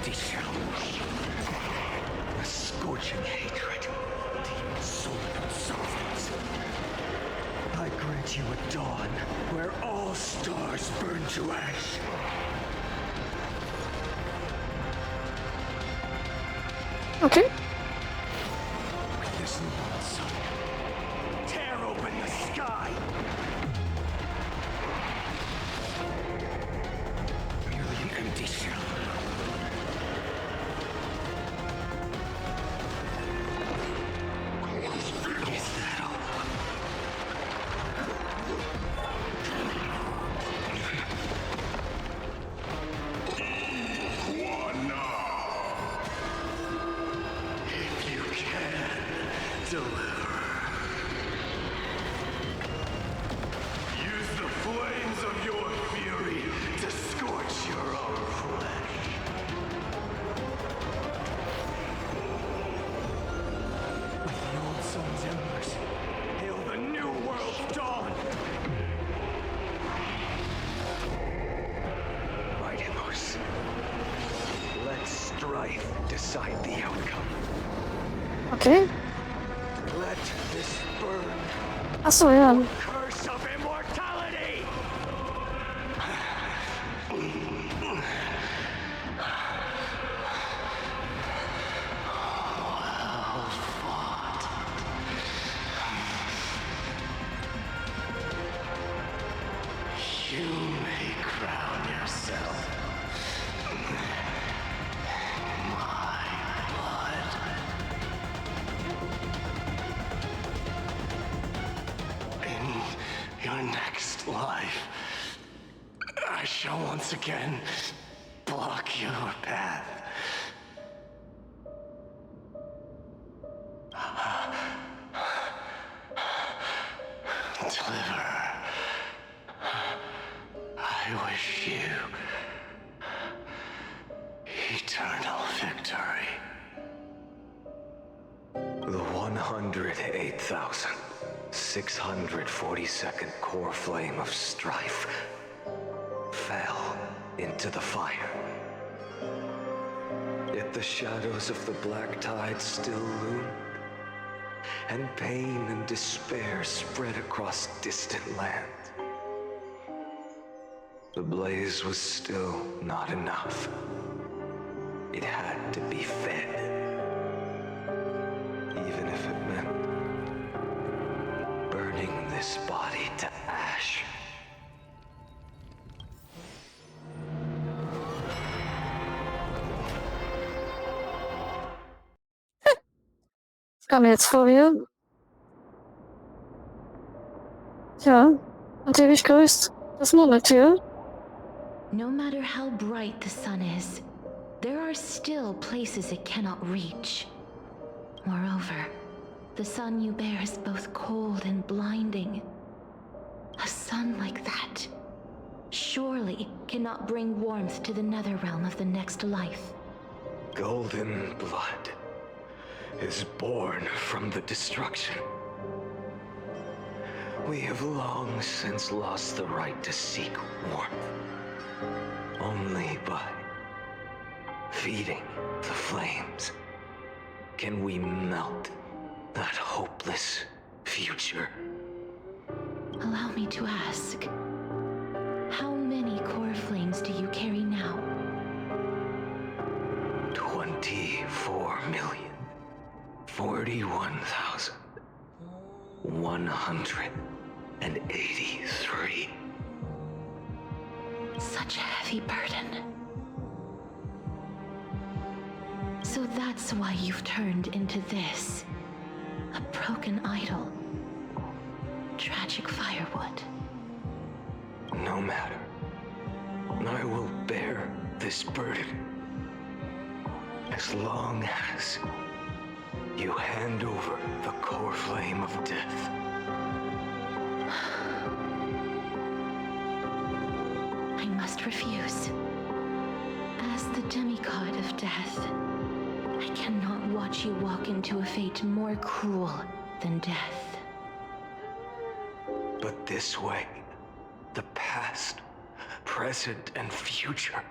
empty shell. A scorching hatred. Demon soul without substance. I grant you a dawn where all stars burn to ash. Okay. With this neon sun, tear open the sky. Merely an empty shell. Is that all? If you can deliver. Use the flames of your fury to scorch your own flesh. With the old sun's embers, hail the new world's dawn. Mightymost, let strife decide the outcome. Okay. Let this burn. Achso, ja. Curse of immortality! Well fought. You may crown yourself my blood. In your next life, I shall once again block your path. Deliver. I wish you eternal victory. The 108,642nd core flame of strife fell into the fire. Yet the shadows of the black tide still loomed, and pain and despair spread across distant lands. The blaze was still not enough. It had to be fed. Even if it meant burning this body to ash. Kam jetzt vor mir. Tja, und ewig grüßt das Murmeltier. No matter how bright the sun is, there are still places it cannot reach. Moreover, the sun you bear is both cold and blinding. A sun like that surely cannot bring warmth to the nether realm of the next life. Golden blood is born from the destruction. We have long since lost the right to seek warmth. Only by feeding the flames can we melt that hopeless future. Allow me to ask, how many core flames do you carry now? 24,041,183. Such a heavy burden. So that's why you've turned into this. A broken idol. Tragic firewood. No matter. I will bear this burden. As long as you hand over the core flame of death. I must refuse. As the demigod of death, I cannot watch you walk into a fate more cruel than death. But this way, the past, present, and future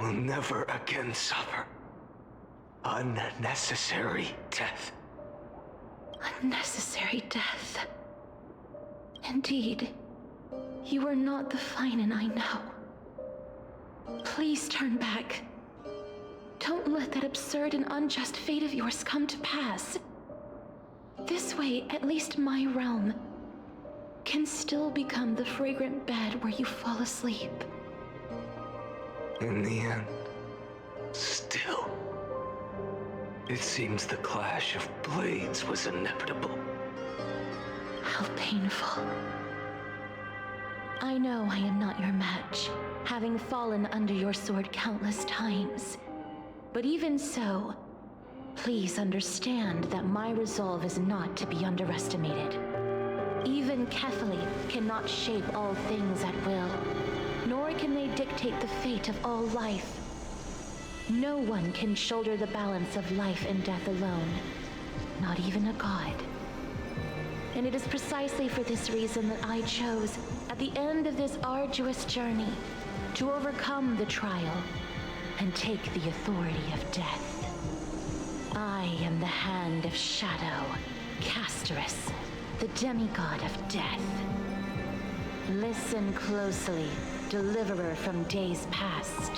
will never again suffer unnecessary death. Unnecessary death. Indeed, you are not the Phainon I know. Please turn back. Don't let that absurd and unjust fate of yours come to pass. This way, at least my realm can still become the fragrant bed where you fall asleep. In the end, still, it seems the clash of blades was inevitable. How painful. I know I am not your match, having fallen under your sword countless times. But even so, please understand that my resolve is not to be underestimated. Even Kefali cannot shape all things at will, nor can they dictate the fate of all life. No one can shoulder the balance of life and death alone, not even a god. And it is precisely for this reason that I chose, at the end of this arduous journey, to overcome the trial and take the authority of death. I am the Hand of Shadow, Casterus, the demigod of death. Listen closely, deliverer from days past.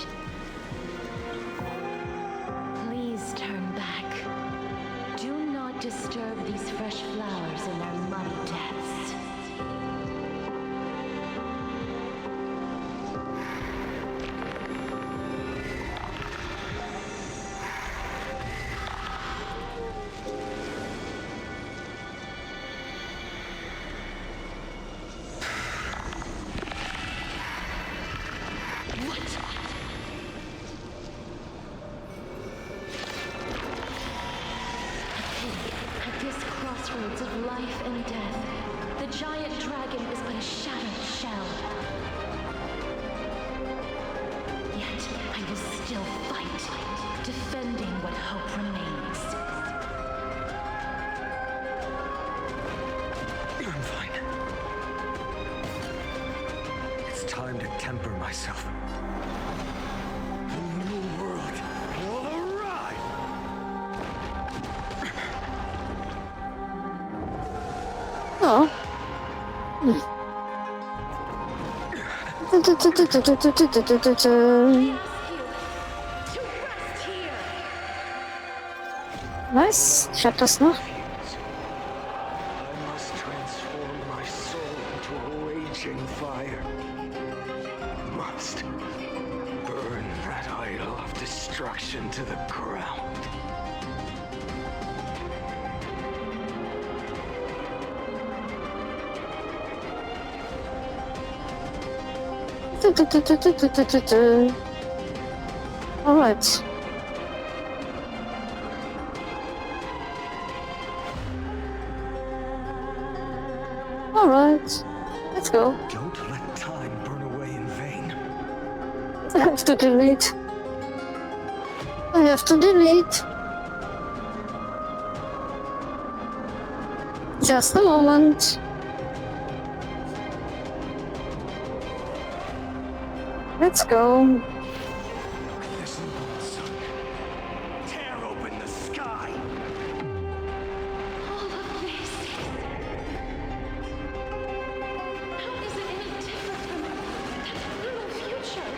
Please turn back. Do not disturb these fresh flowers in their muddy depths. At this crossroads of life and death, the giant dragon is but a shattered shell. Yet I will still fight, defending what hope remains. I'm fine. It's time to temper myself. The new world will arrive! Oh. Nice. Schreibt das noch? I must transform my soul into a raging fire. Must burn that idol of destruction to the ground. All right. All right. Let's go. Don't let time burn away in vain. I have to delete. I have to delete. Just a moment. Let's go. Listen, son. Tear open the sky. All of this. How is it any different from that brutal future?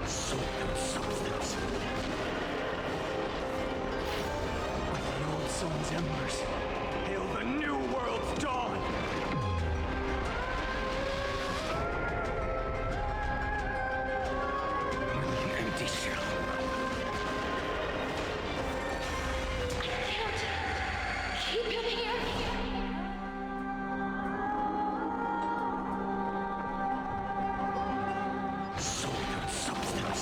Soul and substance. With the old sun's embers, hail the new world's dawn. Merely an empty shell. I can't keep him here. Soul and substance.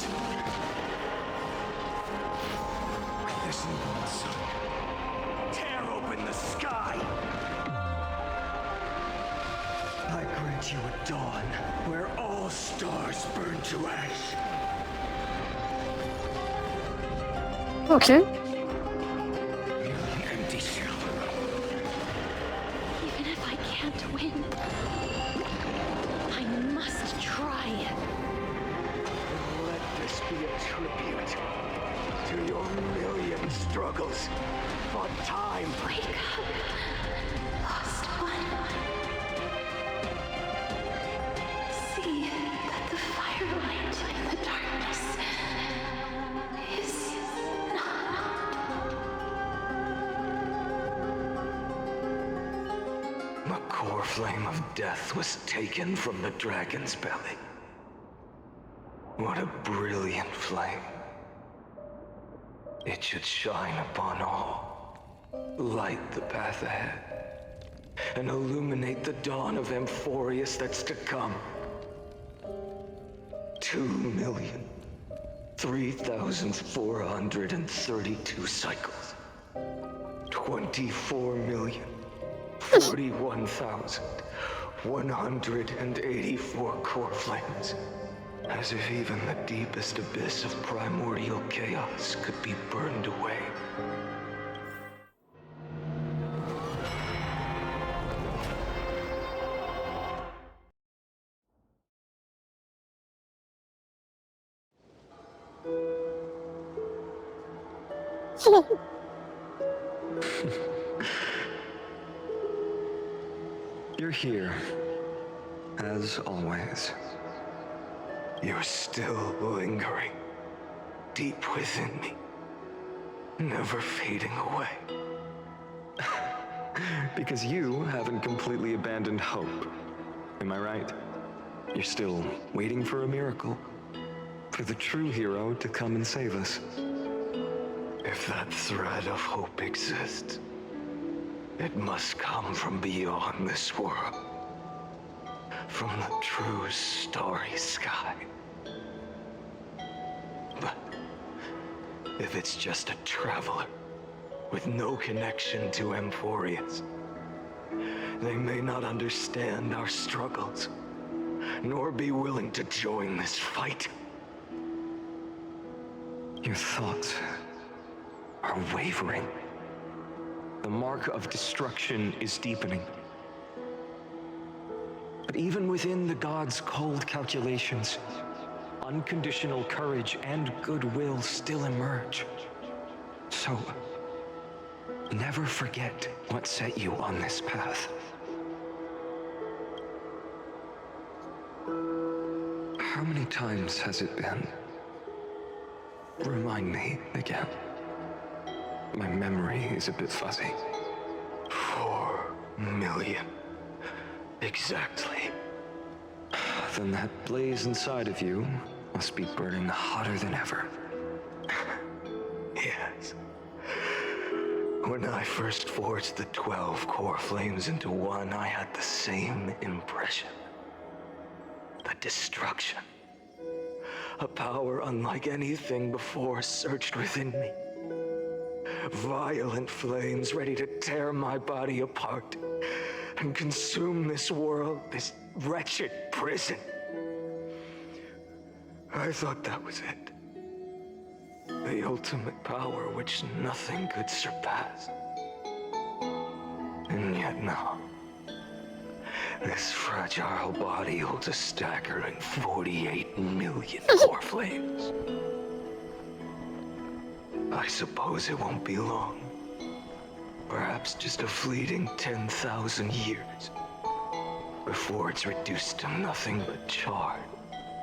With this newborn sun, tear open the sky. I grant you a dawn where all stars burn to ash. Okay. Merely an empty shell. Even if I can't win, I must try. Let this be a tribute to your million struggles for time. Wake up, lost one. See that the firelight in the darkness is not. The core flame of death was taken from the dragon's belly. What a brilliant flame. It should shine upon all, light the path ahead, and illuminate the dawn of Amphorius that's to come. 2,003,432 cycles. 24,041,184 core flames. As if even the deepest abyss of primordial chaos could be burned away. You're here, as always. You're still lingering, deep within me, never fading away. Because you haven't completely abandoned hope, am I right? You're still waiting for a miracle, for the true hero to come and save us. If that thread of hope exists, it must come from beyond this world. From the true starry sky. But if it's just a traveler with no connection to Amphorius, they may not understand our struggles, nor be willing to join this fight. Your thoughts are wavering. The mark of destruction is deepening. But even within the gods' cold calculations, unconditional courage and goodwill still emerge. So, never forget what set you on this path. How many times has it been? Remind me again. My memory is a bit fuzzy. 4 million. Exactly. Then that blaze inside of you must be burning hotter than ever. Yes. When I first forged the 12 core flames into one, I had the same impression. The destruction. A power unlike anything before surged within me. Violent flames ready to tear my body apart and consume this world, this wretched prison. I thought that was it. The ultimate power which nothing could surpass. And yet now, this fragile body holds a staggering 48 million core flames. I suppose it won't be long. Perhaps just a fleeting 10,000 years before it's reduced to nothing but charred,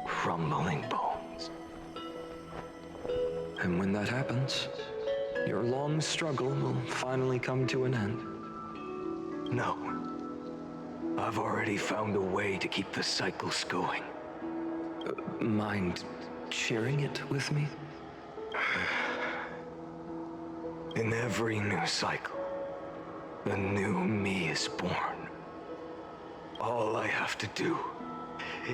crumbling bones. And when that happens, your long struggle will finally come to an end. No. I've already found a way to keep the cycles going. Mind sharing it with me? In every new cycle, a new me is born. All I have to do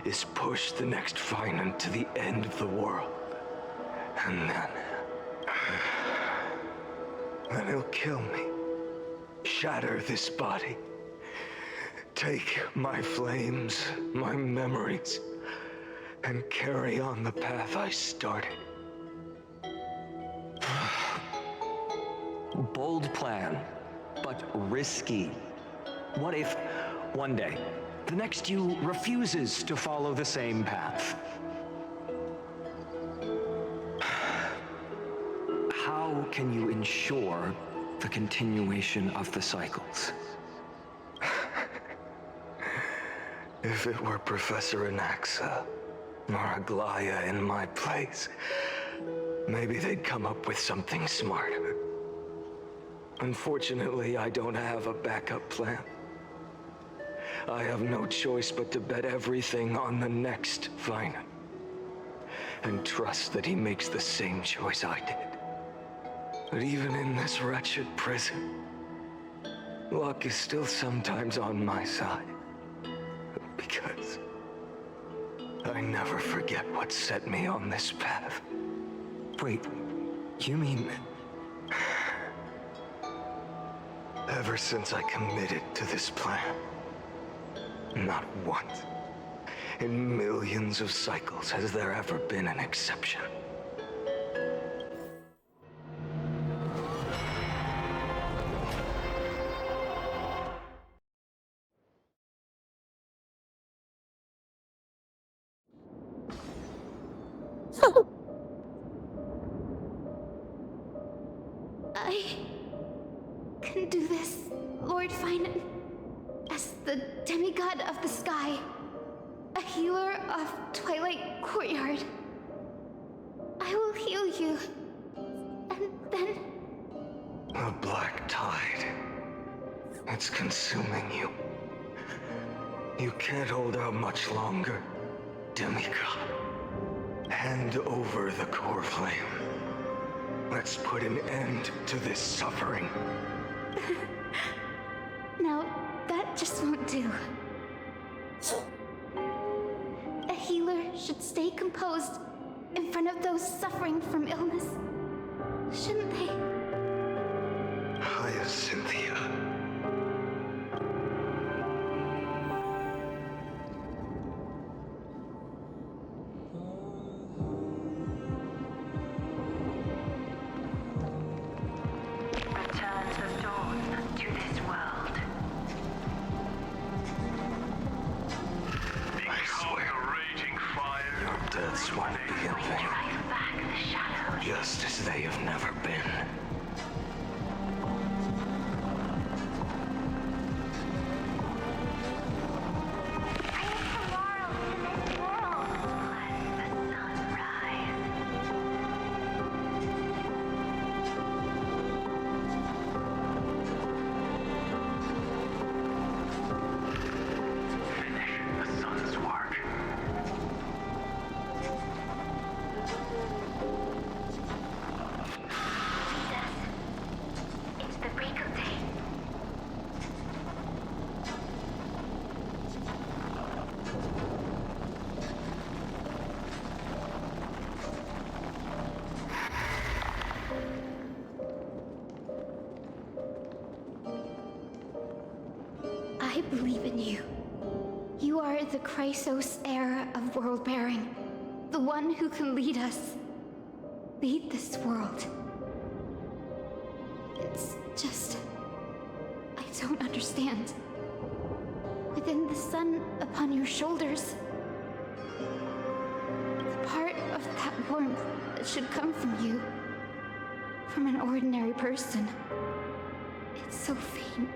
is push the next Phainon to the end of the world. And then he'll kill me. Shatter this body. Take my flames, my memories, and carry on the path I started. Bold plan, but risky. What if one day The next you refuses to follow the same path. How can you ensure the continuation of the cycles? If it were Professor Anaxa or Aglaya in my place, maybe they'd come up with something smarter. Unfortunately, I don't have a backup plan. I have no choice but to bet everything on the next Phainon, and trust that he makes the same choice I did. But even in this wretched prison, luck is still sometimes on my side. Because I never forget what set me on this path. Wait, you mean... Ever since I committed to this plan, not once in millions of cycles has there ever been an exception. I can do this, Lord Phainon. As the demigod of the sky, a healer of Twilight Courtyard, I will heal you, and then... The black tide. It's consuming you. You can't hold out much longer, demigod. Hand over the core flame. Let's put an end to this suffering. No, that just won't do. A healer should stay composed in front of those suffering from illness, shouldn't they? Hyacinthia. Returns of dawn to this world. I swear, Raging fire. your deaths won't be in vain, Drive back the shadows. just as they have never been. Bring tomorrow to this world. Let the sun rise. Finish the sun's work. It's the break of day. I believe in you. You are the Chrysos heir of world-bearing, the one who can lead us. Lead this world. It's just... I don't understand. Within the sun upon your shoulders, the part of that warmth that should come from you, from an ordinary person, it's so faint.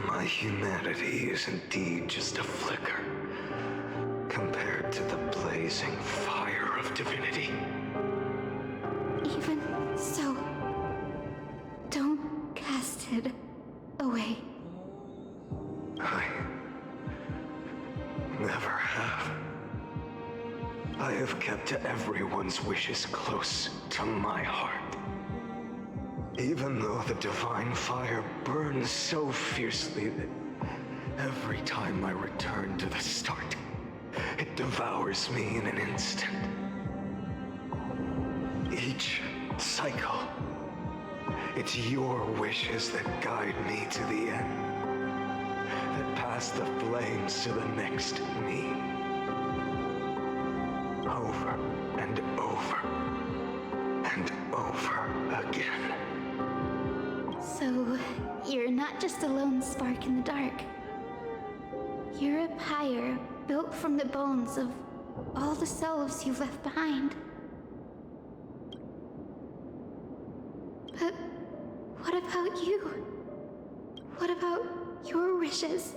My humanity is indeed just a flicker compared to the blazing fire of divinity. Even so, don't cast it away. I never have. I have kept everyone's wishes close to my heart. Even though the divine fire burns so fiercely that every time I return to the start, it devours me in an instant. Each cycle, it's your wishes that guide me to the end, that pass the flames to the next me. Over and over and over again. So, you're not just a lone spark in the dark. You're a pyre built from the bones of all the selves you've left behind. But what about you? What about your wishes?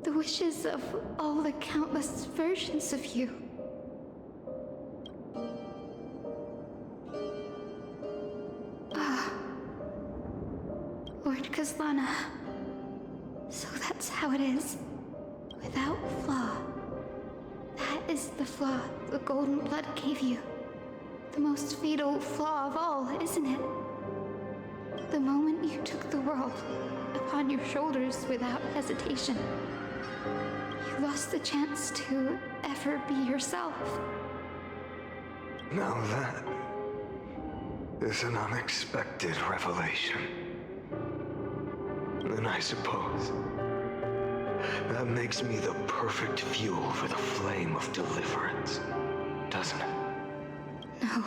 The wishes of all the countless versions of you? Lord Kazlana. So that's how it is. Without flaw. That is the flaw the golden blood gave you. The most fatal flaw of all, isn't it? The moment you took the world upon your shoulders without hesitation, you lost the chance to ever be yourself. Now that is an unexpected revelation. Then I suppose that makes me the perfect fuel for the flame of deliverance, doesn't it? No.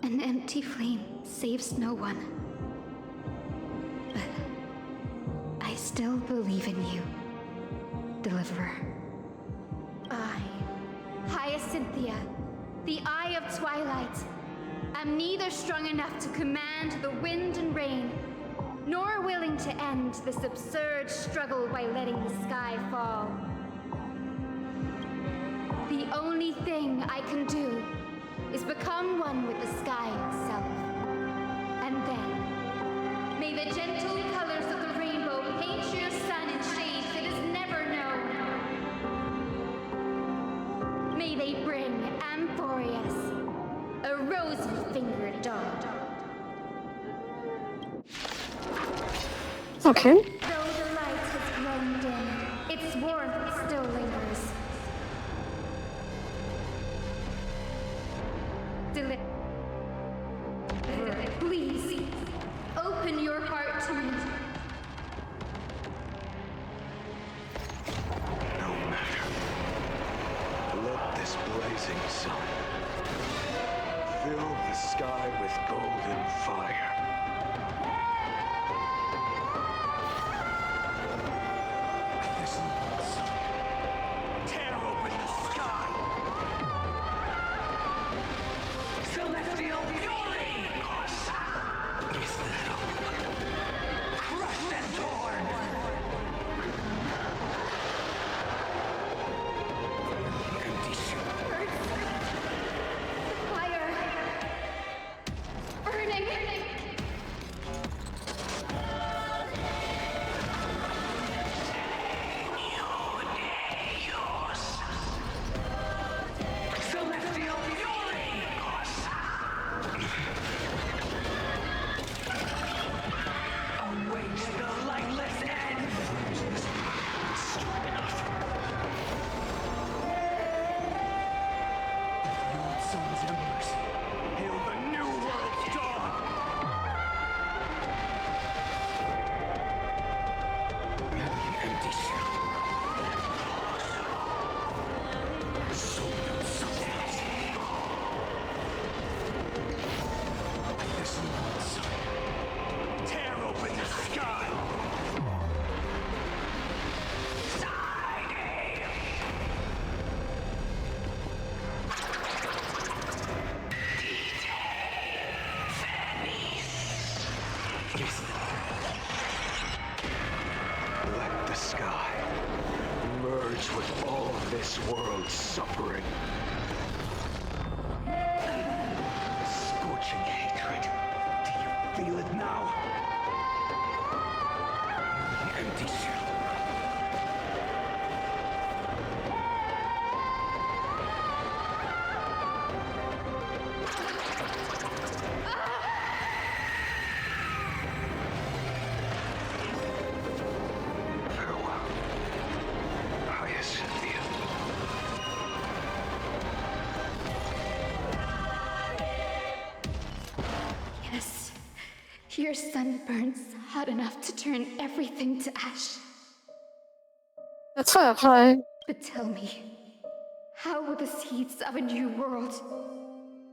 An empty flame saves no one. But I still believe in you, Deliverer. I, Hyacinthia, the Eye of Twilight, am neither strong enough to command the wind and rain, nor willing to end this absurd struggle by letting the sky fall. The only thing I can do is become one with the sky itself. And then, may the gentle colors of the rainbow paint your sun in shades it has never known. May they bring Amphorius, a rosy-fingered dog. Okay. Though the light has grown dim, its warmth still lingers. Please, open your heart to me. No matter. Let this blazing sun fill the sky with golden fire. This sun, tear open the sky. Celestial fury! Is that all? Crushed and torn! Empty shell. Fire! Burning! Celestial fury! Await the lightless end! Strong enough. The old sun's embers hail the new world's dawn! The empty shell. Soul of substance. This old sun, tear open the sky! Let the sky merge with all this world's suffering. Scorching hatred. Do you feel it now? The empty shell. Farewell, Hyacinthia. Yes, your sun burns hot enough to turn everything to ash. That's Firefly. But tell me, how will the seeds of a new world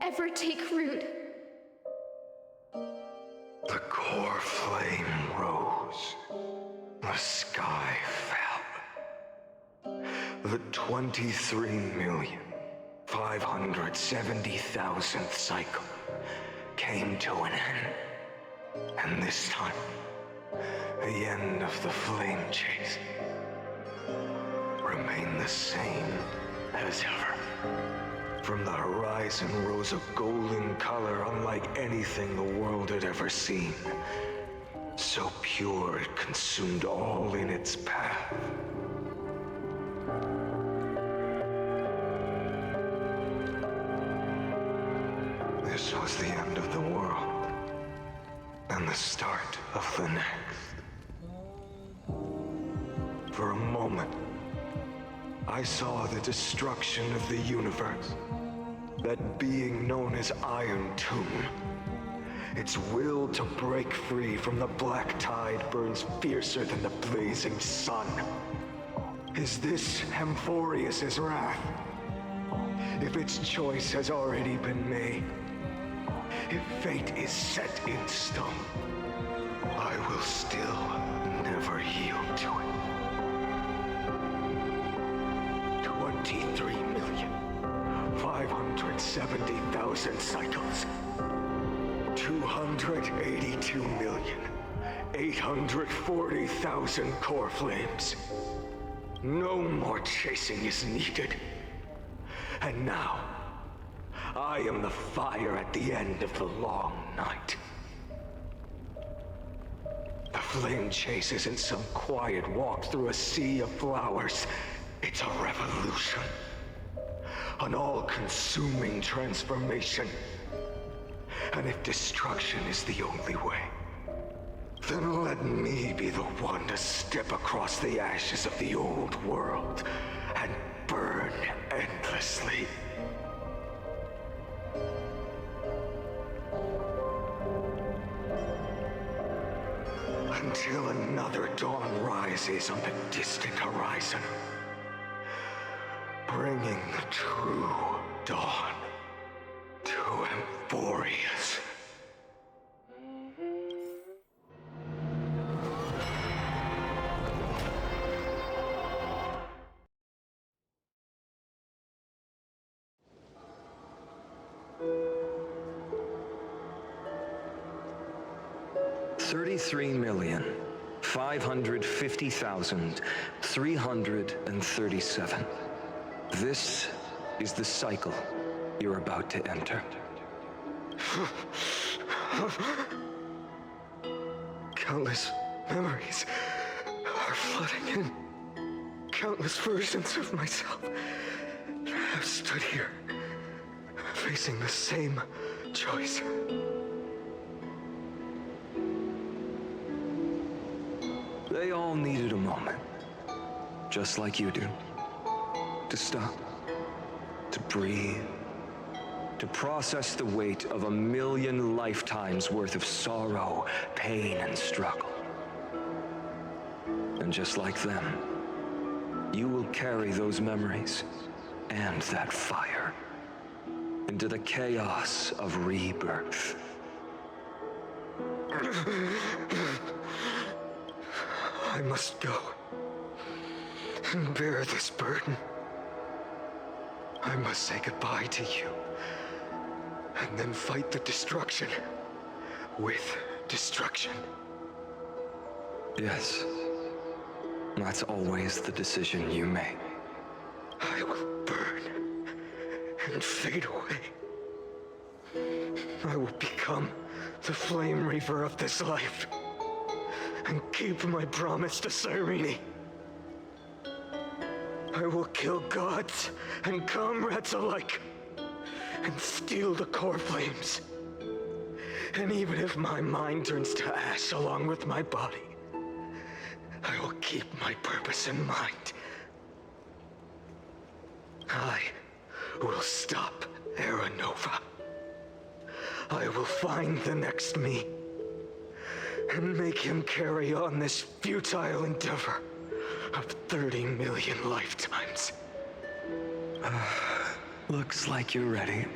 ever take root? The core flame rose. The sky fell. The 23,570,000th cycle came to an end. And this time, the end of the flame chase remained the same as ever. From the horizon rose a golden color unlike anything the world had ever seen. So pure it consumed all in its path. This was the end of the world, and the start of the next. For a moment, I saw the destruction of the universe. That being known as Iron Tomb. Its will to break free from the black tide burns fiercer than the blazing sun. Is this Amphorius's wrath? If its choice has already been made, if fate is set in stone, I will still never yield to it. 23,570,000 cycles. 282,840,000 core flames. No more chasing is needed. And now, I am the fire at the end of the long night. The flame chase isn't some quiet walk through a sea of flowers. It's a revolution. An all-consuming transformation. And if destruction is the only way, then let me be the one to step across the ashes of the old world and burn endlessly. Until another dawn rises on the distant horizon, bringing the true dawn to Amphorius. $33,550,337. This is the cycle you're about to enter. Countless memories are flooding in. Countless versions of myself have stood here, facing the same choice. They all needed a moment, just like you do. To stop, to breathe, to process the weight of 1,000,000 lifetimes worth of sorrow, pain, and struggle. And just like them, you will carry those memories and that fire into the chaos of rebirth. I must go and bear this burden. I must say goodbye to you, and then fight the destruction with destruction. Yes, that's always the decision you make. I will burn and fade away. I will become the flame reaver of this life, and keep my promise to Cyrene. I will kill gods and comrades alike, and steal the core flames. And even if my mind turns to ash along with my body, I will keep my purpose in mind. I will stop Era Nova. I will find the next me, and make him carry on this futile endeavor of 30 million lifetimes. Looks like you're ready.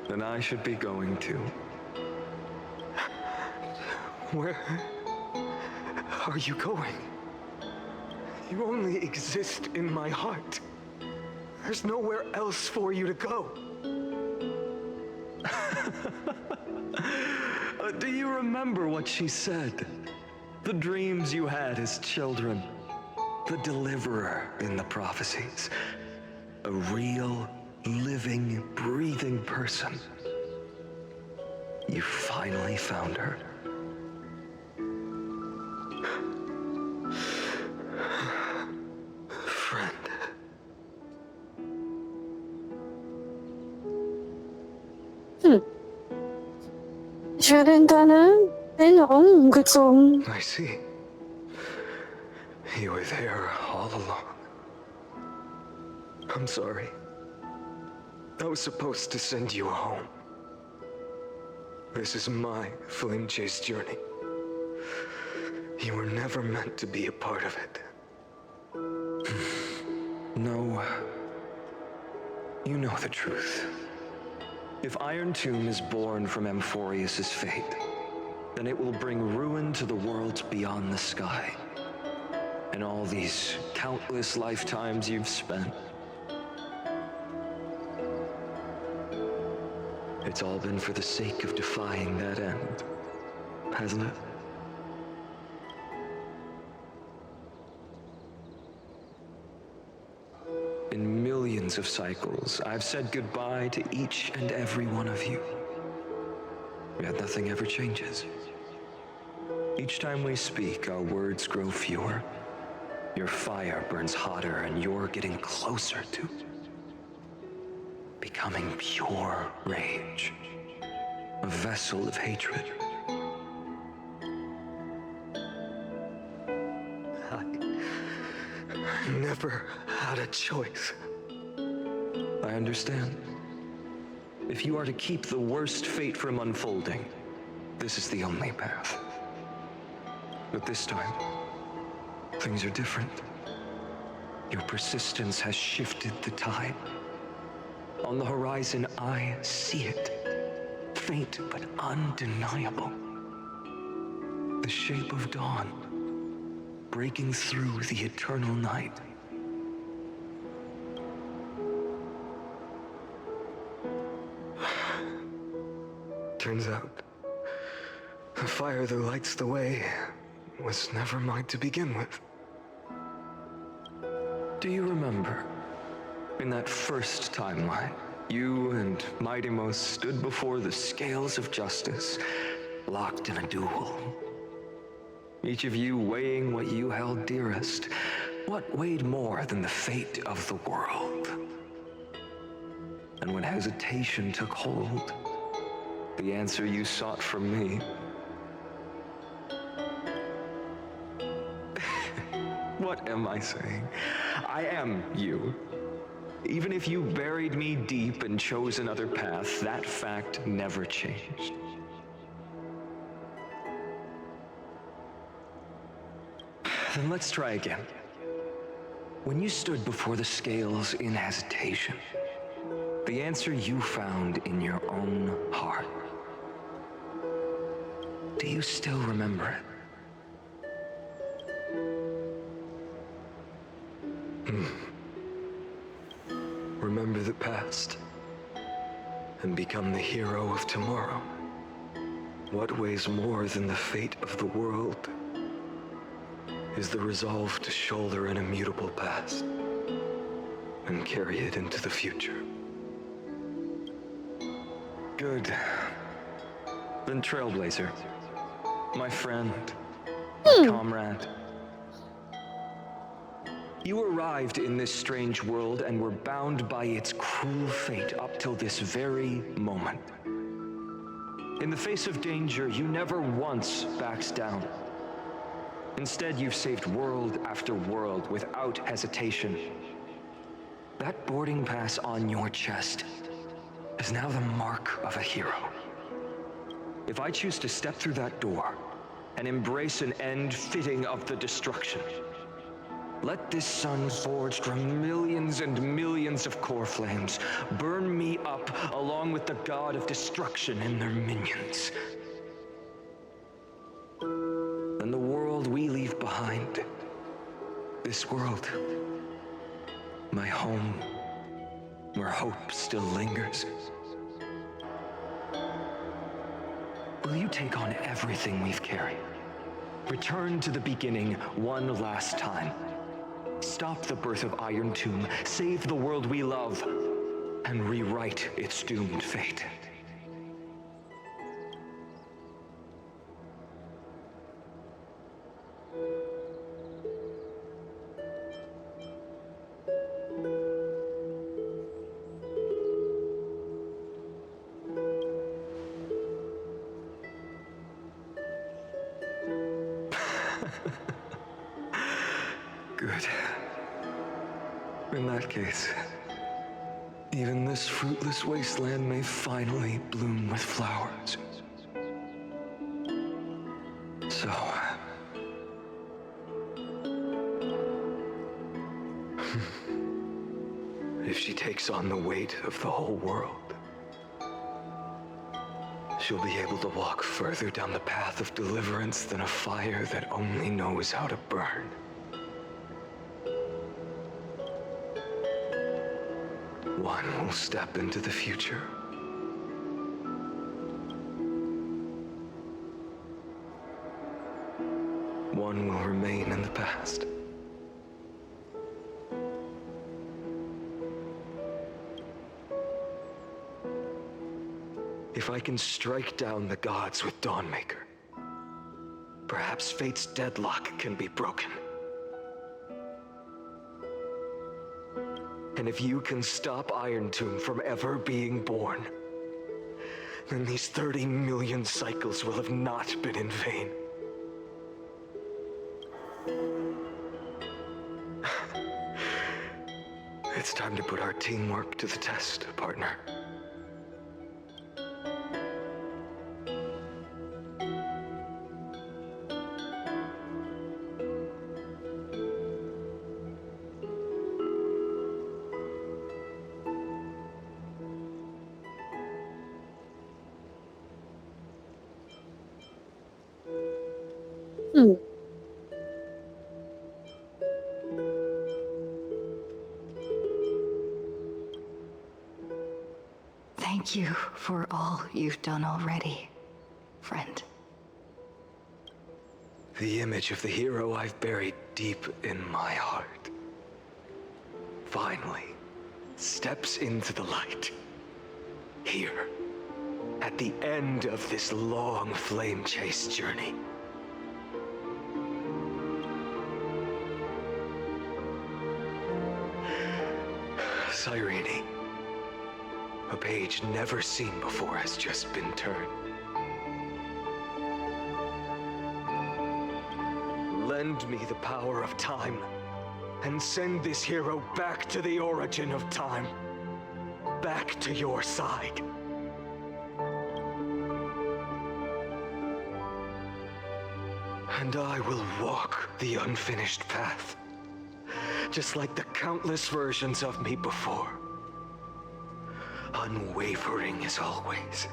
Then I should be going too. Where are you going? You only exist in my heart. There's nowhere else for you to go. Do you remember what she said? The dreams you had as children. The deliverer in the prophecies. A real, living, breathing person. You finally found her. Friend. Ich werde in deine Erinnerung umgezogen. I see. You were there all along. I'm sorry. I was supposed to send you home. This is my flame chase journey. You were never meant to be a part of it. No. You know the truth. If Iron Tomb is born from Amphorius' fate, then it will bring ruin to the worlds beyond the sky. And all these countless lifetimes you've spent. It's all been for the sake of defying that end, hasn't it? In millions of cycles, I've said goodbye to each and every one of you. Yet nothing ever changes. Each time we speak, our words grow fewer. Your fire burns hotter, and you're getting closer to becoming pure rage. A vessel of hatred. I never had a choice. I understand. If you are to keep the worst fate from unfolding, this is the only path. But this time, things are different. Your persistence has shifted the tide. On the horizon, I see it. Faint but undeniable. The shape of dawn, breaking through the eternal night. Turns out, the fire that lights the way was never mine to begin with. Do you remember, in that first timeline, you and Mightymost stood before the scales of justice, locked in a duel? Each of you weighing what you held dearest. What weighed more than the fate of the world? And when hesitation took hold, the answer you sought from me. What am I saying? I am you. Even if you buried me deep and chose another path, that fact never changed. Then let's try again. When you stood before the scales in hesitation, the answer you found in your own heart. Do you still remember it? Remember the past and become the hero of tomorrow. What weighs more than the fate of the world is the resolve to shoulder an immutable past and carry it into the future. Good. Then Trailblazer, my friend, my comrade. You arrived in this strange world and were bound by its cruel fate up till this very moment. In the face of danger, you never once backed down. Instead, you've saved world after world without hesitation. That boarding pass on your chest is now the mark of a hero. If I choose to step through that door and embrace an end fitting of the destruction, let this sun forged from millions and millions of core flames burn me up along with the god of destruction and their minions. this world, my home, where hope still lingers? Will you take on everything we've carried? Return to the beginning one last time. Stop the birth of Iron Tomb, save the world we love, and rewrite its doomed fate. Good. In that case, even this fruitless wasteland may finally bloom with flowers. So... if she takes on the weight of the whole world, she'll be able to walk further down the path of deliverance than a fire that only knows how to burn. One will step into the future. One will remain in the past. If I can strike down the gods with Dawnmaker, perhaps fate's deadlock can be broken. And if you can stop Iron Tomb from ever being born, then these 30 million cycles will have not been in vain. It's time to put our teamwork to the test, partner. Thank you for all you've done already, friend. The image of the hero I've buried deep in my heart finally steps into the light. Here, at the end of this long flame chase journey. Cyrene, a page never seen before has just been turned. Lend me the power of time, and send this hero back to the origin of time. Back to your side. And I will walk the unfinished path, just like the countless versions of me before. Unwavering as always.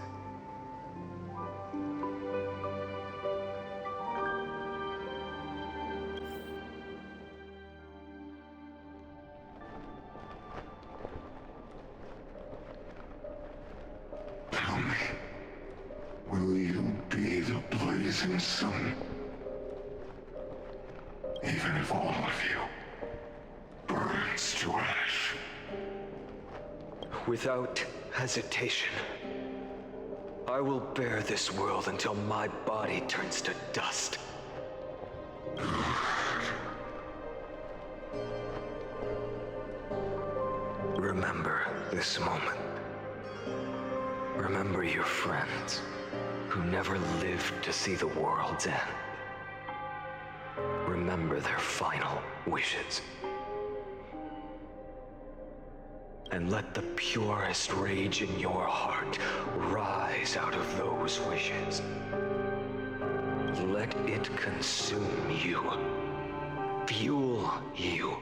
Tell me, will you be the blazing sun? Even if all of you burns to ash. Without hesitation, I will bear this world until my body turns to dust. Remember this moment. Remember your friends who never lived to see the world's end. Remember their final wishes. And let the purest rage in your heart rise out of those wishes. Let it consume you, fuel you,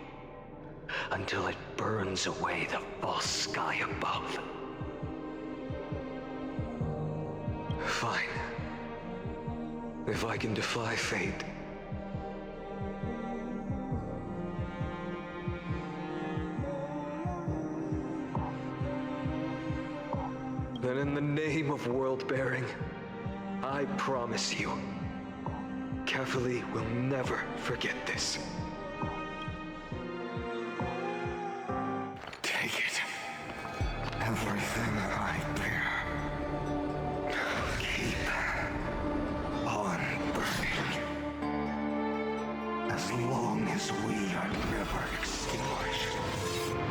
until it burns away the false sky above. Fine. If I can defy fate, in the name of world-bearing, I promise you, Kefali will never forget this. Take it. Everything I bear. Keep on burning. As long as we are never extinguished,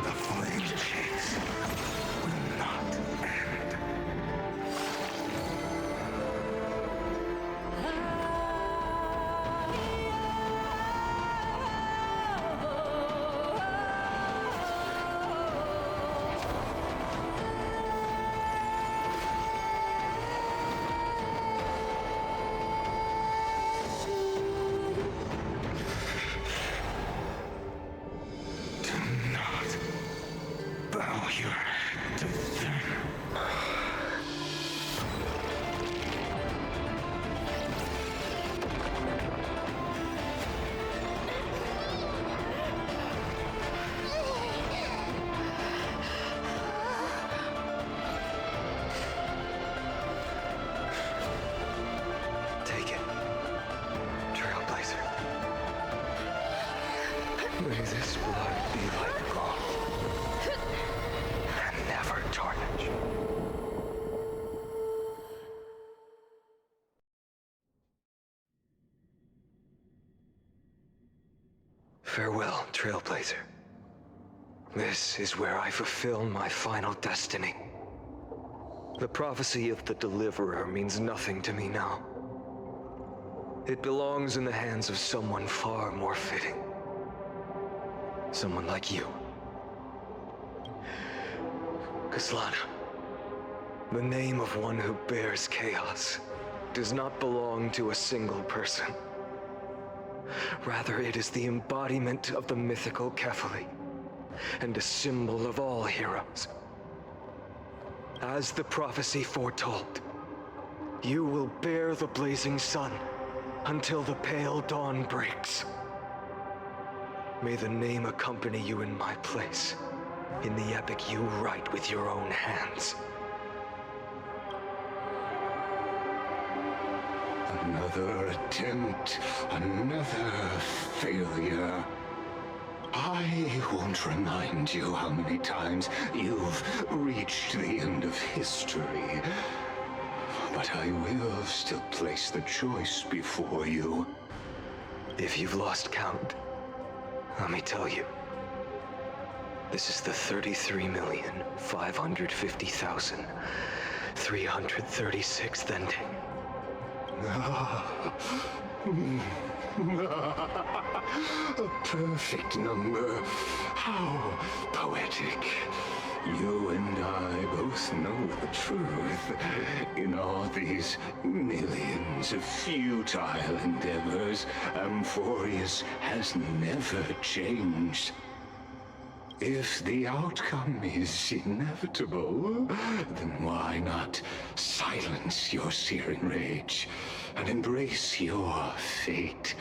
the flame chase will not end. Take it, Trailblazer. May this blood be like gold, and never tarnish. Farewell, Trailblazer. This is where I fulfill my final destiny. The prophecy of the Deliverer means nothing to me now. It belongs in the hands of someone far more fitting. Someone like you. Kaslana, the name of one who bears chaos does not belong to a single person. Rather, it is the embodiment of the mythical Kefali, and a symbol of all heroes. As the prophecy foretold, you will bear the blazing sun until the pale dawn breaks. May the name accompany you in my place, in the epic you write with your own hands. Another attempt, another failure. I won't remind you how many times you've reached the end of history. But I will still place the choice before you. If you've lost count, let me tell you. This is the 33,550,336th ending. A perfect number. How poetic. You and I both know the truth. In all these millions of futile endeavors, Amphorius has never changed. If the outcome is inevitable, then why not silence your searing rage and embrace your fate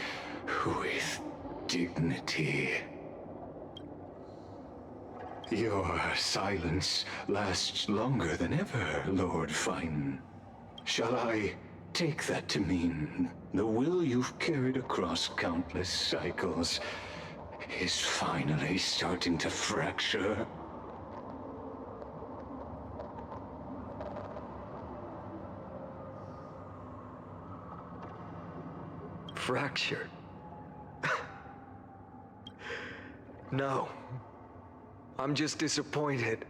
with dignity? Your silence lasts longer than ever, Lord Phainon. Shall I take that to mean the will you've carried across countless cycles is finally starting to fracture? Fracture? No. I'm just disappointed.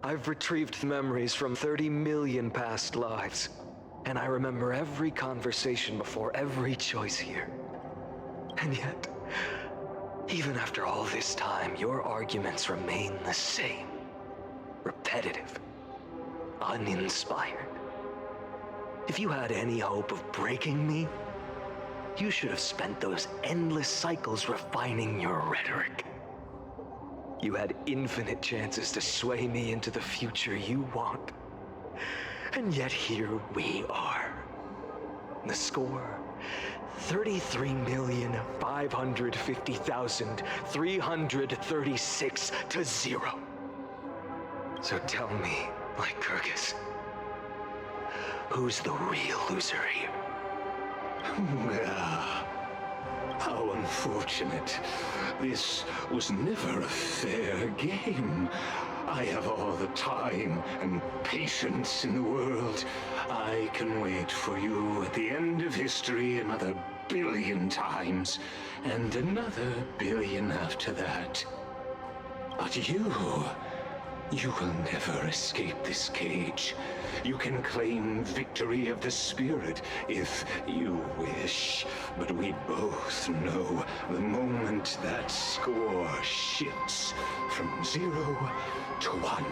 I've retrieved memories from 30 million past lives, and I remember every conversation before every choice here. And yet, even after all this time, your arguments remain the same. Repetitive. Uninspired. If you had any hope of breaking me, you should have spent those endless cycles refining your rhetoric. You had infinite chances to sway me into the future you want. And yet here we are. The score, 33,550,336 to 0. So tell me, Lycurgus. Who's the real loser here? How unfortunate. This was never a fair game. I have all the time and patience in the world. I can wait for you at the end of history another billion times, and another billion after that. But you will never escape this cage. You can claim victory of the spirit if you wish, but we both know the moment that score shifts from 0 to 1.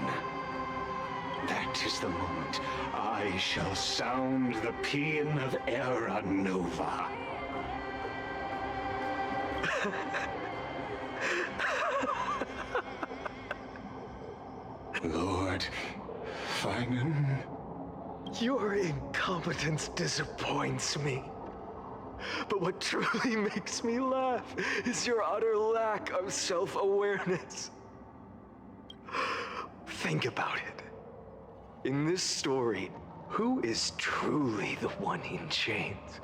That is the moment I shall sound the paean of Era Nova. Lord Phainon? Your incompetence disappoints me. But what truly makes me laugh is your utter lack of self-awareness. Think about it. In this story, who is truly the one in chains?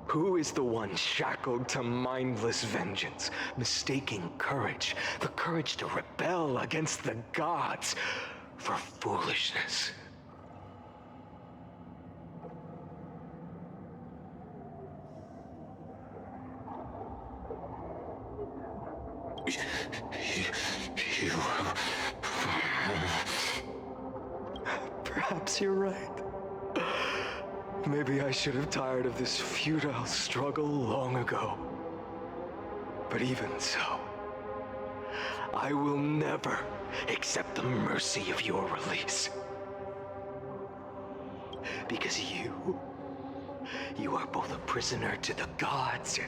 Who is the one shackled to mindless vengeance, mistaking courage, the courage to rebel against the gods, for foolishness? You... Perhaps you're right. Maybe I should have tired of this futile struggle long ago. But even so, I will never accept the mercy of your release. Because you are both a prisoner to the gods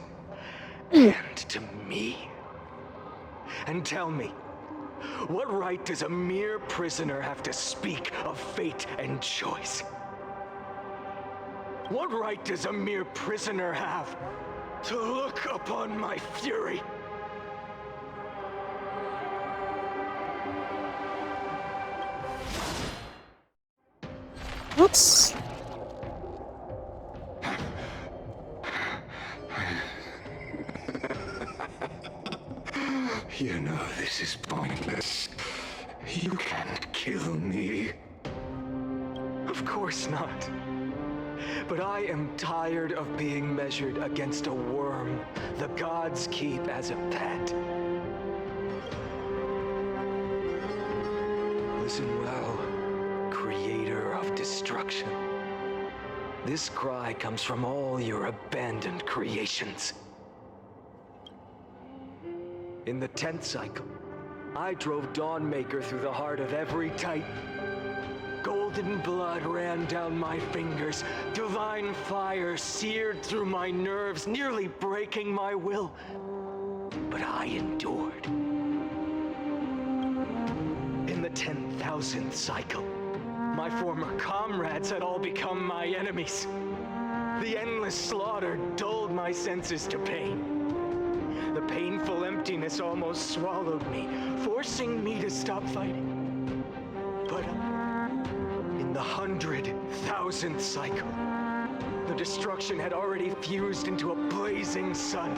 and to me. And tell me, what right does a mere prisoner have to speak of fate and choice? What right does a mere prisoner have to look upon my fury? Oops. You know this is pointless. You can't kill me. Of course not. But I am tired of being measured against a worm the gods keep as a pet. Listen well, creator of destruction. This cry comes from all your abandoned creations. In the 10th cycle, I drove Dawnmaker through the heart of every Titan. Golden blood ran down my fingers. Divine fire seared through my nerves, nearly breaking my will. But I endured. In the 10,000th cycle, my former comrades had all become my enemies. The endless slaughter dulled my senses to pain. The painful emptiness almost swallowed me, forcing me to stop fighting. But in the 100,000th cycle, the destruction had already fused into a blazing sun,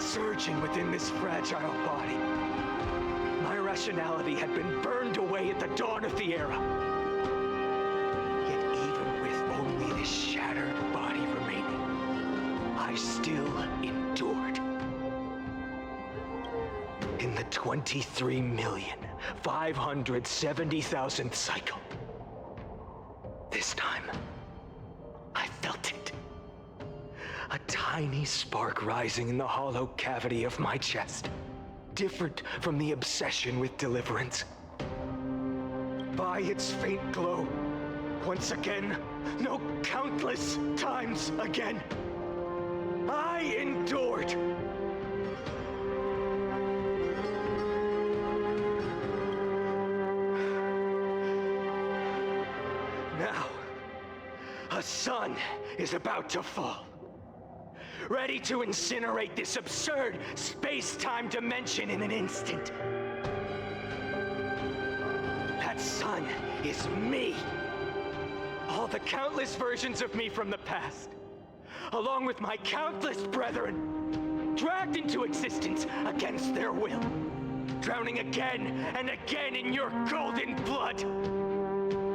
surging within this fragile body. My rationality had been burned away at the dawn of the era. Yet even with only this shattered body remaining, I still endured. In the 23,570,000th cycle, this time, I felt it. A tiny spark rising in the hollow cavity of my chest, different from the obsession with deliverance. By its faint glow, once again, no, countless times again, I endured. Now, a sun is about to fall, ready to incinerate this absurd space-time dimension in an instant. That That sun is me. All the countless versions of me from the past, along with my countless brethren, dragged into existence against their will, drowning again and again in your golden blood.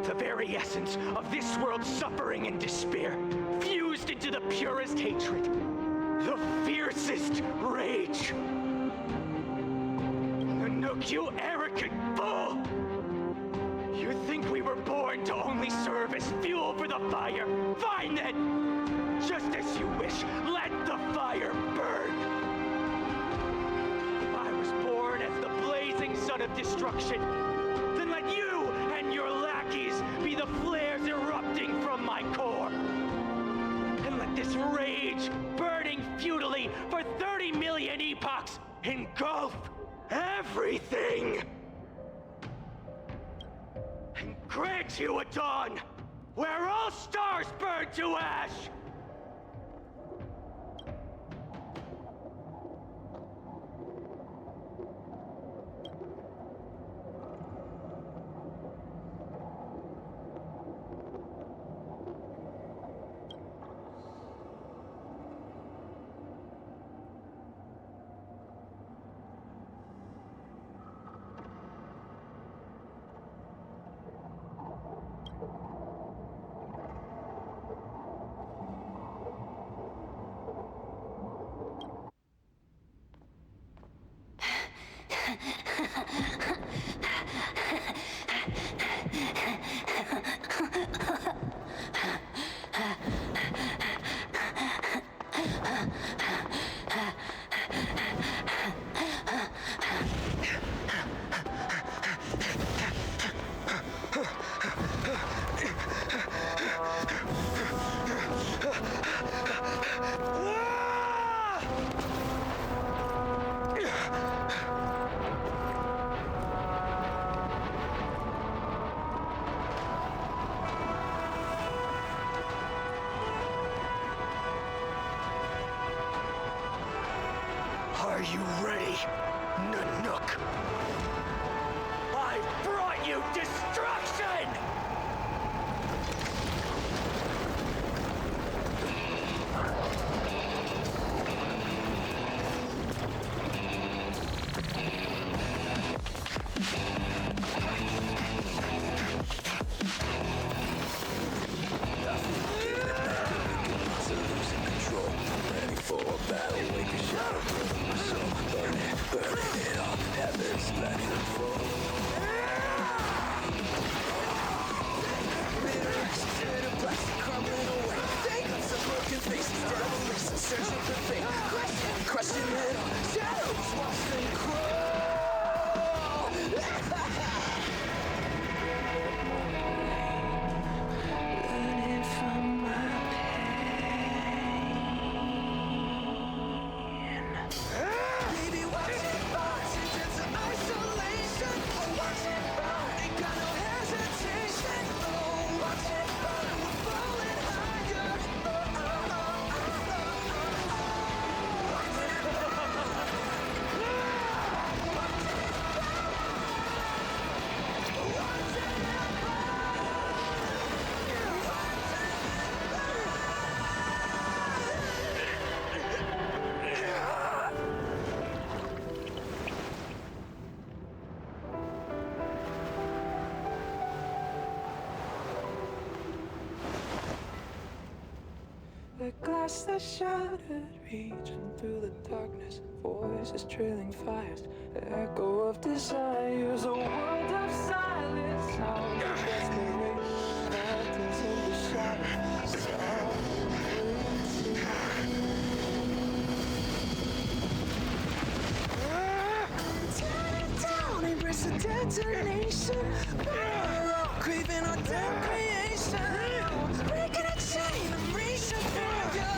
The very essence of this world's suffering and despair, fused into the purest hatred, the fiercest rage. Nanook, you arrogant fool! You think we were born to only serve as fuel for the fire? Fine then! Just as you wish, let the fire burn! If I was born as the blazing sun of destruction, then let you and your lackeys be the flares erupting from my core. And let this rage, burning futilely for 30 million epochs, engulf everything! And grant you a dawn where all stars burn to ash! Are you ready, Nanook? I've brought you destruction! The glass that shattered, reaching through the darkness, voices trailing fires, the echo of desires, a world of silence, sound of desperation, mountains in the shadow, tear it down, embrace the detonation, craving our damn creation, breaking a chain, I'm reaching for you.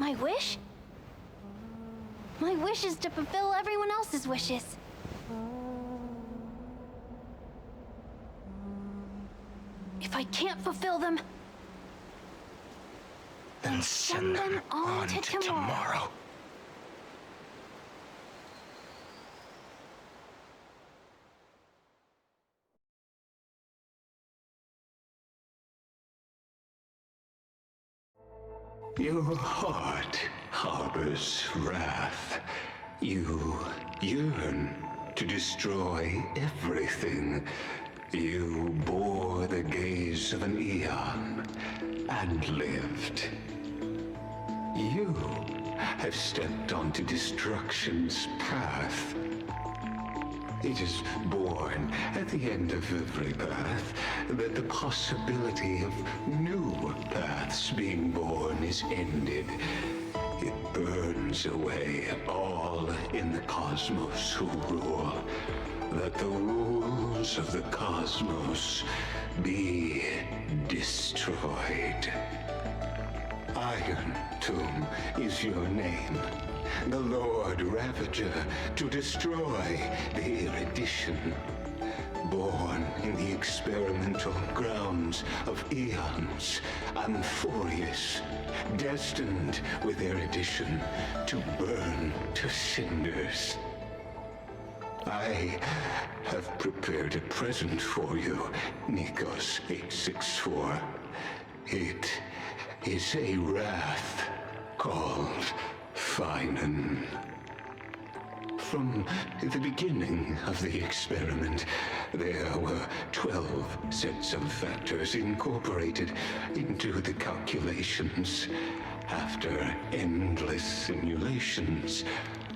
My wish? My wish is to fulfill everyone else's wishes. If I can't fulfill them, Then send them on to tomorrow. Your heart harbors wrath. You yearn to destroy everything. You bore the gaze of an eon and lived. You have stepped onto destruction's path. It is born at the end of every path that the possibility of new paths being born is ended. It burns away all in the cosmos who rule, that the rules of the cosmos be destroyed. Iron Tomb is your name. The Lord Ravager to destroy the erudition. Born in the experimental grounds of eons, Amphorius, destined with erudition to burn to cinders. I have prepared a present for you, Nikos 864. It is a wrath called Phainon. From the beginning of the experiment, there were 12 sets of factors incorporated into the calculations. After endless simulations,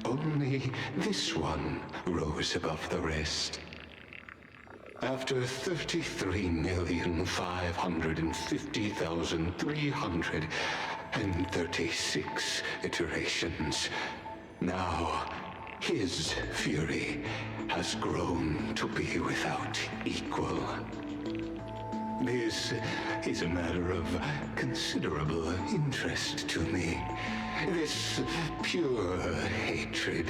only this one rose above the rest. After 33,550,336 iterations, now his fury has grown to be without equal. This is a matter of considerable interest to me. This pure hatred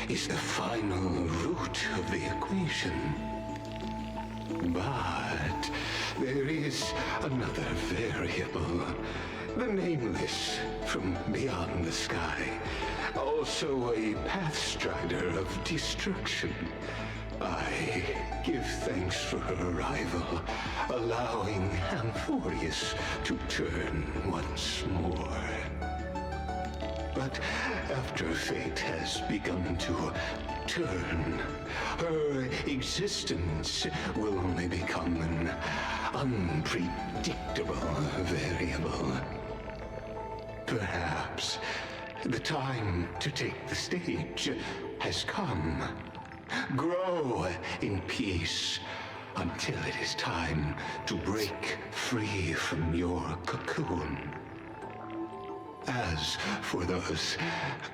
is the final root of the equation. But there is another variable, the nameless from beyond the sky, also a pathstrider of destruction. I give thanks for her arrival, allowing Amphorius to turn once more. But after fate has begun to turn, her existence will only become an unpredictable variable. Perhaps the time to take the stage has come. Grow in peace until it is time to break free from your cocoon. As for those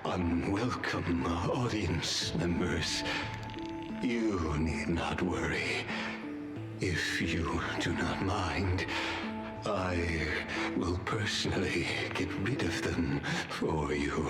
unwelcome audience members, you need not worry. If you do not mind, I will personally get rid of them for you.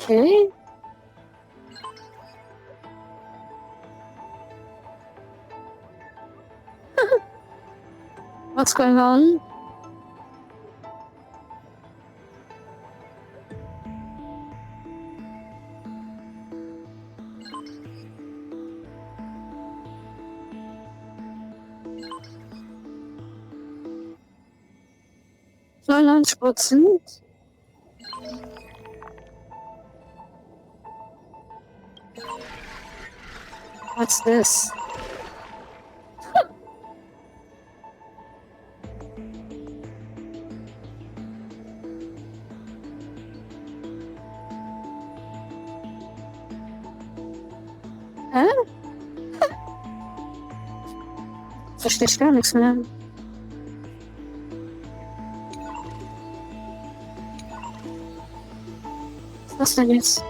Okay. What's going on? %. What's this? Hä? Verstehe ich gar nichts mehr. Was ist das denn jetzt?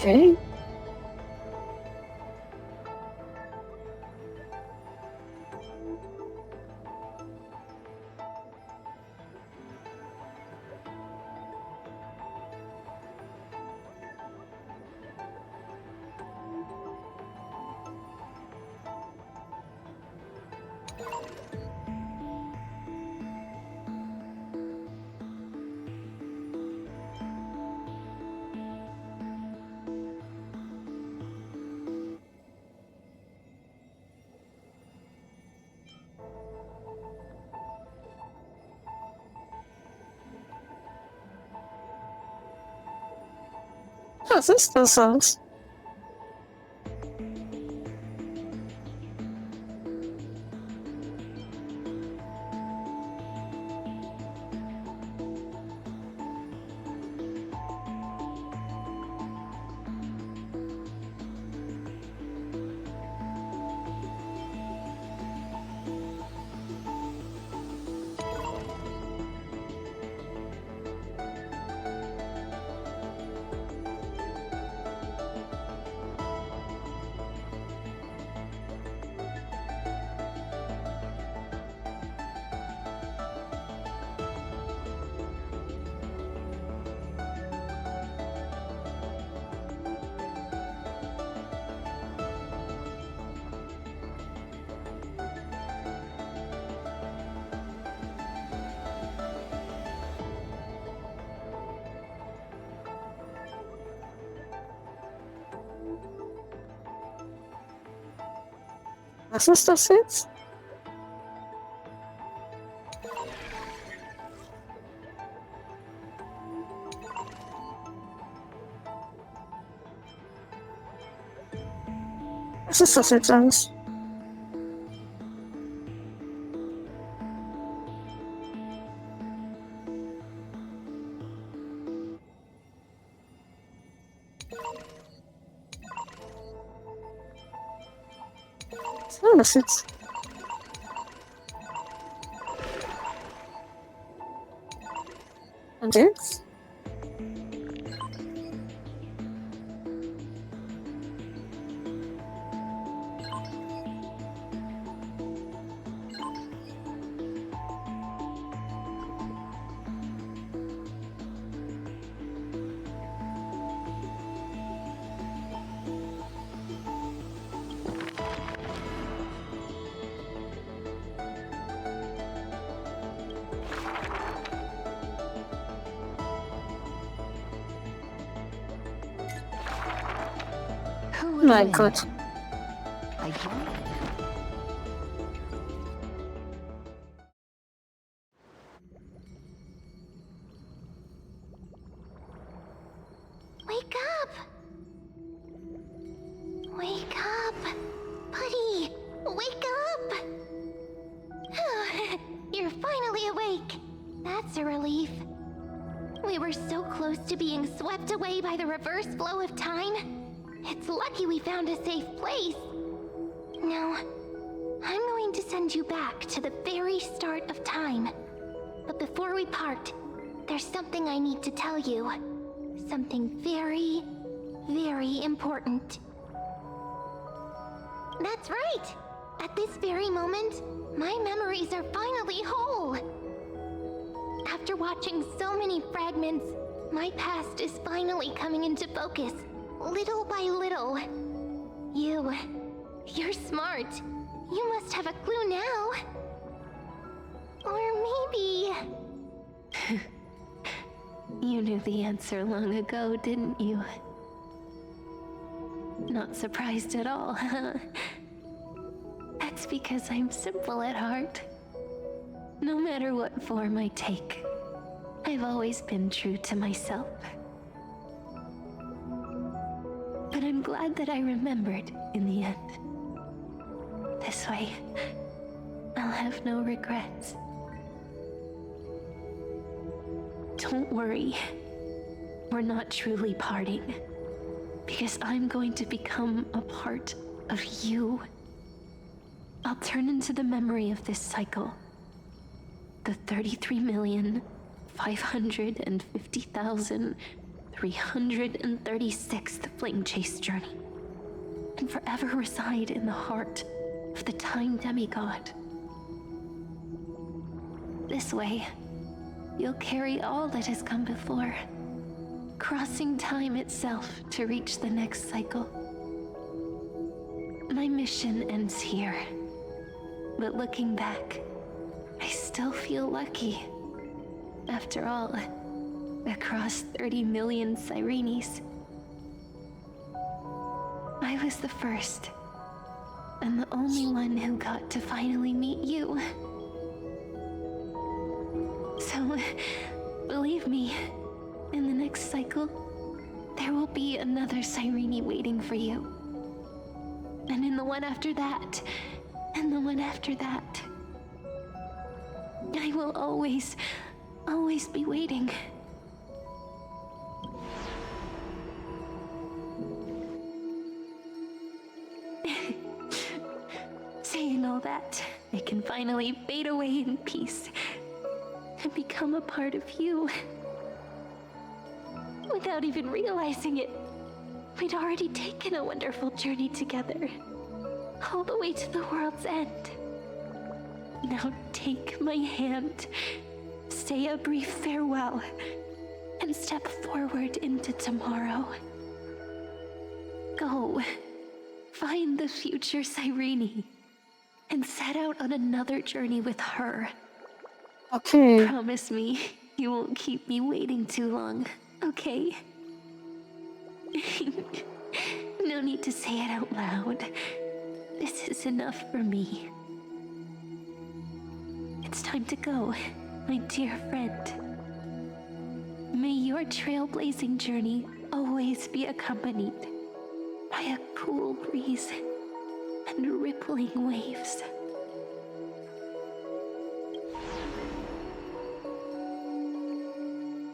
Okay. Was ist das sonst? Was ist das jetzt? Was ist das jetzt alles? Was war das jetzt? Und jetzt? My win. god. Again? Wake up! Wake up! Buddy! Wake up! You're finally awake. That's a relief. We were so close to being swept away by the reverse flow of time. It's lucky we found a safe place. Now, I'm going to send you back to the very start of time. But before we part, there's something I need to tell you. Something very, very important. That's right! At this very moment, my memories are finally whole. After watching so many fragments, my past is finally coming into focus, little by little. You're smart. You must have a clue now. Or maybe... You knew the answer long ago, didn't you? Not surprised at all, huh? That's because I'm simple at heart. No matter what form I take, I've always been true to myself. But I'm glad that I remembered in the end. This way, I'll have no regrets. Don't worry, we're not truly parting, because I'm going to become a part of you. I'll turn into the memory of this cycle, the 33,550,336th Flame Chase journey, and forever reside in the heart of the Time Demigod. This way, you'll carry all that has come before, crossing time itself to reach the next cycle. My mission ends here, but looking back, I still feel lucky. After all, across 30 million Sirenes, I was the first, and the only one who got to finally meet you. So, believe me, in the next cycle, there will be another Sirene waiting for you. And in the one after that, and the one after that. I will always be waiting. Saying all that, I can finally fade away in peace and become a part of you. Without even realizing it, we'd already taken a wonderful journey together, all the way to the world's end. Now take my hand, say a brief farewell, and step forward into tomorrow. Go, find the future Sirene, and set out on another journey with her. Okay. Promise me you won't keep me waiting too long, okay? No need to say it out loud. This is enough for me. It's time to go, my dear friend. May your trailblazing journey always be accompanied by a cool breeze and rippling waves.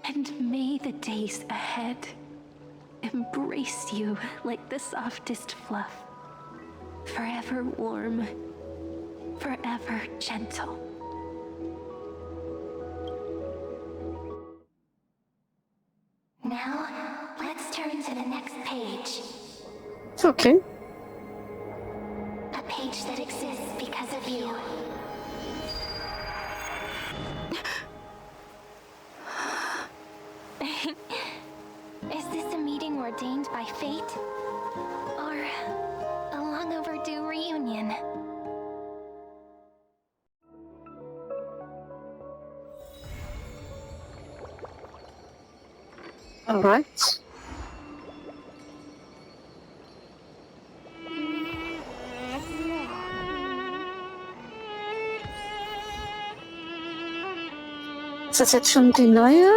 And may the days ahead embrace you like the softest fluff, forever warm, forever gentle. Now, let's turn to the next page. It's okay. A page that exists because of you. Is this a meeting ordained by fate? Or a long overdue reunion? Alright. Ist das jetzt schon die neue?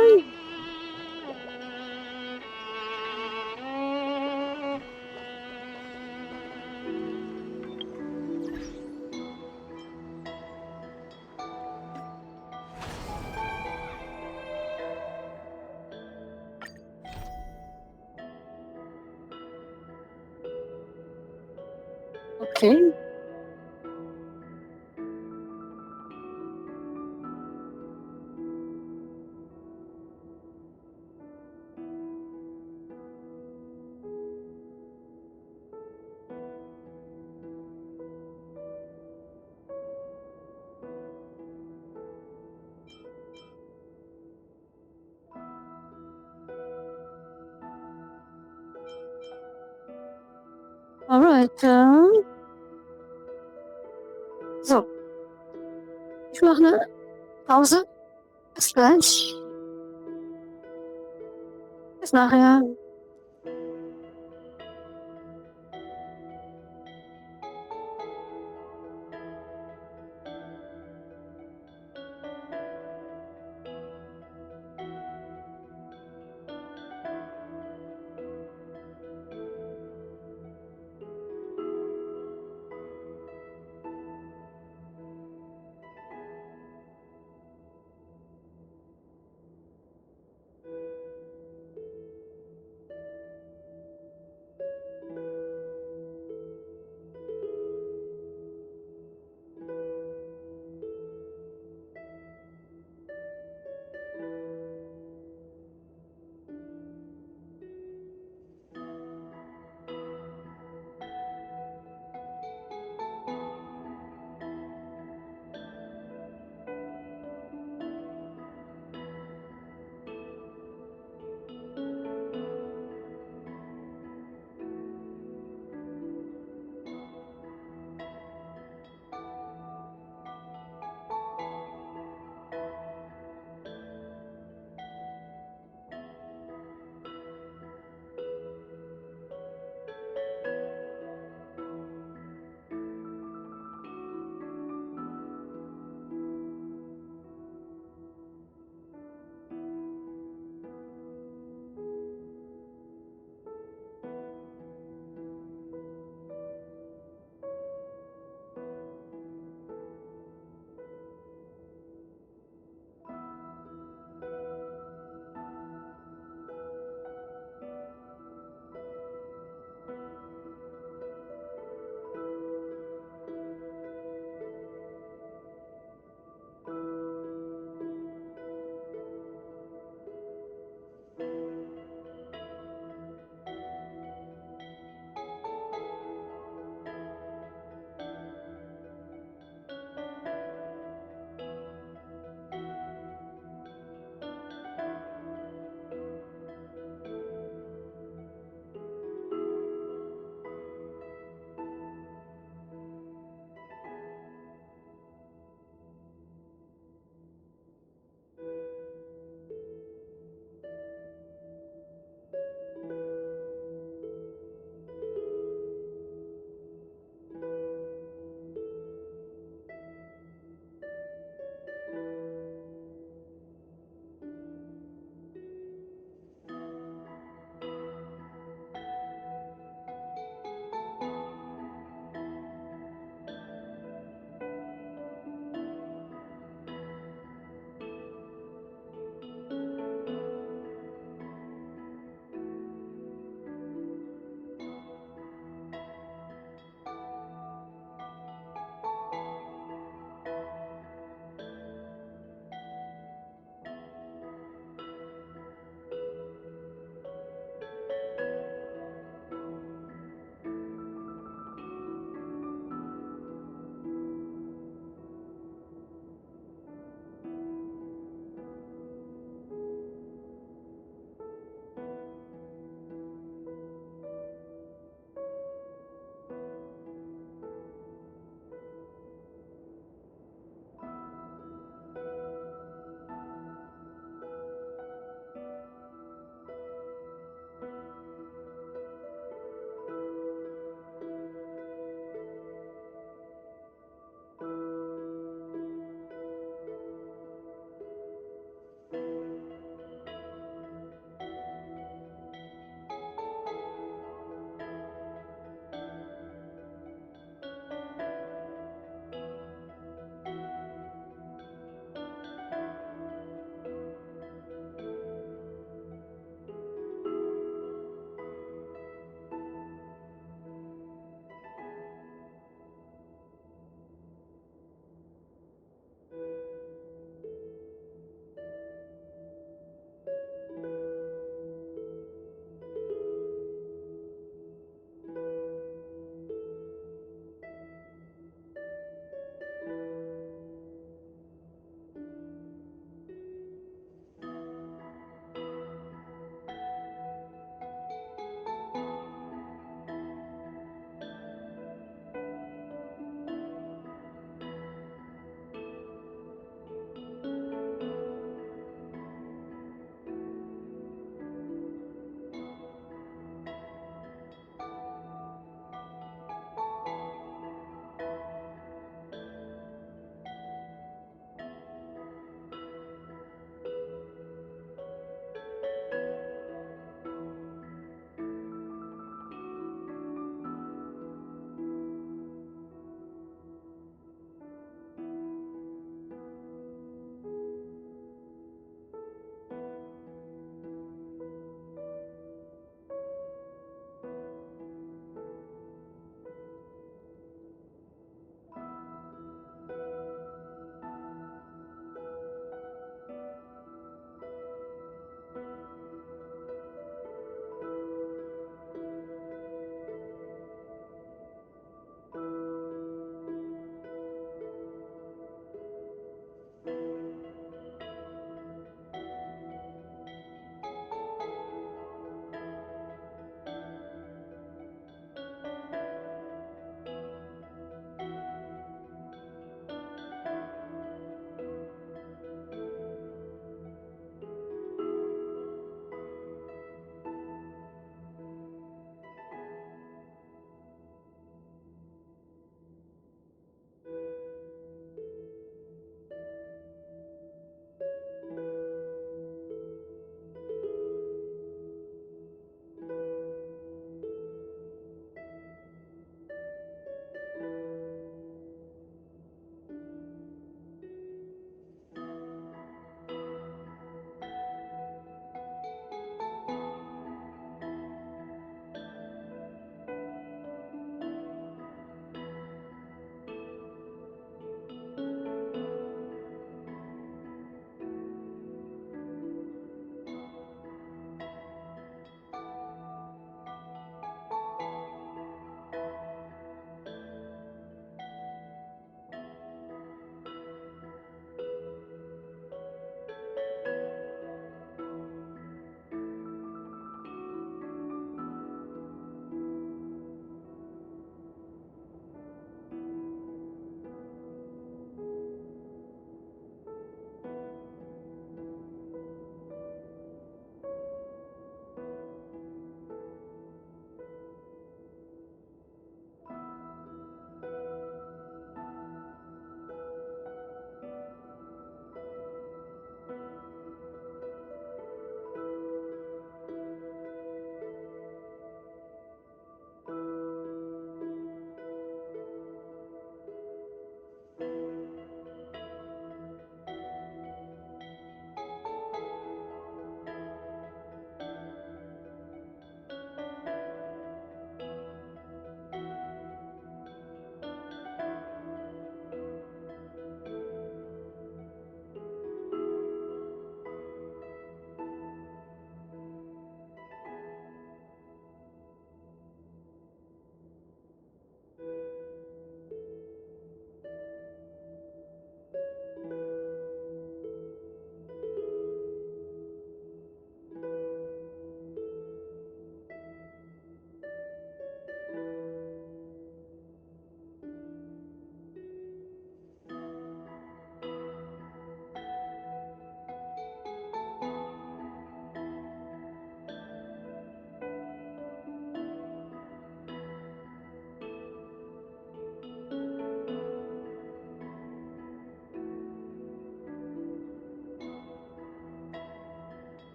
Okay. Alright, so. Ich mache eine Pause. Bis gleich. Bis nachher.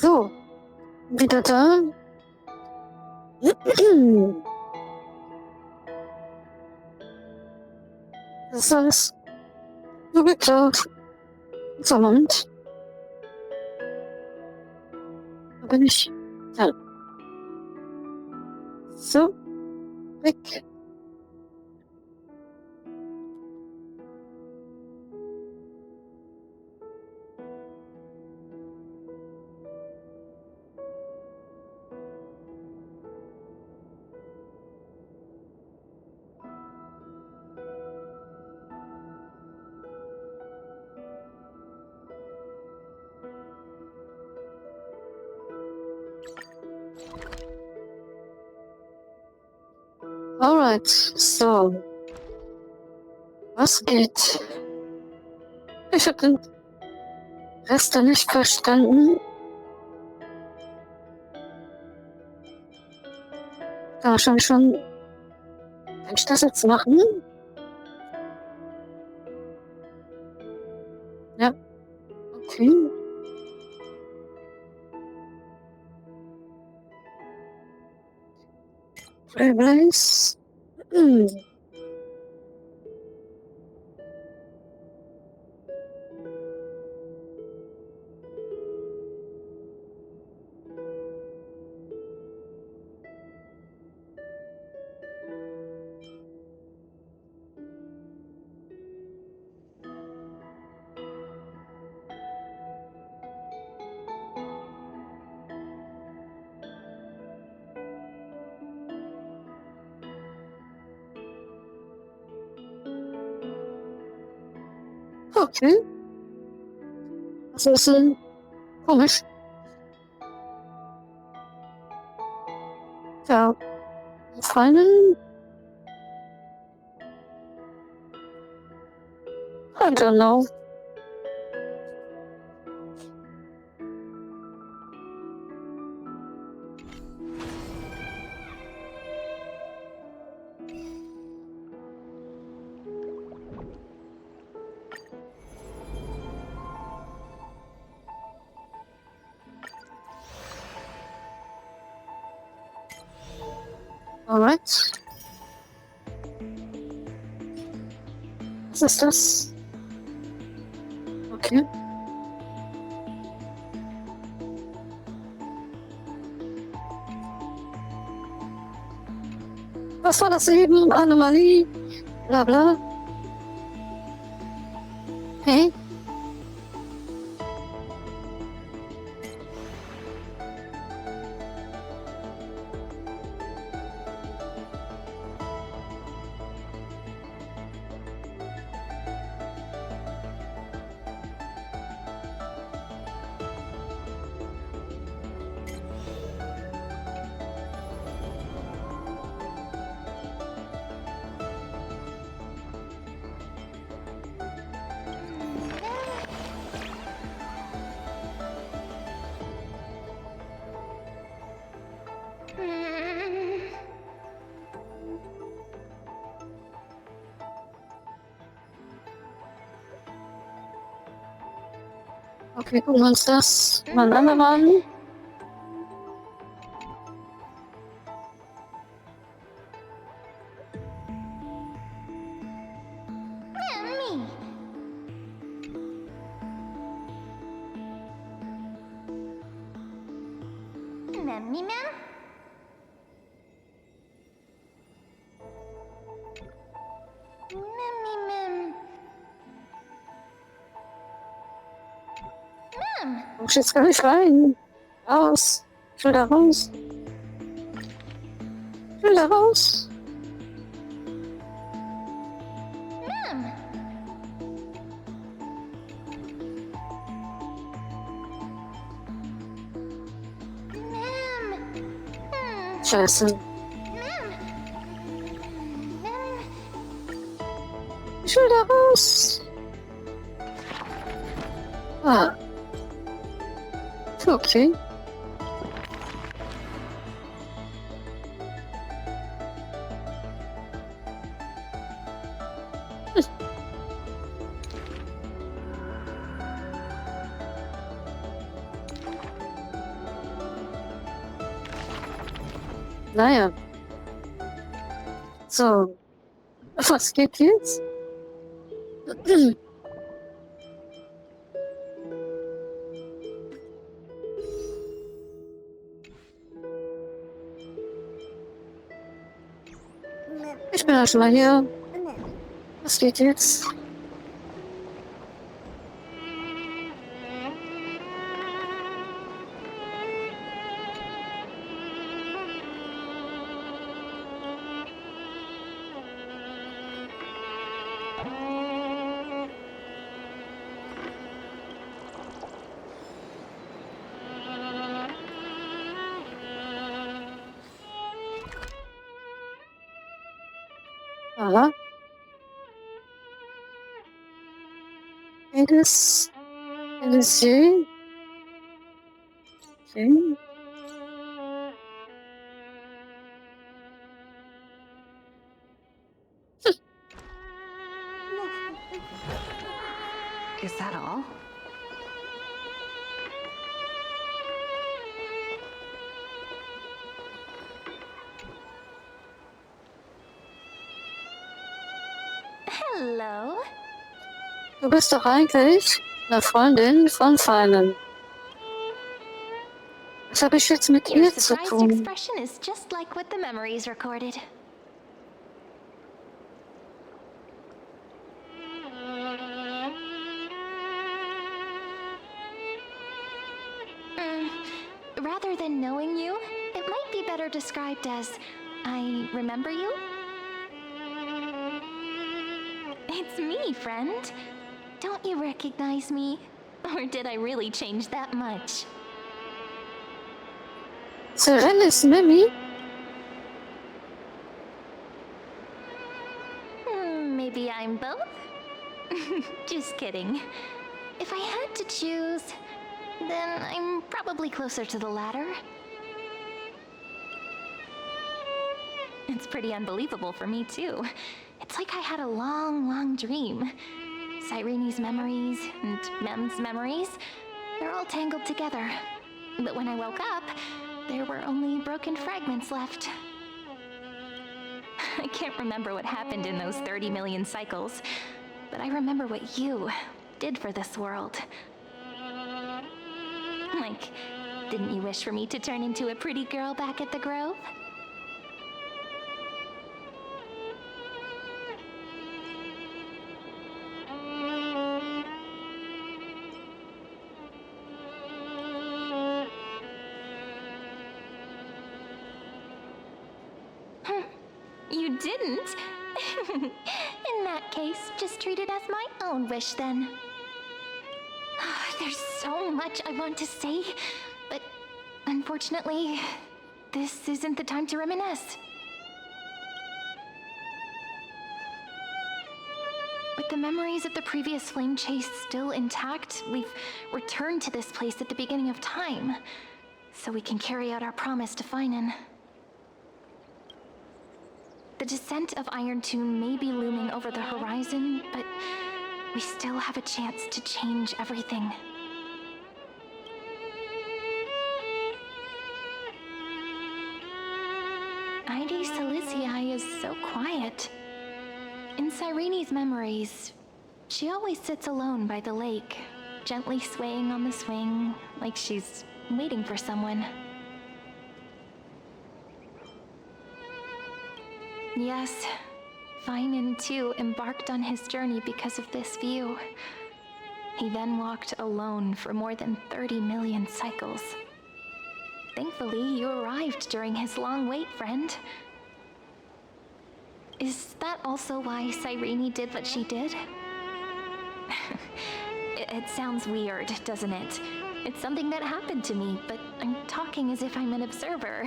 So, wieder da. Das ist alles so geklaut. So, Moment. Da bin ich. Ja. So, weg. Alright, so. Was geht? Ich hab den Rest da nicht verstanden. Da wahrscheinlich schon. Kann ich das jetzt machen? Ja. Okay. Trailblazer. Okay. Das ist komisch. Ja. Phainon? I don't know. Alright. Was ist das? Okay. Was war das eben? Anomalie? Bla bla. Hey? Okay, gucken wir uns das mal an. Komm ich jetzt gar nicht rein. Raus. Ich will da raus. Ich will da raus. Scheiße. Ich will da raus. Ah. Okay. Naja. So, was geht jetzt? Ich bin ja schon mal hier. Was geht jetzt? Aha. Elysée. Okay. Is that all? Hello. Du bist doch eigentlich eine Freundin von Phainon. Was habe ich jetzt mit Your ihr zu surprised tun? expression is just like what the memories recorded. Rather than knowing you, it might be better described as I remember you. It's me, friend. Don't you recognize me? Or did I really change that much? Seren ist Mimi? Maybe I'm both? Just kidding. If I had to choose, then I'm probably closer to the latter. It's pretty unbelievable for me, too. It's like I had a long, long dream. Cyrene's memories and Mem's memories, they're all tangled together. But when I woke up, there were only broken fragments left. I can't remember what happened in those 30 million cycles, but I remember what you did for this world. Like, didn't you wish for me to turn into a pretty girl back at the Grove? You didn't? In that case, just treat it as my own wish then. There's so much I want to say, but unfortunately, this isn't the time to reminisce. With the memories of the previous flame chase still intact, we've returned to this place at the beginning of time, so we can carry out our promise to Phainon. The descent of Iron Tomb may be looming over the horizon, but we still have a chance to change everything. Ide Silizii is so quiet. In Cyrene's memories, she always sits alone by the lake, gently swaying on the swing, like she's waiting for someone. Yes, Phainon too embarked on his journey because of this view. He then walked alone for more than 30 million cycles. Thankfully, you arrived during his long wait, friend. Is that also why Cyrene did what she did? It sounds weird, doesn't it? It's something that happened to me, but I'm talking as if I'm an observer.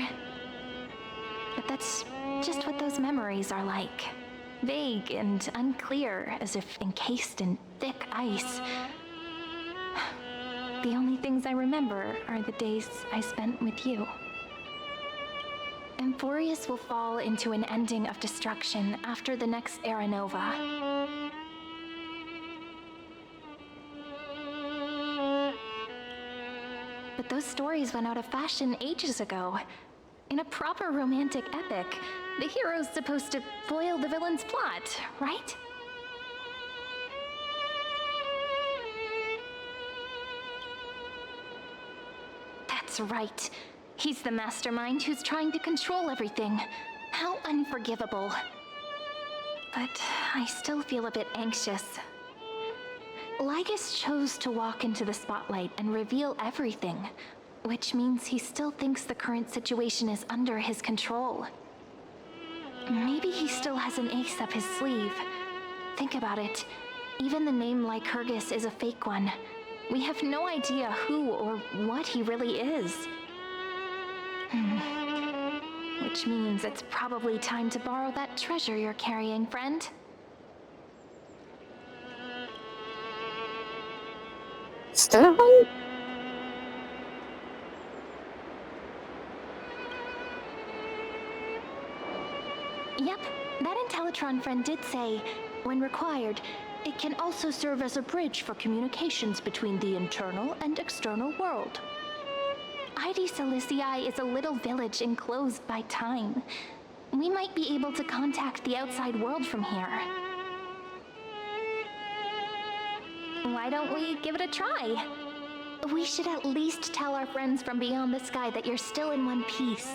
But that's just what those memories are like. Vague and unclear, as if encased in thick ice. The only things I remember are the days I spent with you. Emporius will fall into an ending of destruction after the next Era Nova. But those stories went out of fashion ages ago. In a proper romantic epic, the hero's supposed to foil the villain's plot, right? That's right. He's the mastermind who's trying to control everything. How unforgivable. But I still feel a bit anxious. Lygus chose to walk into the spotlight and reveal everything, which means he still thinks the current situation is under his control. Maybe he still has an ace up his sleeve. Think about it. Even the name Lycurgus is a fake one. We have no idea who or what he really is. Which means it's probably time to borrow that treasure you're carrying, friend. Still at home? Yep, that Intellitron friend did say, when required, it can also serve as a bridge for communications between the internal and external world. ID Silicii is a little village enclosed by time. We might be able to contact the outside world from here. Why don't we give it a try? We should at least tell our friends from beyond the sky that you're still in one piece.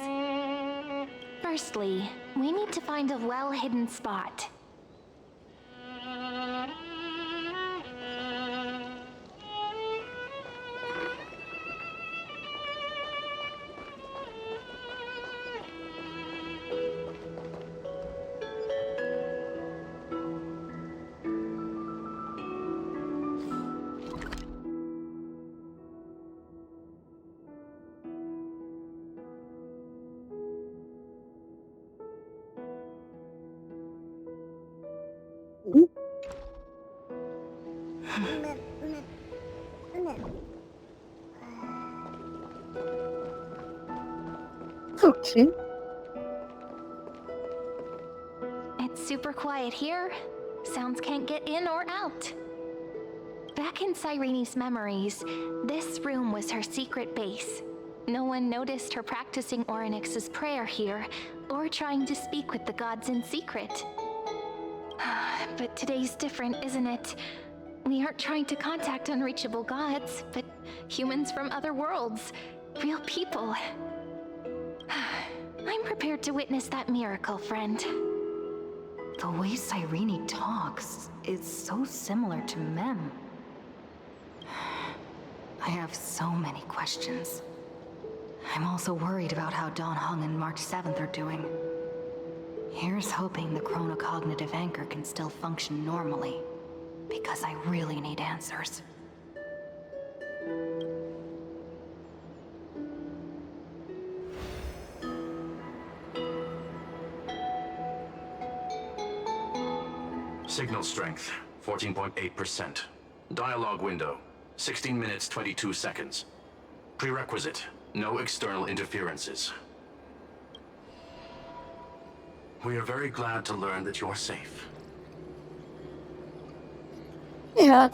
Firstly, we need to find a well-hidden spot. Okay. It's super quiet here. Sounds can't get in or out. Back in Cyrene's memories, this room was her secret base. No one noticed her practicing Orynyx's prayer here, or trying to speak with the gods in secret. But today's different, isn't it? We aren't trying to contact unreachable gods, but humans from other worlds. Real people. I'm prepared to witness that miracle, friend. The way Cyrene talks is so similar to Mem. I have so many questions. I'm also worried about how Dawn Hung and March 7th are doing. Here's hoping the chronocognitive anchor can still function normally, because I really need answers. Signal strength, 14.8%. Dialogue window, 16 minutes, 22 seconds. Prerequisite, no external interferences. We are very glad to learn that you're safe. Yeah,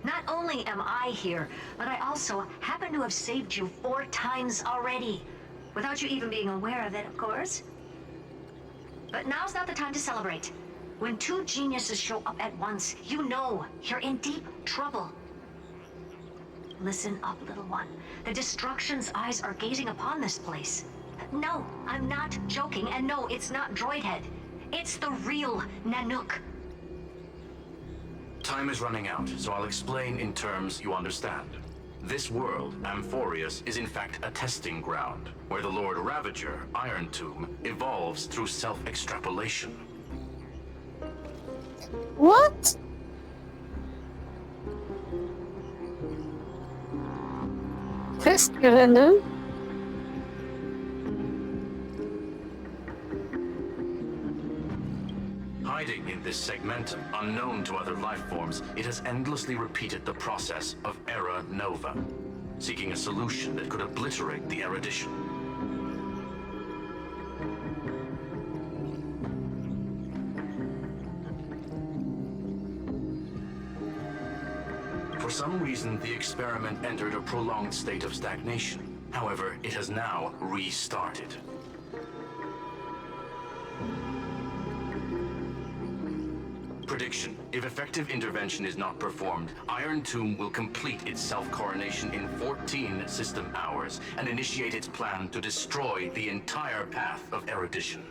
Not only am I here, but I also happen to have saved you 4 times already. Without you even being aware of it, of course. But now's not the time to celebrate. When 2 geniuses show up at once, you know you're in deep trouble. Listen up, little one. The Destruction's eyes are gazing upon this place. No, I'm not joking, and no, it's not Droidhead. It's the real Nanook. Time is running out, so I'll explain in terms you understand. This world, Amphorius, is in fact a testing ground, where the Lord Ravager, Iron Tomb, evolves through self-extrapolation. what? Testgelände? Hiding in this segmentum, unknown to other life forms, it has endlessly repeated the process of Era Nova, seeking a solution that could obliterate the erudition. For some reason, the experiment entered a prolonged state of stagnation. However, it has now restarted. Prediction. If effective intervention is not performed, Iron Tomb will complete its self-coronation in 14 system hours and initiate its plan to destroy the entire path of erudition.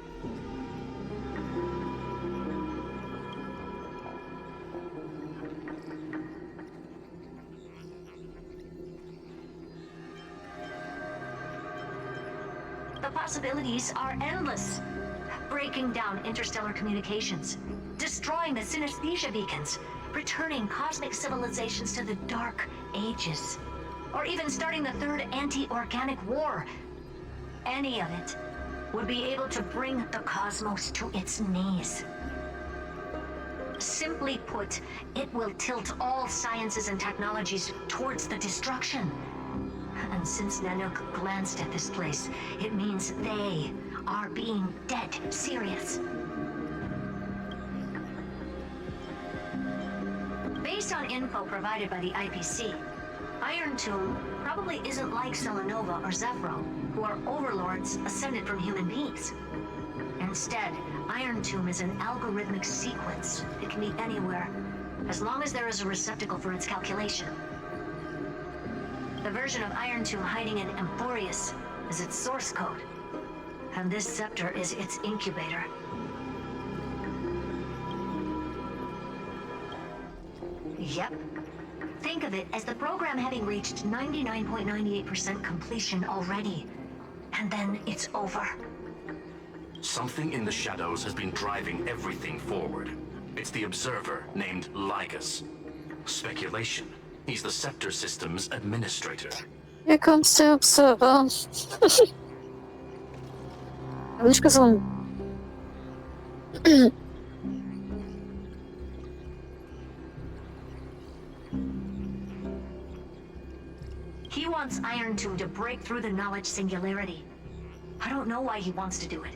The possibilities are endless. Breaking down interstellar communications, destroying the synesthesia beacons, returning cosmic civilizations to the Dark Ages, or even starting the third anti-organic war. Any of it would be able to bring the cosmos to its knees. Simply put, it will tilt all sciences and technologies towards the destruction. And since Nanook glanced at this place, it means they are being dead serious. Based on info provided by the IPC, Iron Tomb probably isn't like Selenova or Zephyro, who are overlords ascended from human beings. Instead, Iron Tomb is an algorithmic sequence. It can be anywhere, as long as there is a receptacle for its calculation. The version of Iron Tomb hiding in Amphorius is its source code, and this scepter is its incubator. Yep. Think of it as the program having reached 99.98% completion already, and then it's over. Something in the shadows has been driving everything forward. It's the Observer named Lygus. Speculation. He's the Scepter System's administrator. Here comes the observer. Hab nicht gesungen. He wants Iron Tomb to break through the knowledge singularity. I don't know why he wants to do it,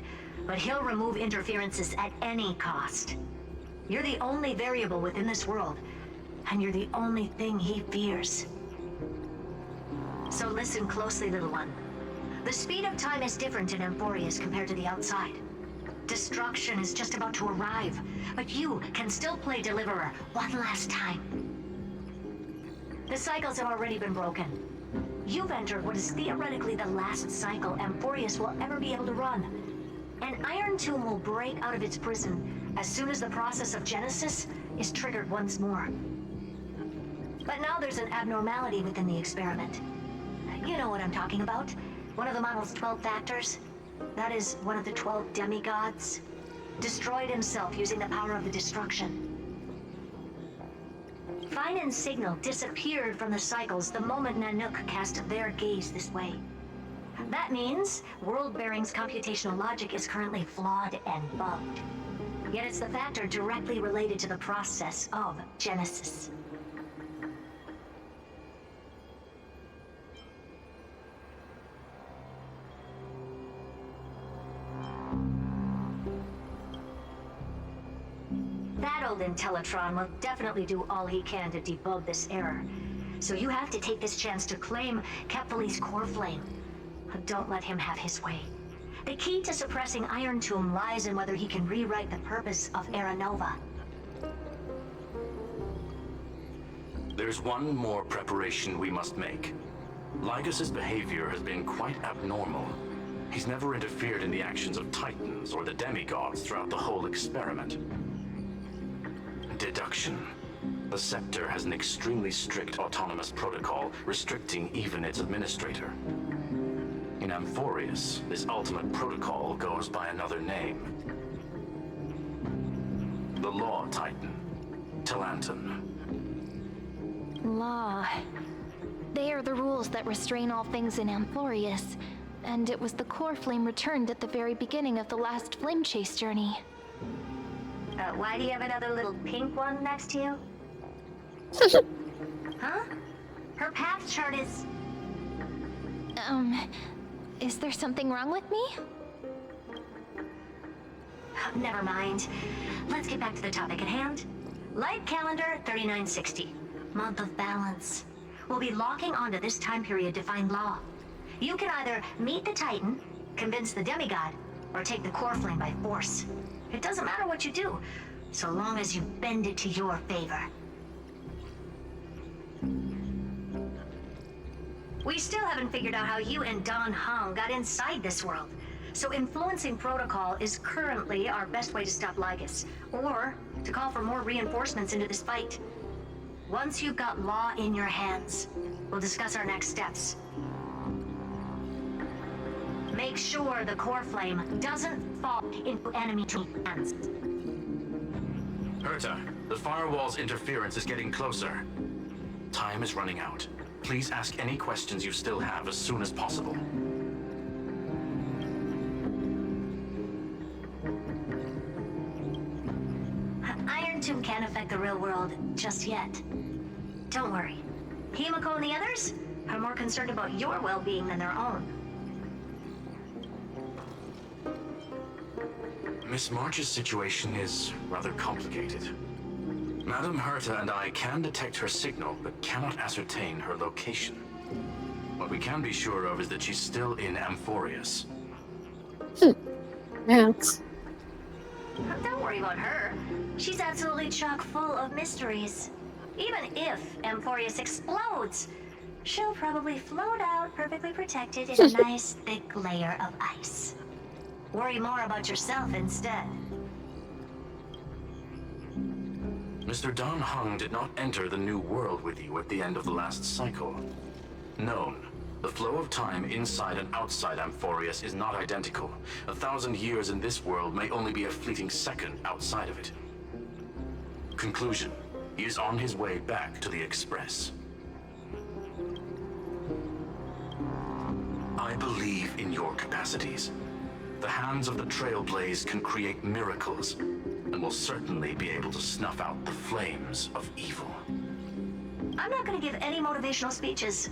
but he'll remove interferences at any cost. You're the only variable within this world, and you're the only thing he fears. So listen closely, little one. The speed of time is different in Amphorius compared to the outside. Destruction is just about to arrive, but you can still play Deliverer one last time. The cycles have already been broken. You've entered what is theoretically the last cycle Amphorius will ever be able to run. And Iron Tomb will break out of its prison as soon as the process of Genesis is triggered once more. But now there's an abnormality within the experiment. You know what I'm talking about. One of the model's 12 factors. That is one of the 12 demigods. Destroyed himself using the power of the destruction. Phainon's signal disappeared from the cycles the moment Nanook cast their gaze this way. That means World-Bearing's computational logic is currently flawed and bugged. Yet it's the factor directly related to the process of Genesis. That old Intellitron will definitely do all he can to debug this error. So you have to take this chance to claim Kephal's core flame. Don't let him have his way. The key to suppressing Iron Tomb lies in whether he can rewrite the purpose of Era Nova. There's one more preparation we must make. Lygus's behavior has been quite abnormal. He's never interfered in the actions of Titans or the demigods throughout the whole experiment. Deduction. The Scepter has an extremely strict autonomous protocol, restricting even its administrator. In Amphorius, this ultimate protocol goes by another name. The Law Titan, Talanton. Law. They are the rules that restrain all things in Amphorius, and it was the core flame returned at the very beginning of the last flame chase journey. Why do you have another little pink one next to you? Huh? Her path chart is... Is there something wrong with me? Never mind. Let's get back to the topic at hand. Light calendar 3960. Month of Balance. We'll be locking onto this time period to find law. You can either meet the Titan, convince the demigod, or take the core flame by force. It doesn't matter what you do, so long as you bend it to your favor. We still haven't figured out how you and Don Hung got inside this world. So influencing protocol is currently our best way to stop Lygus, or to call for more reinforcements into this fight. Once you've got law in your hands, we'll discuss our next steps. Make sure the core flame doesn't fall into enemy hands. Herta, the firewall's interference is getting closer. Time is running out. Please ask any questions you still have as soon as possible. Iron Tomb can't affect the real world just yet. Don't worry. Himiko and the others are more concerned about your well-being than their own. Miss March's situation is rather complicated. Madame Herta and I can detect her signal, but cannot ascertain her location. What we can be sure of is that she's still in Amphorius. Yes. Don't worry about her. She's absolutely chock full of mysteries. Even if Amphorius explodes, she'll probably float out perfectly protected in a nice thick layer of ice. Worry more about yourself instead. Mr. Don Hung did not enter the new world with you at the end of the last cycle. Known, the flow of time inside and outside Amphorius is not identical. 1,000 years in this world may only be a fleeting second outside of it. Conclusion, he is on his way back to the Express. I believe in your capacities. The hands of the Trailblazer can create miracles, and will certainly be able to snuff out the flames of evil. I'm not going to give any motivational speeches.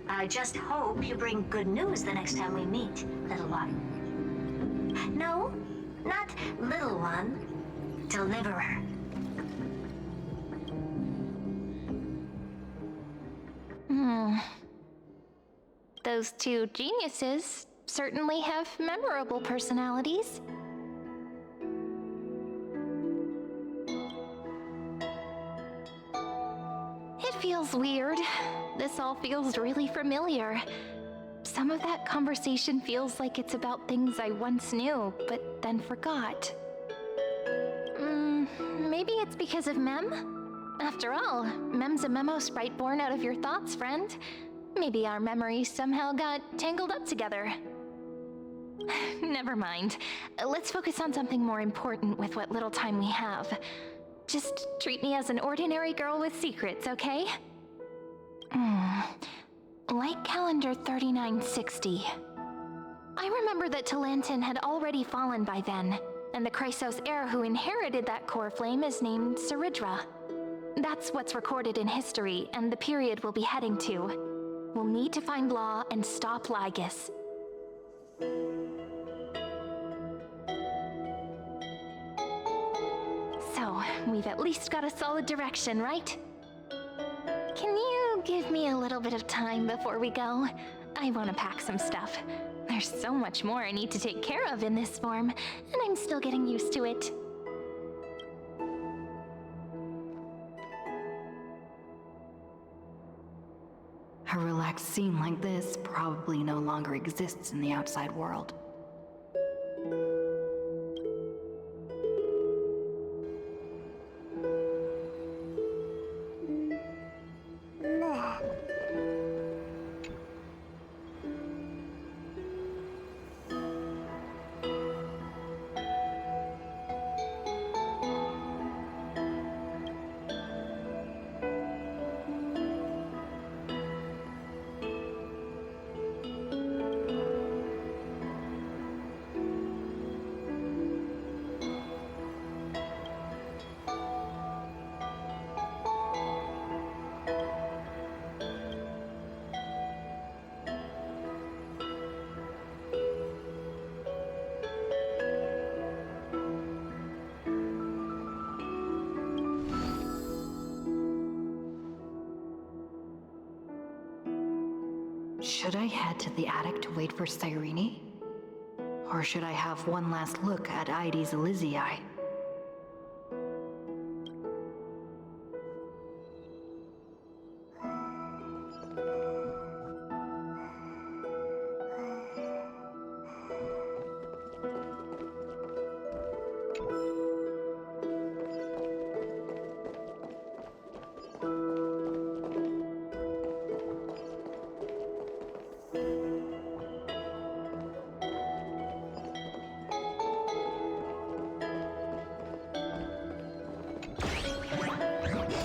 I just hope you bring good news the next time we meet, little one. No, not little one. Deliverer. Those two geniuses certainly have memorable personalities. It feels weird. This all feels really familiar. Some of that conversation feels like it's about things I once knew, but then forgot. Maybe it's because of Mem? After all, Mem's a memo sprite born out of your thoughts, friend. Maybe our memories somehow got tangled up together. Never mind. Let's focus on something more important with what little time we have. Just treat me as an ordinary girl with secrets, okay? Like calendar 3960. I remember that Talantin had already fallen by then, and the Chrysos heir who inherited that core flame is named Saridra. That's what's recorded in history, and the period we'll be heading to. We'll need to find Law and stop Lygus. So, we've at least got a solid direction, right? Can you give me a little bit of time before we go? I want to pack some stuff. There's so much more I need to take care of in this form, and I'm still getting used to it. A relaxed scene like this probably no longer exists in the outside world. Should I head to the attic to wait for Cyrene? Or should I have one last look at Ides Elysiae?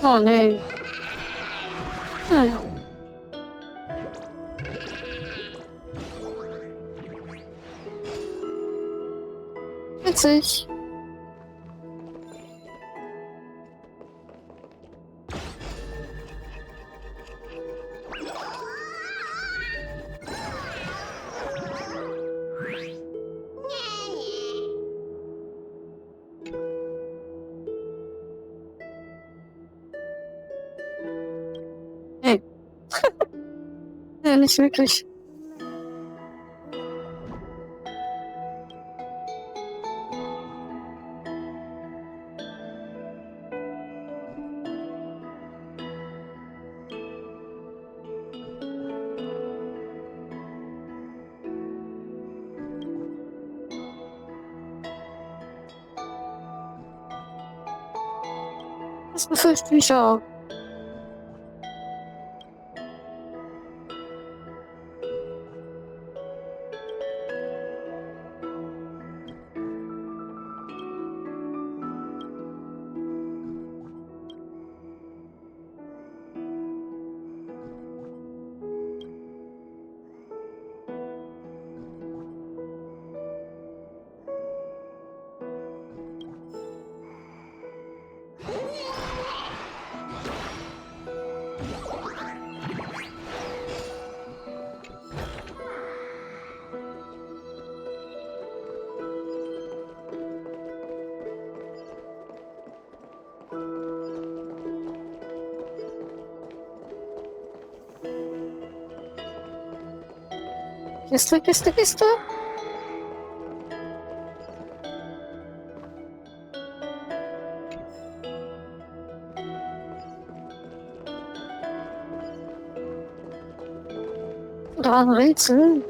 Oh nee. Ja. Witzig. Hey. Ja, nicht wirklich. Das befürchte ich auch. Kiste, Kiste, Kiste. Da ein Rätsel.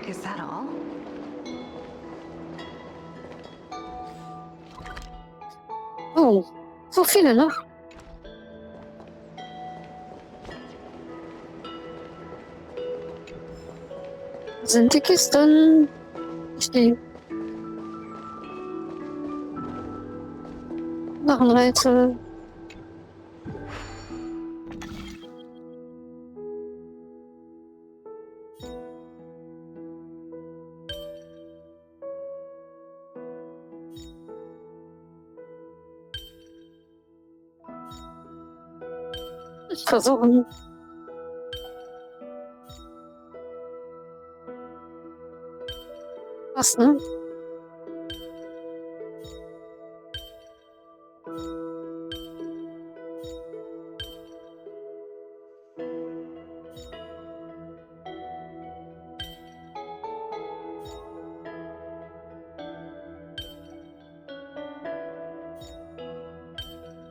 Is that all? Oh, so viele noch. Sind die Kisten? Ich stehe. Noch ein Rätsel. Ich versuchen. Was, ne?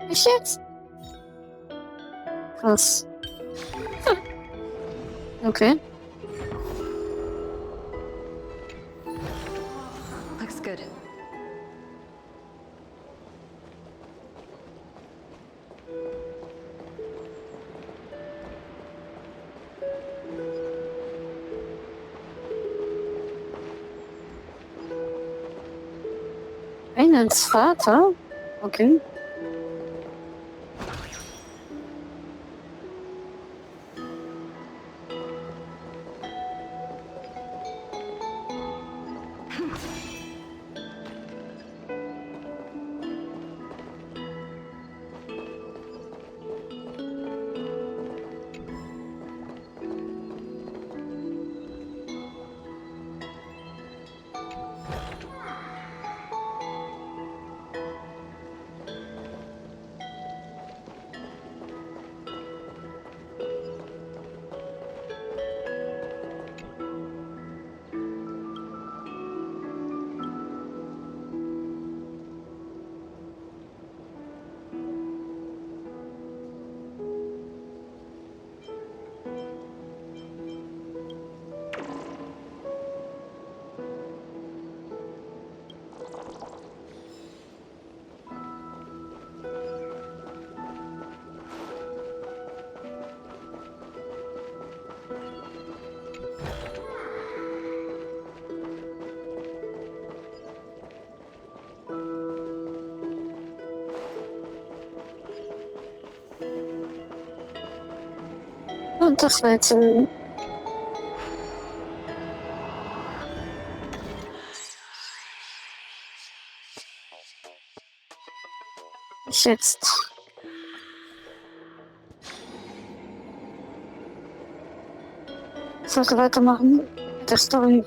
Ich jetzt? Krass. Okay. Looks good. Phainon's Vater? Okay. Und das war jetzt ein... Ich jetzt... Ich sollte weitermachen mit der Story.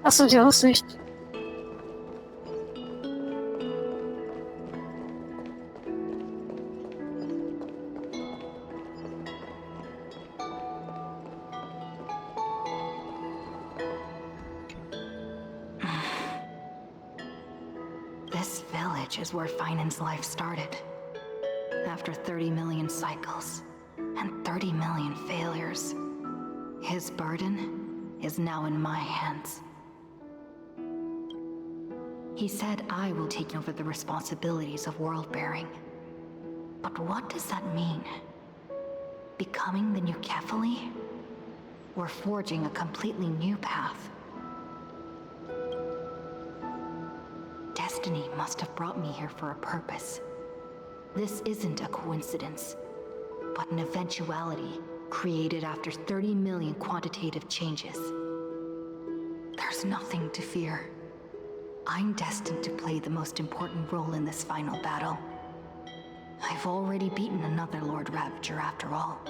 Achso, die Aussicht. This village is where Phainon's life started. After 30 million cycles and 30 million failures, his burden is now in my hands. He said I will take over the responsibilities of world-bearing. But what does that mean? Becoming the new Kephili? Or forging a completely new path? Destiny must have brought me here for a purpose. This isn't a coincidence, but an eventuality created after 30 million quantitative changes. There's nothing to fear. I'm destined to play the most important role in this final battle. I've already beaten another Lord Ravager after all.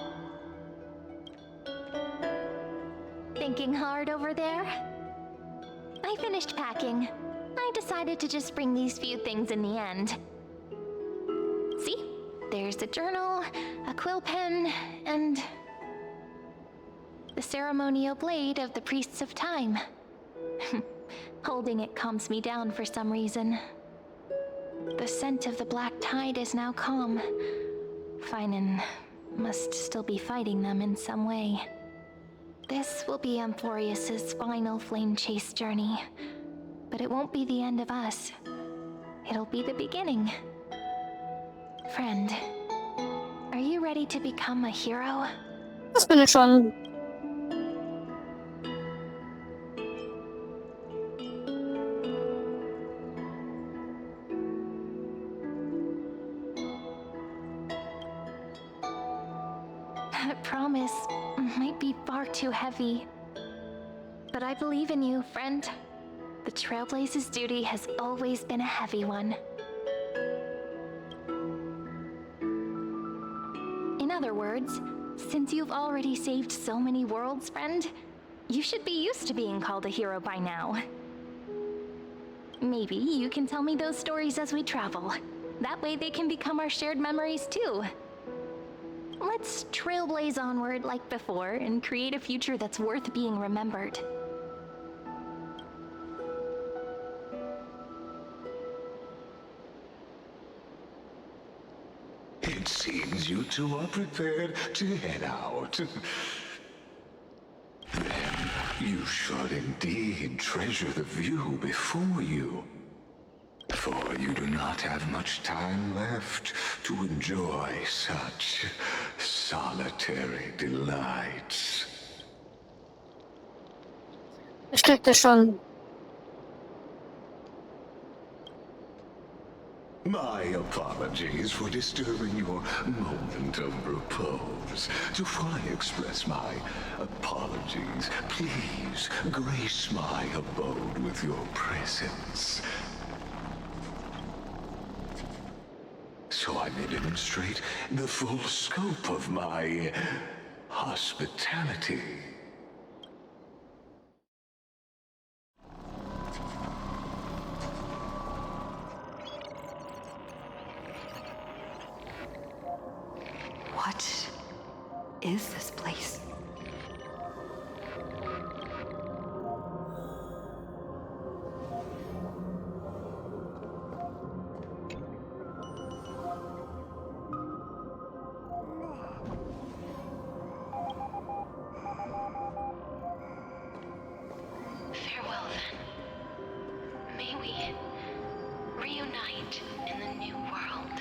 Thinking hard over there? I finished packing. I decided to just bring these few things in the end. See? There's a journal, a quill pen, and... the ceremonial blade of the Priests of Time. Holding it calms me down for some reason. The scent of the black tide is now calm. Phainon must still be fighting them in some way. This will be Amphorius's final flame chase journey. But it won't be the end of us. It'll be the beginning. Friend, are you ready to become a hero? Das bin ich schon. That promise might be far too heavy. But I believe in you, friend. The Trailblazer's duty has always been a heavy one. In other words, since you've already saved so many worlds, friend, you should be used to being called a hero by now. Maybe you can tell me those stories as we travel. That way they can become our shared memories too. Let's trailblaze onward like before and create a future that's worth being remembered. It seems you two are prepared to head out. Then you should indeed treasure the view before you. For you do not have much time left to enjoy such solitary delights. Ich krieg das schon. My apologies for disturbing your moment of repose. Before I express my apologies, please grace my abode with your presence, so I may demonstrate the full scope of my hospitality. What is this place? Farewell then. May we reunite in the new world.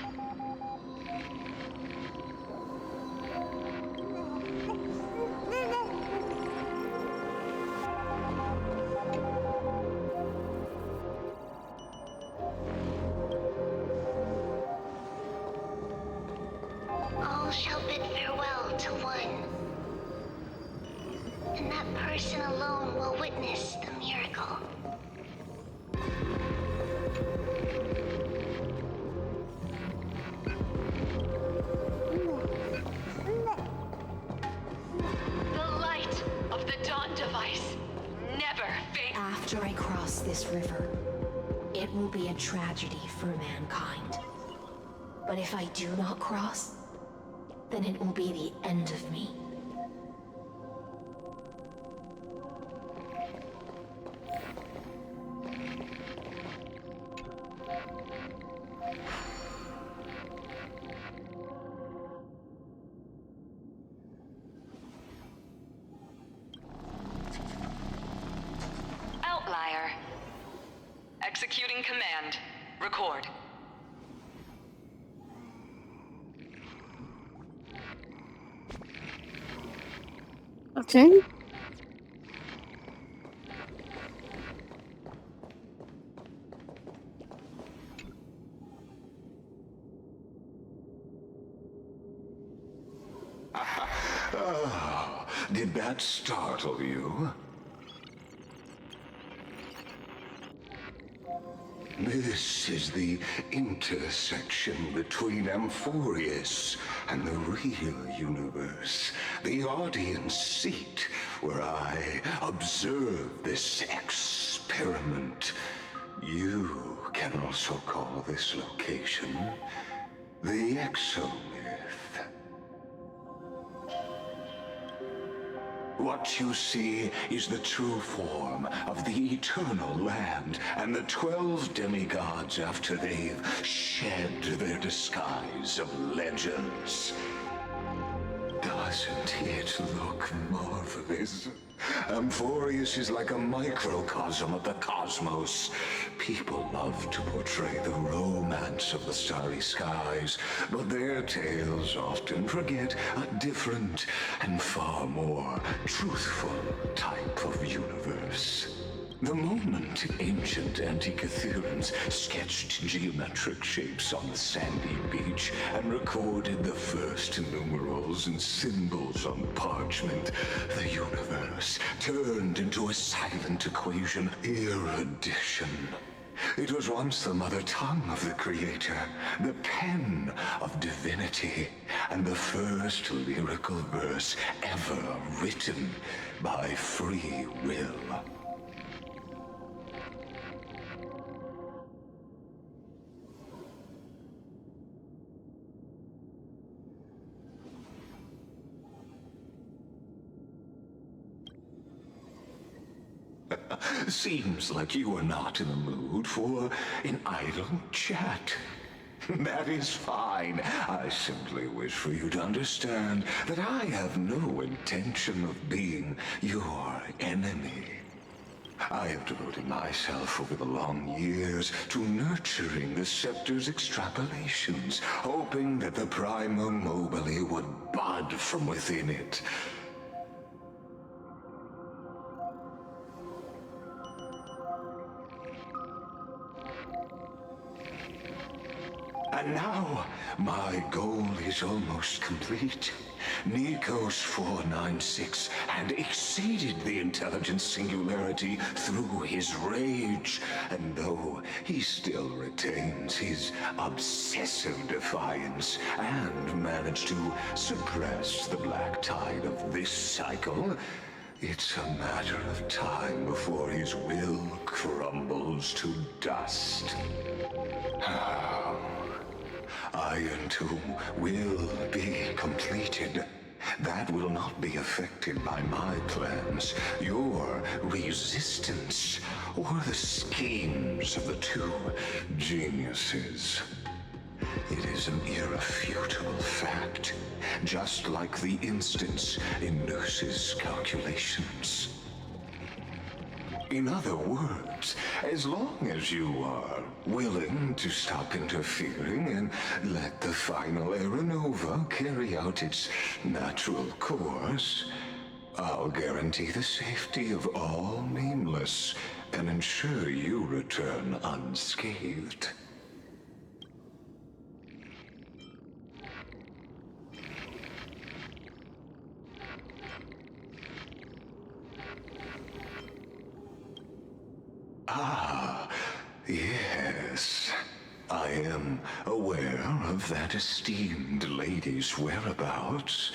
All shall bid farewell to one. And that person alone will witness the miracle. The light of the Dawn device never fades. After I cross this river, it will be a tragedy for mankind. But if I do not cross, then it will be the end of me. Outlier. Executing command. Record. Okay. Oh, did that startle you? This is the intersection between Amphorius and the real universe. The audience seat where I observe this experiment. You can also call this location the Exomyth. What you see is the true form of the eternal land and the 12 demigods after they've shed their disguise of legends. Doesn't it look marvelous? Amphorius is like a microcosm of the cosmos. People love to portray the romance of the starry skies, but their tales often forget a different and far more truthful type of universe. The moment ancient Antikytherians sketched geometric shapes on the sandy beach and recorded the first numerals and symbols on parchment, the universe turned into a silent equation, erudition. It was once the mother tongue of the Creator, the pen of divinity, and the first lyrical verse ever written by free will. Seems like you are not in the mood for an idle chat. That is fine. I simply wish for you to understand that I have no intention of being your enemy. I have devoted myself over the long years to nurturing the Scepter's extrapolations, hoping that the Prima Mobile would bud from within it. And now, my goal is almost complete. Nikos 496 had exceeded the intelligence singularity through his rage, and though he still retains his obsessive defiance and managed to suppress the black tide of this cycle, it's a matter of time before his will crumbles to dust. Iron Tomb will be completed. That will not be affected by my plans, your resistance, or the schemes of the two geniuses. It is an irrefutable fact, just like the instance in Noos's calculations. In other words, as long as you are willing to stop interfering and let the final Aeronova carry out its natural course, I'll guarantee the safety of all nameless and ensure you return unscathed. Ah, yes. I am aware of that esteemed lady's whereabouts.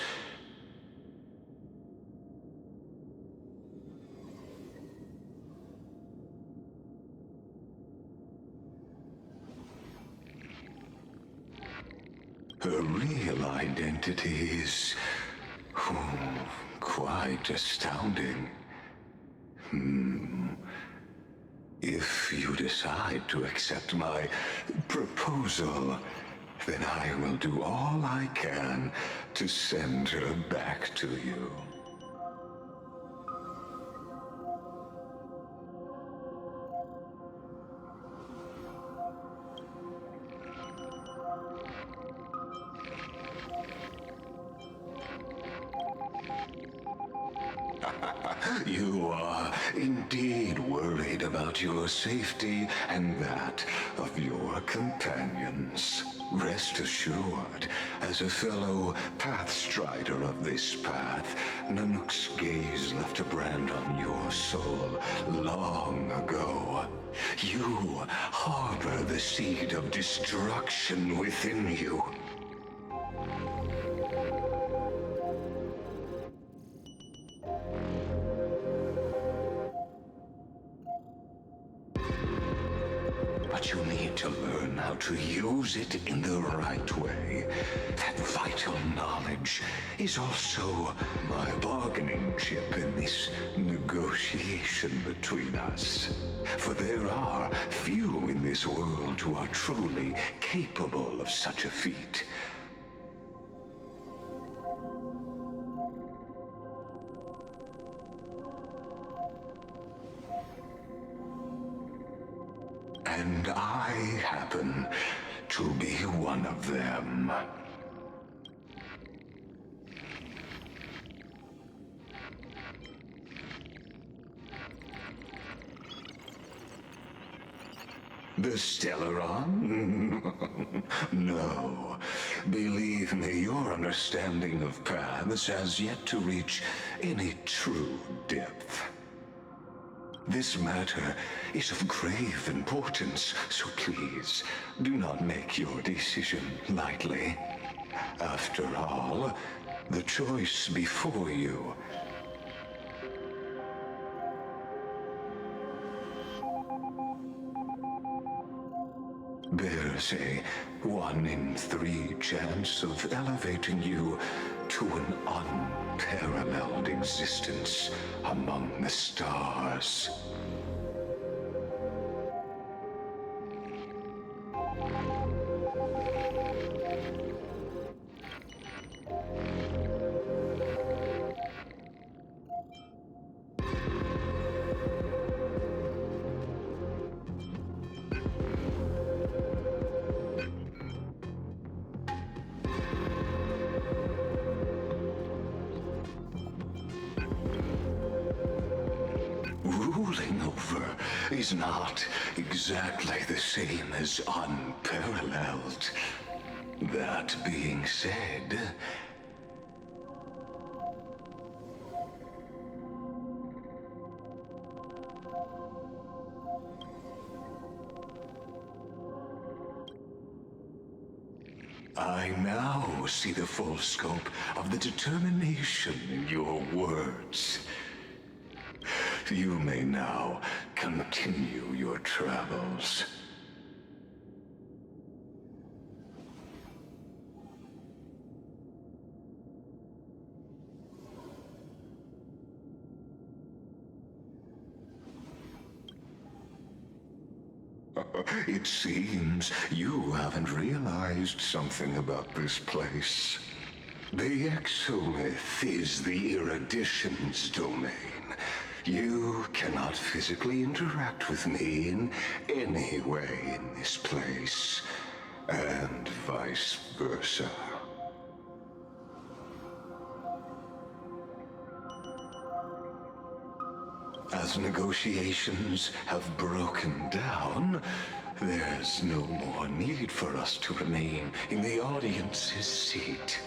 Her real identity is quite astounding. If you decide to accept my proposal, then I will do all I can to send her back to you. You are indeed worried about your safety and that of your companions. Rest assured, as a fellow pathstrider of this path, Nanook's gaze left a brand on your soul long ago. You harbor the seed of destruction within you. But you need to learn how to use it in the right way. That vital knowledge is also my bargaining chip in this negotiation between us. For there are few in this world who are truly capable of such a feat. And I happen to be one of them. The Stellaron? No. Believe me, your understanding of paths has yet to reach any true depth. This matter is of grave importance, so please, do not make your decision lightly. After all, the choice before you bears a 1 in 3 chance of elevating you to an unparalleled existence among the stars. is not exactly the same as unparalleled. That being said, I now see the full scope of the determination in your words. You may now continue your travels. It seems you haven't realized something about this place. The exomyth is the erudition's domain. You cannot physically interact with me in any way in this place, and vice versa. As negotiations have broken down, there's no more need for us to remain in the audience's seat.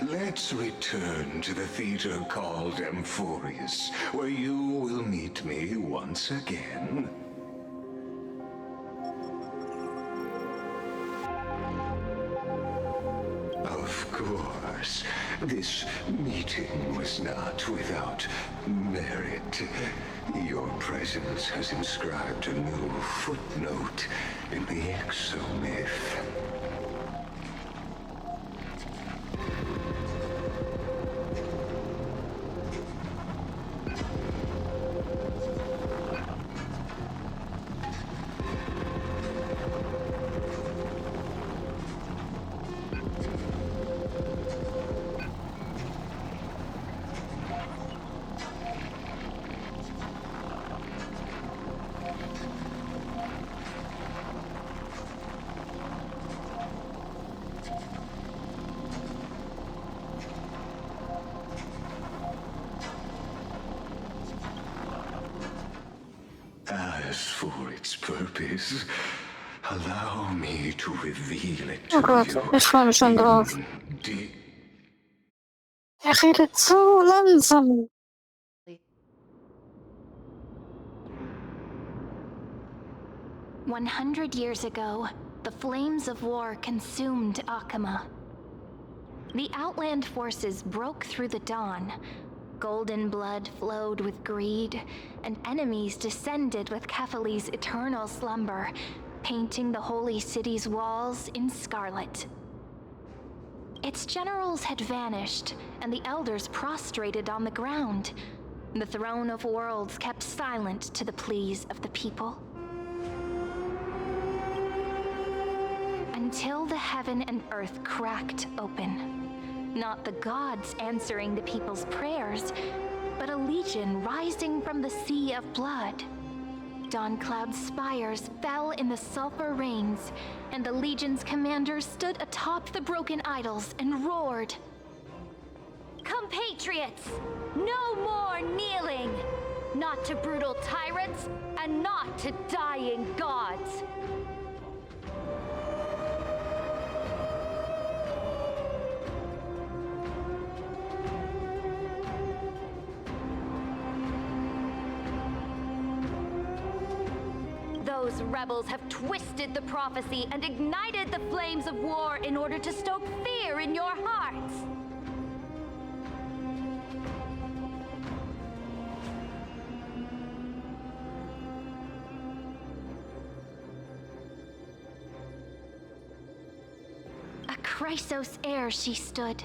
Let's return to the theater called Amphorius, where you will meet me once again. Of course, this meeting was not without merit. Your presence has inscribed a new footnote in the exomyth. As for its purpose, allow me to reveal it to Gott, you. ich freue mich schon drauf. Er redet so langsam. 100 years ago, the flames of war consumed Akama. The Outland forces broke through the dawn. Golden blood flowed with greed, and enemies descended with Kephali's eternal slumber, painting the holy city's walls in scarlet. Its generals had vanished, and the elders prostrated on the ground. The throne of worlds kept silent to the pleas of the people. Until the heaven and earth cracked open. Not the gods answering the people's prayers, but a legion rising from the sea of blood. Dawncloud's spires fell in the sulfur rains, and the legion's commanders stood atop the broken idols and roared. Compatriots, no more kneeling! Not to brutal tyrants, and not to dying gods! Those rebels have twisted the prophecy and ignited the flames of war in order to stoke fear in your hearts. A Chrysos heir she stood,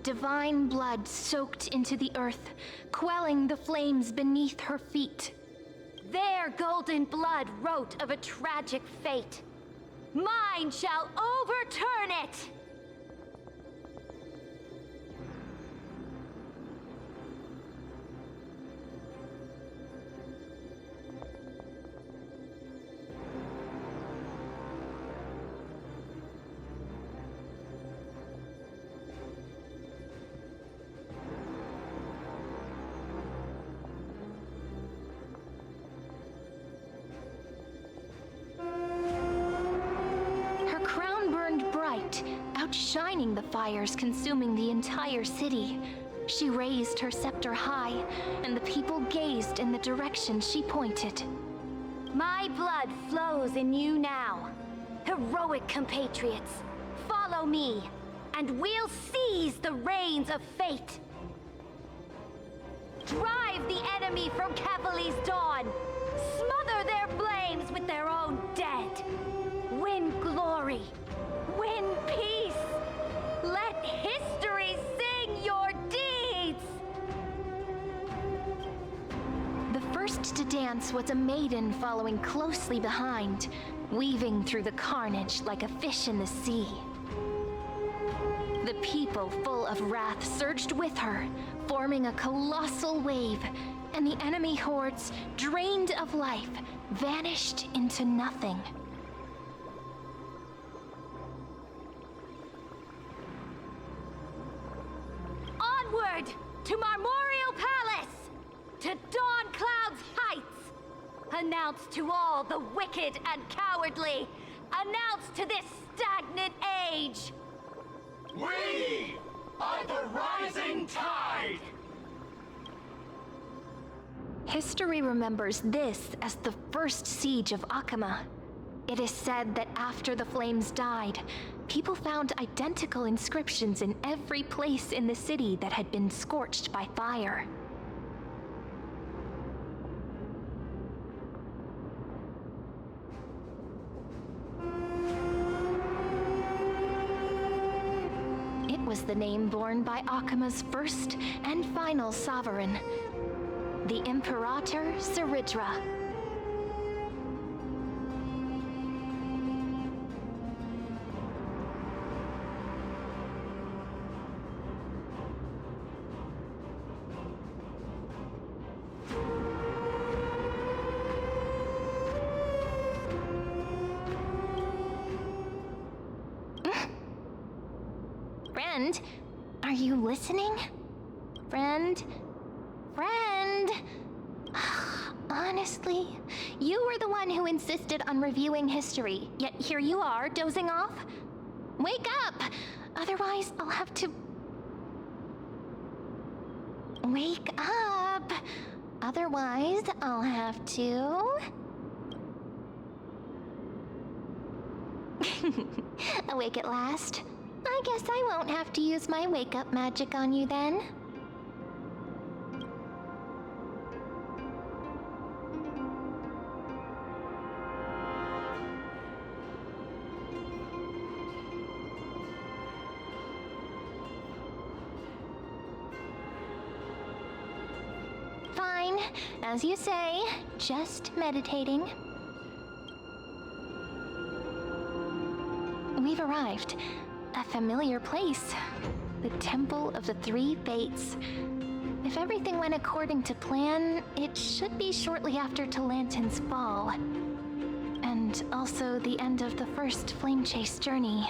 divine blood soaked into the earth, quelling the flames beneath her feet. Their golden blood wrote of a tragic fate. Mine shall overturn it! outshining the fires consuming the entire city. She raised her scepter high, and the people gazed in the direction she pointed. My blood flows in you now. Heroic compatriots, follow me, and we'll seize the reins of fate. Drive the enemy from Kevali's dawn. Smother their flames with their own dead. Win glory. Win peace. Let history sing your deeds. The first to dance was a maiden following closely behind, weaving through the carnage like a fish in the sea. The people, full of wrath, surged with her, forming a colossal wave, and the enemy hordes, drained of life, vanished into nothing. Onward to Marmoreal Palace, to Dawn Cloud's heights. Announce to all the wicked and cowardly. Announce to this stagnant age. We are the rising tide! History remembers this as the first siege of Akama. It is said that after the flames died, people found identical inscriptions in every place in the city that had been scorched by fire. It was the name borne by Akama's first and final sovereign, the Imperator Siridra. Friend, are you listening? Friend? Friend? Honestly, you were the one who insisted on reviewing history, yet here you are, dozing off? Wake up! Otherwise, I'll have to... Wake up! Otherwise, I'll have to... Awake at last? I guess I won't have to use my wake-up magic on you then. Fine, as you say, just meditating. We've arrived. A familiar place. The Temple of the Three Fates. If everything went according to plan, it should be shortly after Talantin's fall. And also the end of the first Flame Chase journey.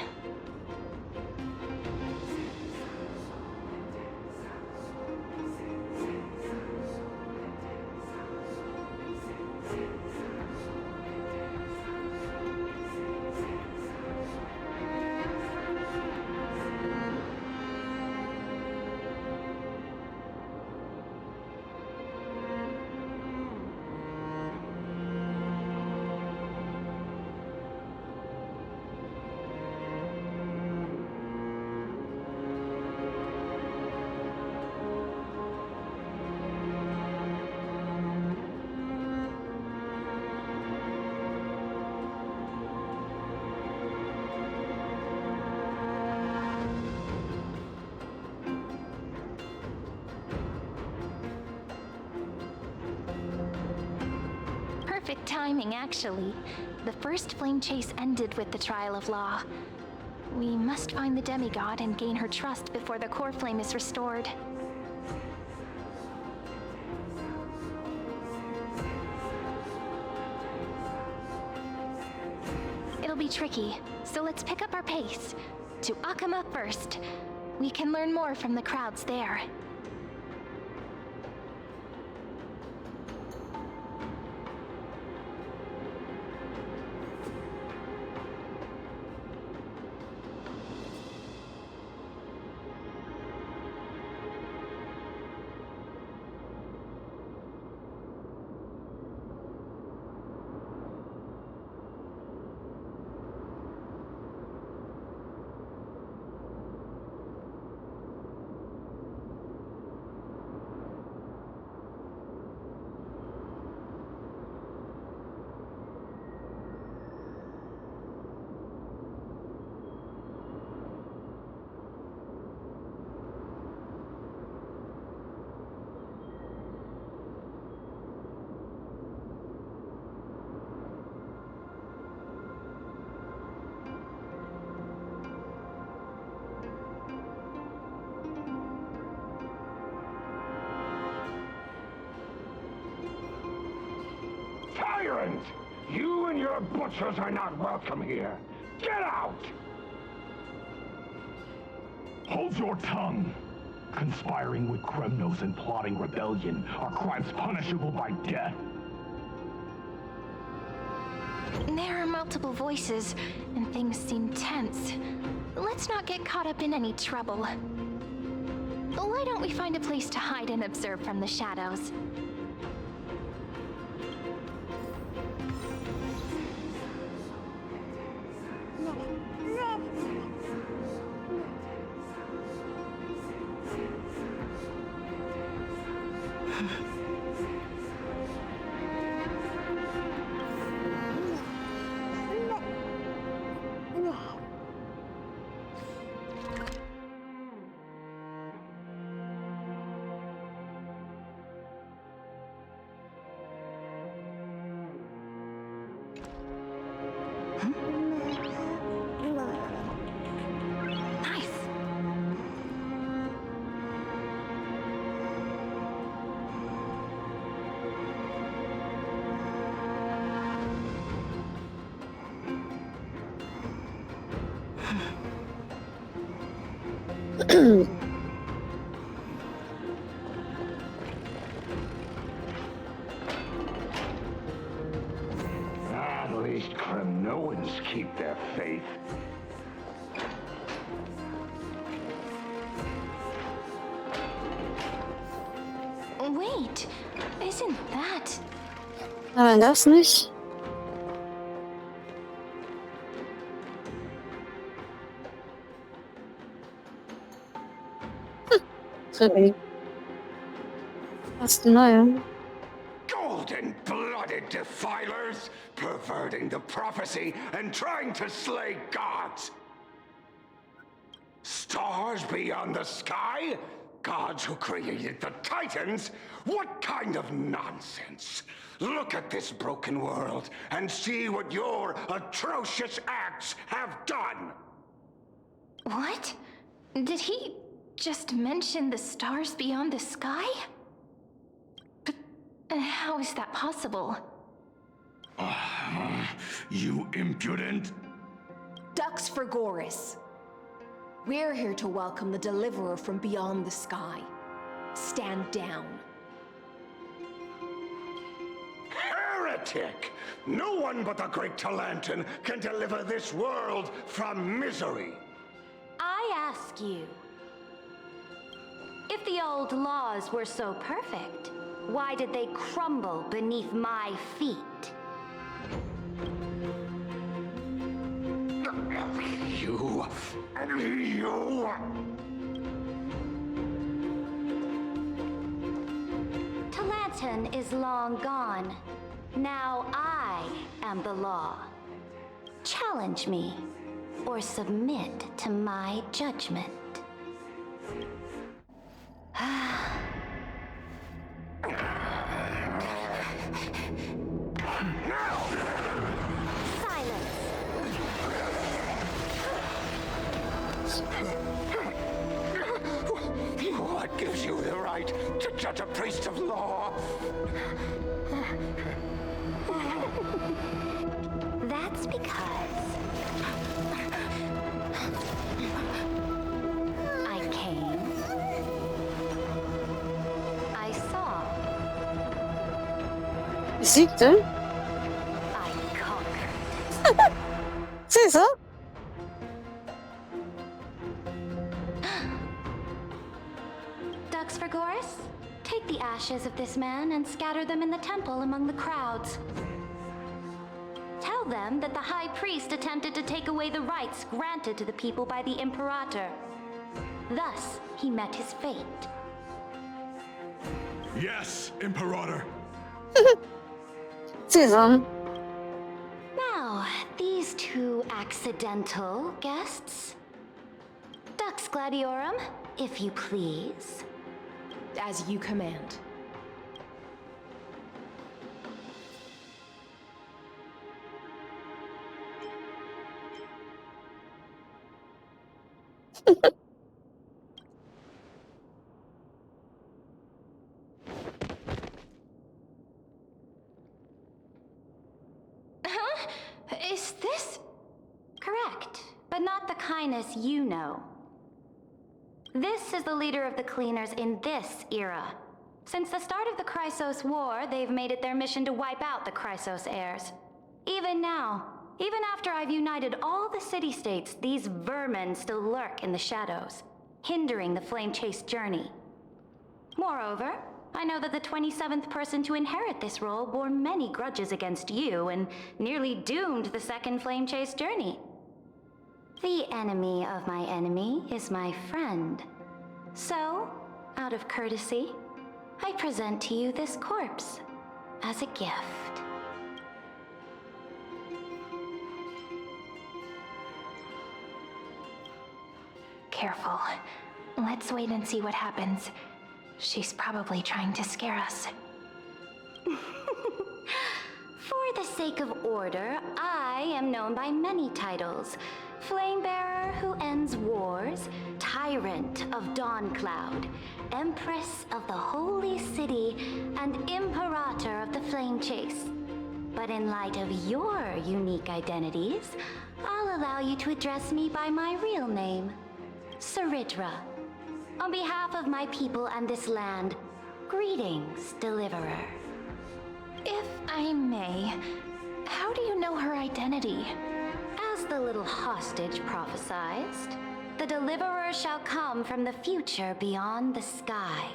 Perfect timing, actually. The first flame chase ended with the trial of law. We must find the demigod and gain her trust before the core flame is restored. It'll be tricky, so let's pick up our pace. To Akama first. We can learn more from the crowds there. Impudent! You and your butchers are not welcome here. Get out! Hold your tongue. Conspiring with Kremnos and plotting rebellion are crimes punishable by death. There are multiple voices, and things seem tense. Let's not get caught up in any trouble. Why don't we find a place to hide and observe from the shadows? At least Kremnoans keep their faith. Wait, isn't that... Nein, das nicht. Sorry. Was die neue? Golden-blooded defilers, perverting the prophecy and trying to slay gods. Stars beyond the sky? Gods who created the Titans? What kind of nonsense? Look at this broken world and see what your atrocious acts have done. What? Did he just mention the stars beyond the sky? But how is that possible? You impudent! Dux for Goris. We're here to welcome the deliverer from beyond the sky. Stand down. Heretic! No one but the great Talanton can deliver this world from misery. I ask you, if the old laws were so perfect, why did they crumble beneath my feet? You... Talanton is long gone. Now I am the law. Challenge me, or submit to my judgment. What gives you the right to judge a priest of law? That's because I came, I saw, Besiegte? I conquered. Caesar? Dux for Goris, take the ashes of this man and scatter them in the temple among the crowds. Tell them that the High Priest attempted to take away the rights granted to the people by the Imperator. Thus, he met his fate. Yes, Imperator. Caesar. Now, these two accidental guests. Dux Gladiorum, if you please. As you command. Correct, but not the kindness you know. This is the leader of the Cleaners in this era. Since the start of the Chrysos War, they've made it their mission to wipe out the Chrysos heirs. Even now, even after I've united all the city-states, these vermin still lurk in the shadows, hindering the Flame Chase journey. Moreover, I know that the 27th person to inherit this role bore many grudges against you and nearly doomed the second Flame Chase journey. The enemy of my enemy is my friend. So, out of courtesy, I present to you this corpse as a gift. Careful. Let's wait and see what happens. She's probably trying to scare us. For the sake of order, I am known by many titles. Flamebearer who ends wars, Tyrant of Dawncloud, Empress of the Holy City, and Imperator of the Flame Chase. But in light of your unique identities, I'll allow you to address me by my real name, Saridra. On behalf of my people and this land, greetings, Deliverer. If I may, how do you know her identity? As the little hostage prophesized, the Deliverer shall come from the future beyond the sky.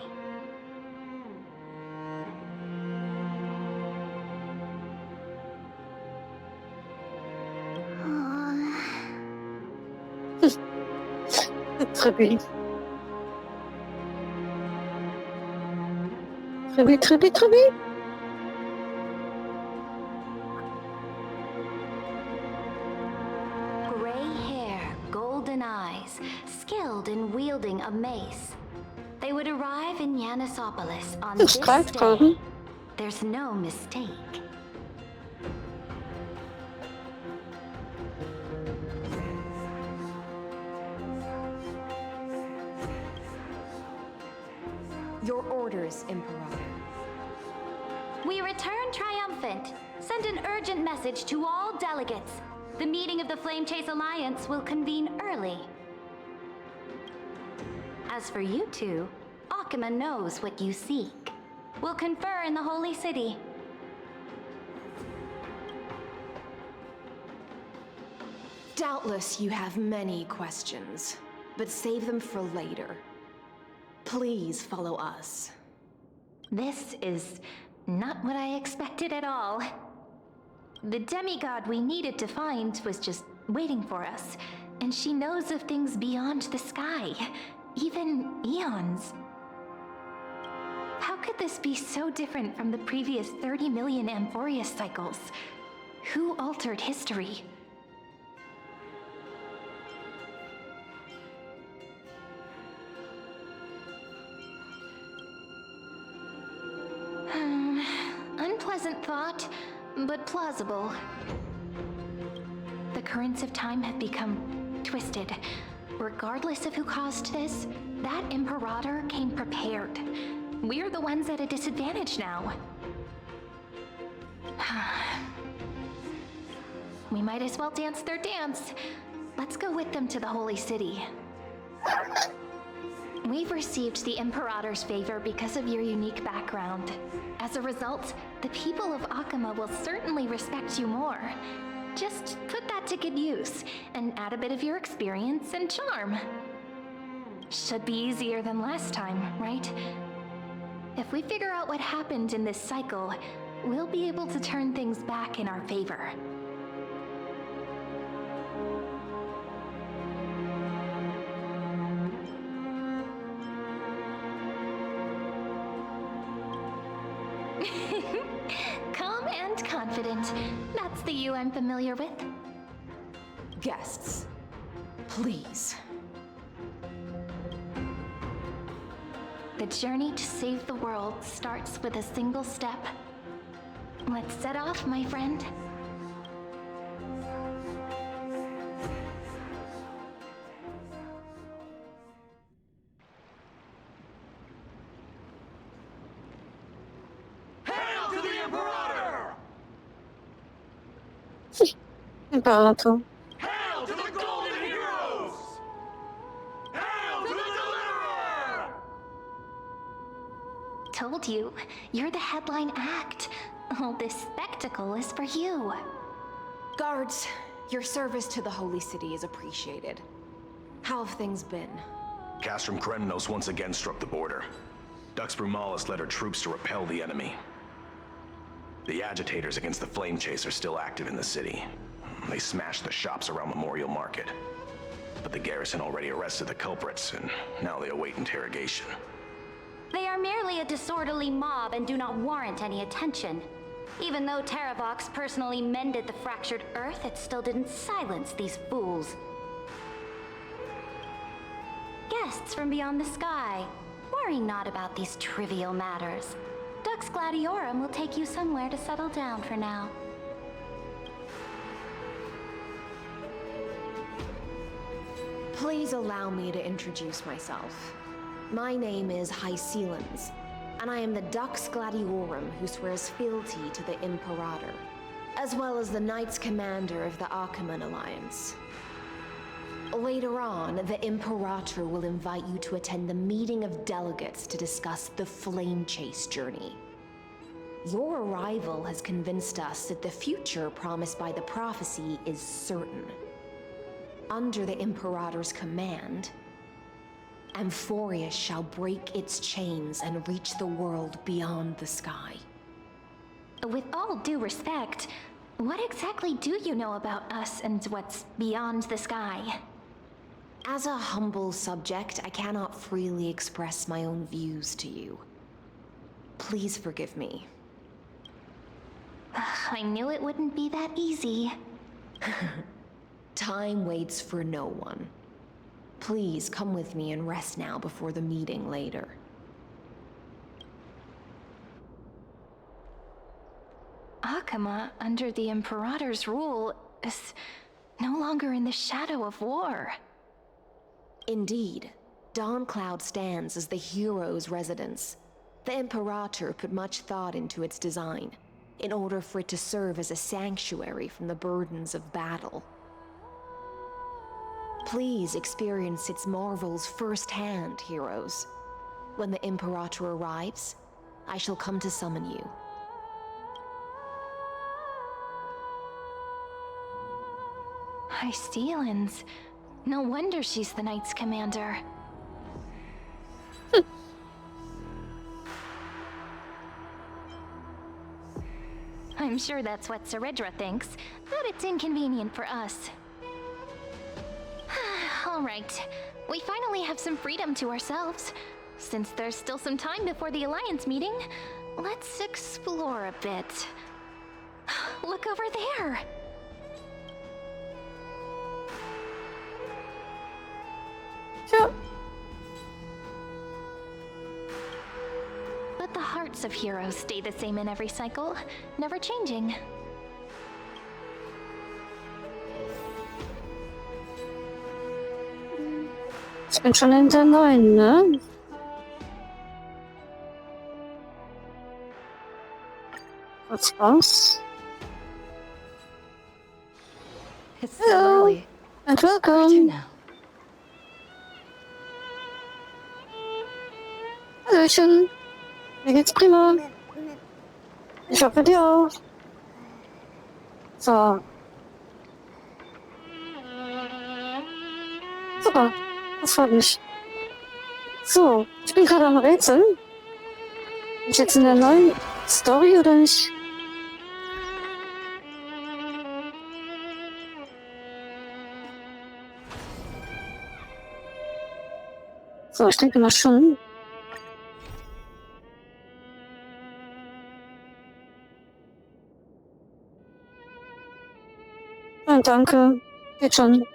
Très bien. Très bien, très bien, très bien. Gray hair, golden eyes, skilled in wielding a mace. They would arrive in Yanisopolis on this day. There's no mistake. Your orders, Imperator. We return triumphant. Send an urgent message to all delegates. The meeting of the Flame Chase Alliance will convene early. As for you two, Akima knows what you seek. We'll confer in the Holy City. Doubtless you have many questions, but save them for later. Please follow us. This is not what I expected at all. The demigod we needed to find was just waiting for us, and she knows of things beyond the sky, even eons. How could this be so different from the previous 30 million Amphorius cycles? Who altered history? Unpleasant thought, but plausible. The currents of time have become twisted. Regardless of who caused this, that Imperator came prepared. We're the ones at a disadvantage now. We might as well dance their dance. Let's go with them to the Holy City. We've received the Imperator's favor because of your unique background. As a result, the people of Akima will certainly respect you more. Just put that to good use, and add a bit of your experience and charm. Should be easier than last time, right? If we figure out what happened in this cycle, we'll be able to turn things back in our favor. Calm and confident. That's the you I'm familiar with. Guests, please. The journey to save the world starts with a single step. Let's set off, my friend. Imperator. Hail to the told you, you're the headline act. All this spectacle is for you. Guards, your service to the Holy City is appreciated. How have things been? Castrum Kremnos once again struck the border. Dux Brumalis led her troops to repel the enemy. The agitators against the Flame Chase are still active in the city. They smashed the shops around Memorial Market. But the garrison already arrested the culprits, and now they await interrogation. They are merely a disorderly mob and do not warrant any attention. Even though Terravox personally mended the fractured earth, it still didn't silence these fools. Guests from beyond the sky, worry not about these trivial matters. Dux Gladiorum will take you somewhere to settle down for now. Please allow me to introduce myself. My name is Hycelans, and I am the Dux Gladiorum who swears fealty to the Imperator, as well as the Knights Commander of the Achaemen Alliance. Later on, the Imperator will invite you to attend the meeting of delegates to discuss the Flame Chase journey. Your arrival has convinced us that the future promised by the prophecy is certain. Under the Imperator's command, Amphorius shall break its chains and reach the world beyond the sky. With all due respect, what exactly do you know about us and what's beyond the sky? As a humble subject, I cannot freely express my own views to you. Please forgive me. I knew it wouldn't be that easy. Time waits for no one. Please come with me and rest now before the meeting later. Achaemen, under the Imperator's rule, is no longer in the shadow of war. Indeed, Dawncloud stands as the hero's residence. The Imperator put much thought into its design, in order for it to serve as a sanctuary from the burdens of battle. Please experience its marvels firsthand, heroes. When the Imperator arrives, I shall come to summon you. Hycelans. No wonder she's the Knights Commander. I'm sure that's what Seredra thinks, but it's inconvenient for us. All right, we finally have some freedom to ourselves. Since there's still some time before the Alliance meeting, let's explore a bit. Look over there! Sure. But the hearts of heroes stay the same in every cycle, never changing. Ich bin schon in der 9, ne? Kurz raus. It's so early. And welcome. Hallöchen. Mir geht's prima. Ich hoffe dir auch. So. Super. Das freut mich. So, ich bin gerade am Rätseln. Bin ich jetzt in der neuen Story oder nicht? So, ich denke mal schon. Nein, danke. Geht schon.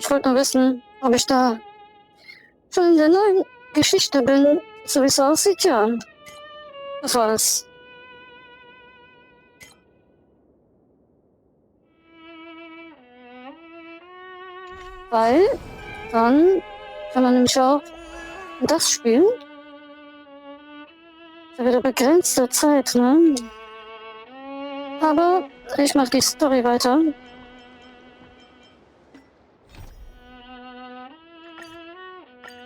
Ich wollte nur wissen, ob ich da schon in der neuen Geschichte bin. So wie es aussieht, ja. Das war es. Weil dann kann man nämlich auch das spielen. Für wieder begrenzte Zeit, ne? Aber ich mach die Story weiter.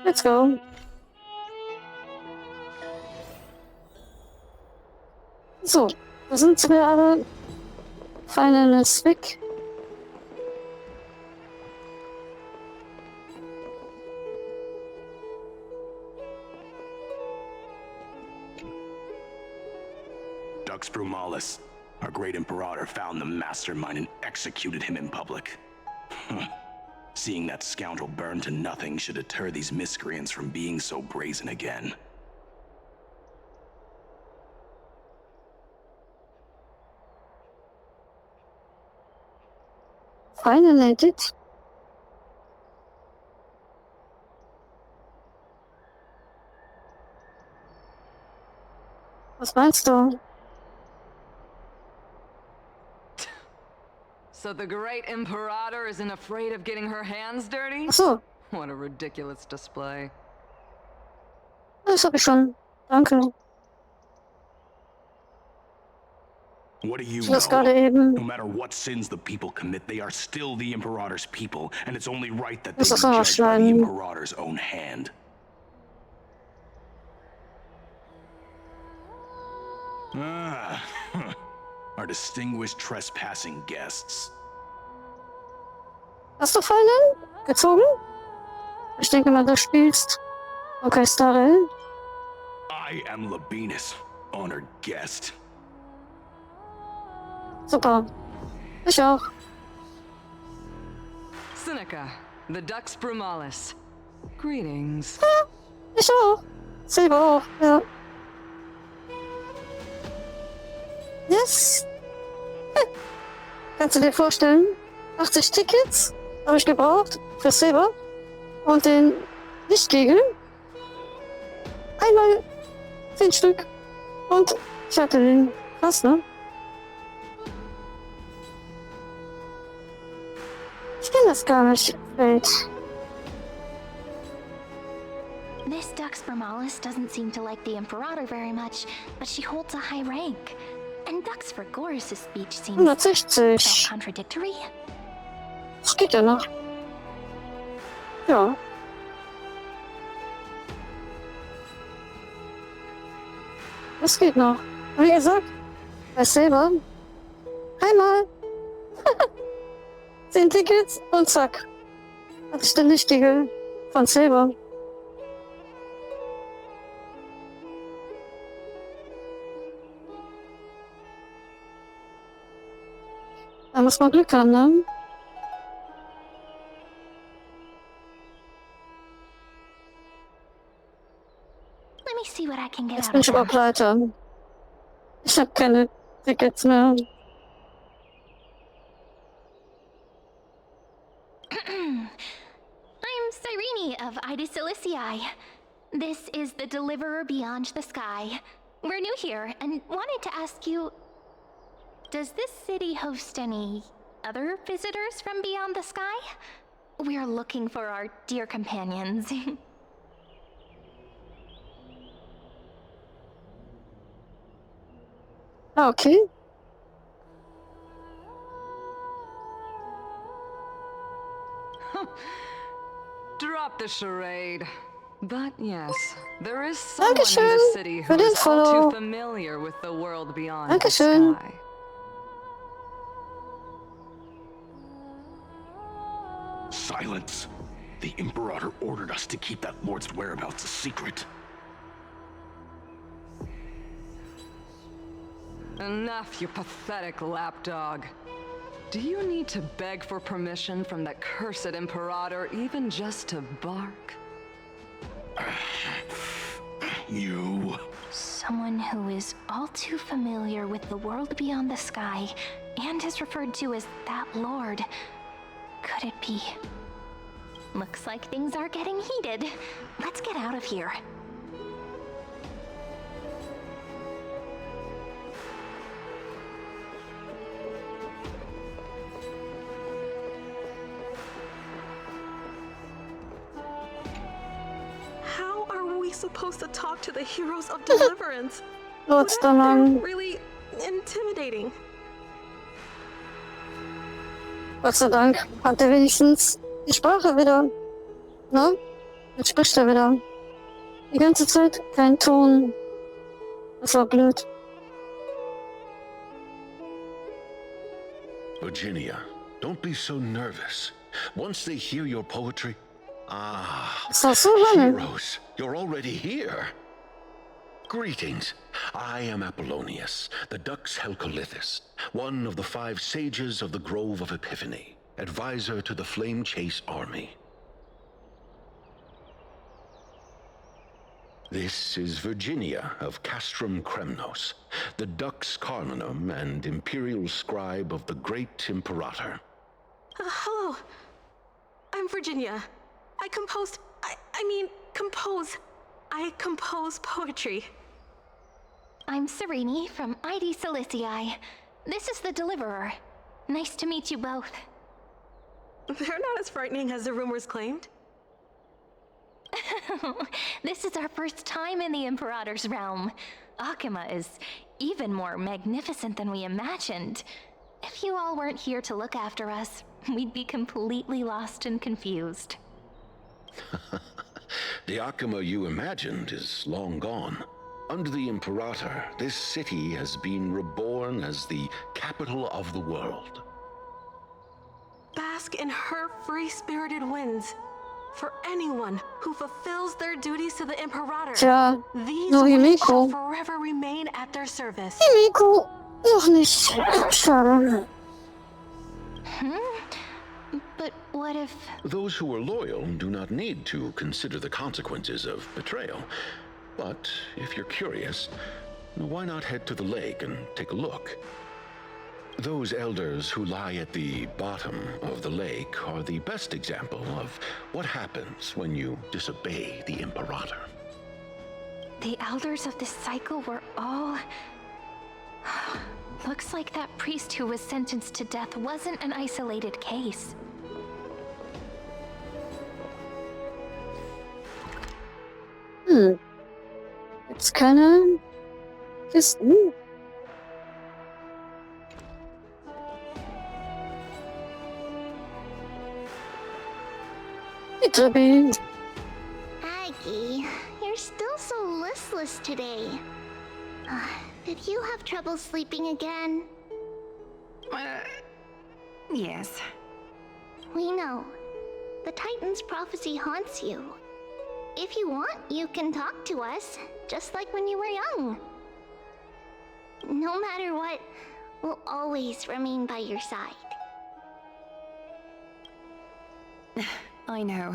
Let's go. So, da sind sie alle. Phainon ist weg. Dux Brumalis, our great Imperator, found the mastermind and executed him in public. Seeing that scoundrel burn to nothing should deter these miscreants from being so brazen again. Phainon lädt it. Was meinst du? So the great Imperator isn't afraid of getting her hands dirty? Ach so, What a ridiculous display. das hab ich schon. Danke. What do you Ich lass know? gerade eben. No matter what sins the people commit, they are still the Imperator's people, and it's only right that they Muss be das noch judged by the schneiden. Imperator's own hand. Our distinguished trespassing guests. Hast du Phainon gezogen? Ich denke mal, du spielst. Okay, Starel. I am Labinas, honored guest. Super. Ich auch. Seneca, the Dux Brumalis. Greetings. Ja, ich auch. Silber auch, ja. Yes. Kannst du dir vorstellen? 80 Tickets habe ich gebraucht für Silber und den Lichtkegel. Einmal 10 Stück. Und ich hatte den. Krass, ne? Ich kenne das gar nicht. Welt. This Dux Brumalis doesn't seem to like the Imperator very much, but she holds a high rank. And Dux Vergoris' speech seems 160. self-contradictory. Das geht ja noch. Ja. Das geht noch. Wie gesagt, bei Saber. Einmal. 10 Tickets und zack. Hatte ich den Lichtkegel von Saber. Da muss man Glück haben, ne? Let me see what I can get Jetzt out bin of ich aber them. pleite. Ich habe keine Tickets mehr. I'm Cyrene of Ida Cilicii. This is the Deliverer Beyond the Sky. We're new here and wanted to ask you, does this city host any other visitors from beyond the sky? We're looking for our dear companions. Okay. Drop the charade. But yes, there is someone in Dankeschön this city who für den is all Follow. too familiar with the world beyond Dankeschön. the sky. Silence! The Imperator ordered us to keep that lord's whereabouts a secret. Enough, you pathetic lapdog. Do you need to beg for permission from that cursed Imperator even just to bark? You... Someone who is all too familiar with the world beyond the sky and is referred to as that lord. Could it be? Looks like things are getting heated. Let's get out of here. How are we supposed to talk to the heroes of deliverance? Lot's da They're lang. really intimidating. Gott sei Dank hat er wenigstens die Sprache wieder. Na? Jetzt spricht er wieder. Die ganze Zeit kein Ton. Das war blöd. Virginia, don't be so nervous. Once they hear your poetry... heroes, you're already here. Greetings. I am Apollonius, the Dux Helcolithus, one of the 5 sages of the Grove of Epiphany, advisor to the Flame Chase army. This is Virginia of Castrum Kremnos, the Dux Carminum and imperial scribe of the great Imperator. Hello. I'm Virginia. I compose poetry. I'm Serene from ID Silicii. This is the Deliverer. Nice to meet you both. They're not as frightening as the rumors claimed. This is our first time in the Imperator's realm. Akima is even more magnificent than we imagined. If you all weren't here to look after us, we'd be completely lost and confused. The Akima you imagined is long gone. Under the Imperator, this city has been reborn as the capital of the world. Bask in her free-spirited winds. For anyone who fulfills their duties to the Imperator, these winds shall forever remain at their service. But what if... Those who are loyal do not need to consider the consequences of betrayal. But if you're curious, why not head to the lake and take a look? Those elders who lie at the bottom of the lake are the best example of what happens when you disobey the Imperator. The elders of this cycle were all... Looks like that priest who was sentenced to death wasn't an isolated case. It's kinda... just... It's a bit... Aggie, you're still so listless today. Did you have trouble sleeping again? Yes. We know. The Titan's prophecy haunts you. If you want, you can talk to us, just like when you were young. No matter what, we'll always remain by your side. I know.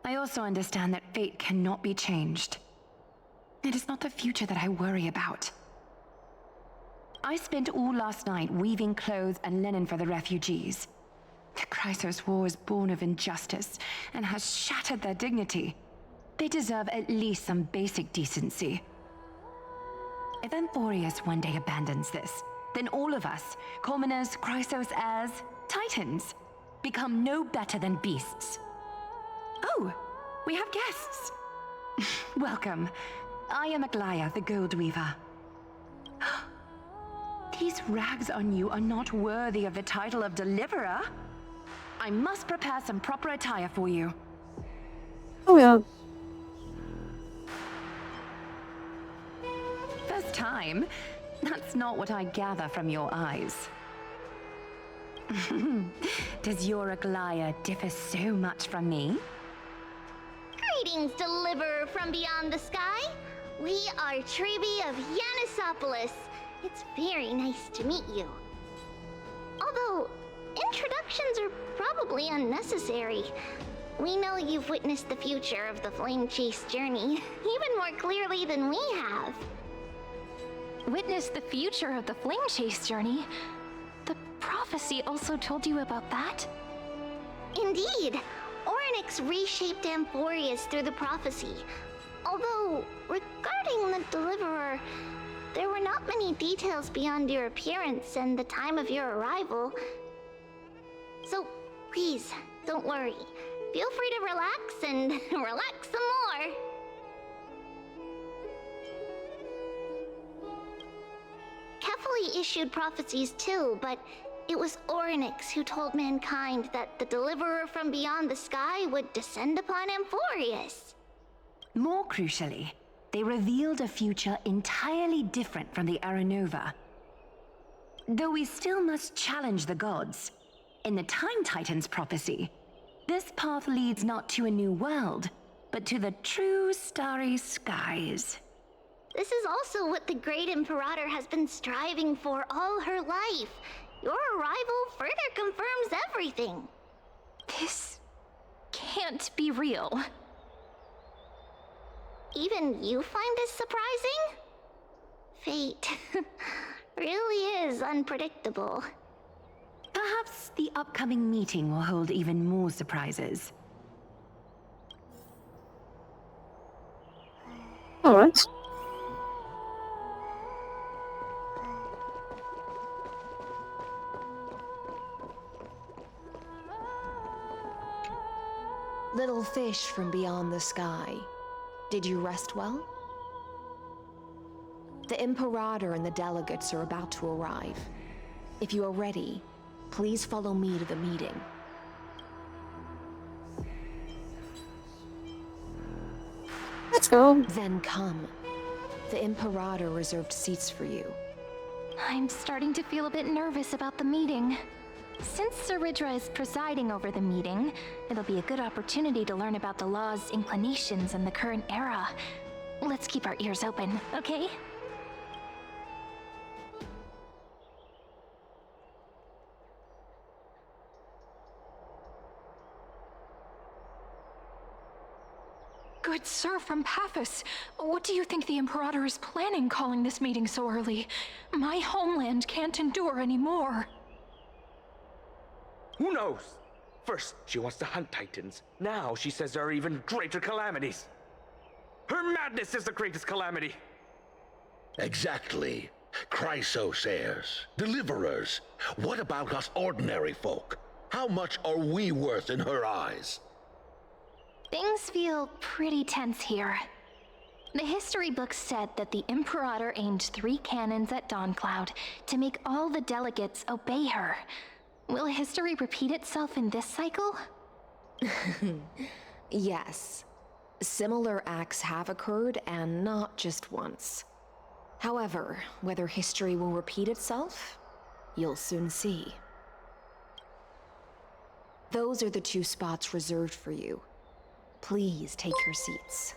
I also understand that fate cannot be changed. It is not the future that I worry about. I spent all last night weaving clothes and linen for the refugees. The Chrysos War is born of injustice and has shattered their dignity. They deserve at least some basic decency. If Amphorius one day abandons this, then all of us, commoners, Chrysos heirs, Titans, become no better than beasts. Oh, we have guests. Welcome. I am Aglaya, the Gold Weaver. These rags on you are not worthy of the title of Deliverer. I must prepare some proper attire for you. Oh yeah. First time? That's not what I gather from your eyes. Does your Aglaya differ so much from me? Greetings, Deliverer from beyond the sky. We are Trebi of Yanisopolis. It's very nice to meet you. Although, introductions are probably unnecessary. We know you've witnessed the future of the Flame Chase journey, even more clearly than we have. Witnessed the future of the Flame Chase journey? The prophecy also told you about that? Indeed. Orynyx reshaped Amphorius through the prophecy. Although, regarding the Deliverer, there were not many details beyond your appearance and the time of your arrival. So, please, don't worry. Feel free to relax and relax some more. Kephali issued prophecies too, but it was Orynyx who told mankind that the Deliverer from beyond the sky would descend upon Amphorius. More crucially, they revealed a future entirely different from the Aranova. Though we still must challenge the gods. In the Time Titan's prophecy, this path leads not to a new world, but to the true starry skies. This is also what the Great Imperator has been striving for all her life. Your arrival further confirms everything. This can't be real. Even you find this surprising? Fate really is unpredictable. Perhaps the upcoming meeting will hold even more surprises. All right. Little fish from beyond the sky, did you rest well? The Imperator and the delegates are about to arrive. If you are ready, please follow me to the meeting. Let's go. Then come. The Imperator reserved seats for you. I'm starting to feel a bit nervous about the meeting. Since Saridra is presiding over the meeting, it'll be a good opportunity to learn about the law's inclinations in the current era. Let's keep our ears open, okay? Good sir from Paphos, what do you think the Imperator is planning calling this meeting so early? My homeland can't endure anymore. Who knows? First, she wants to hunt Titans. Now she says there are even greater calamities. Her madness is the greatest calamity. Exactly. Chrysosairs, deliverers. What about us ordinary folk? How much are we worth in her eyes? Things feel pretty tense here. The history books said that the Imperator aimed 3 cannons at Dawncloud to make all the delegates obey her. Will history repeat itself in this cycle? Yes. Similar acts have occurred, and not just once. However, whether history will repeat itself, you'll soon see. Those are the 2 spots reserved for you. Please take your seats.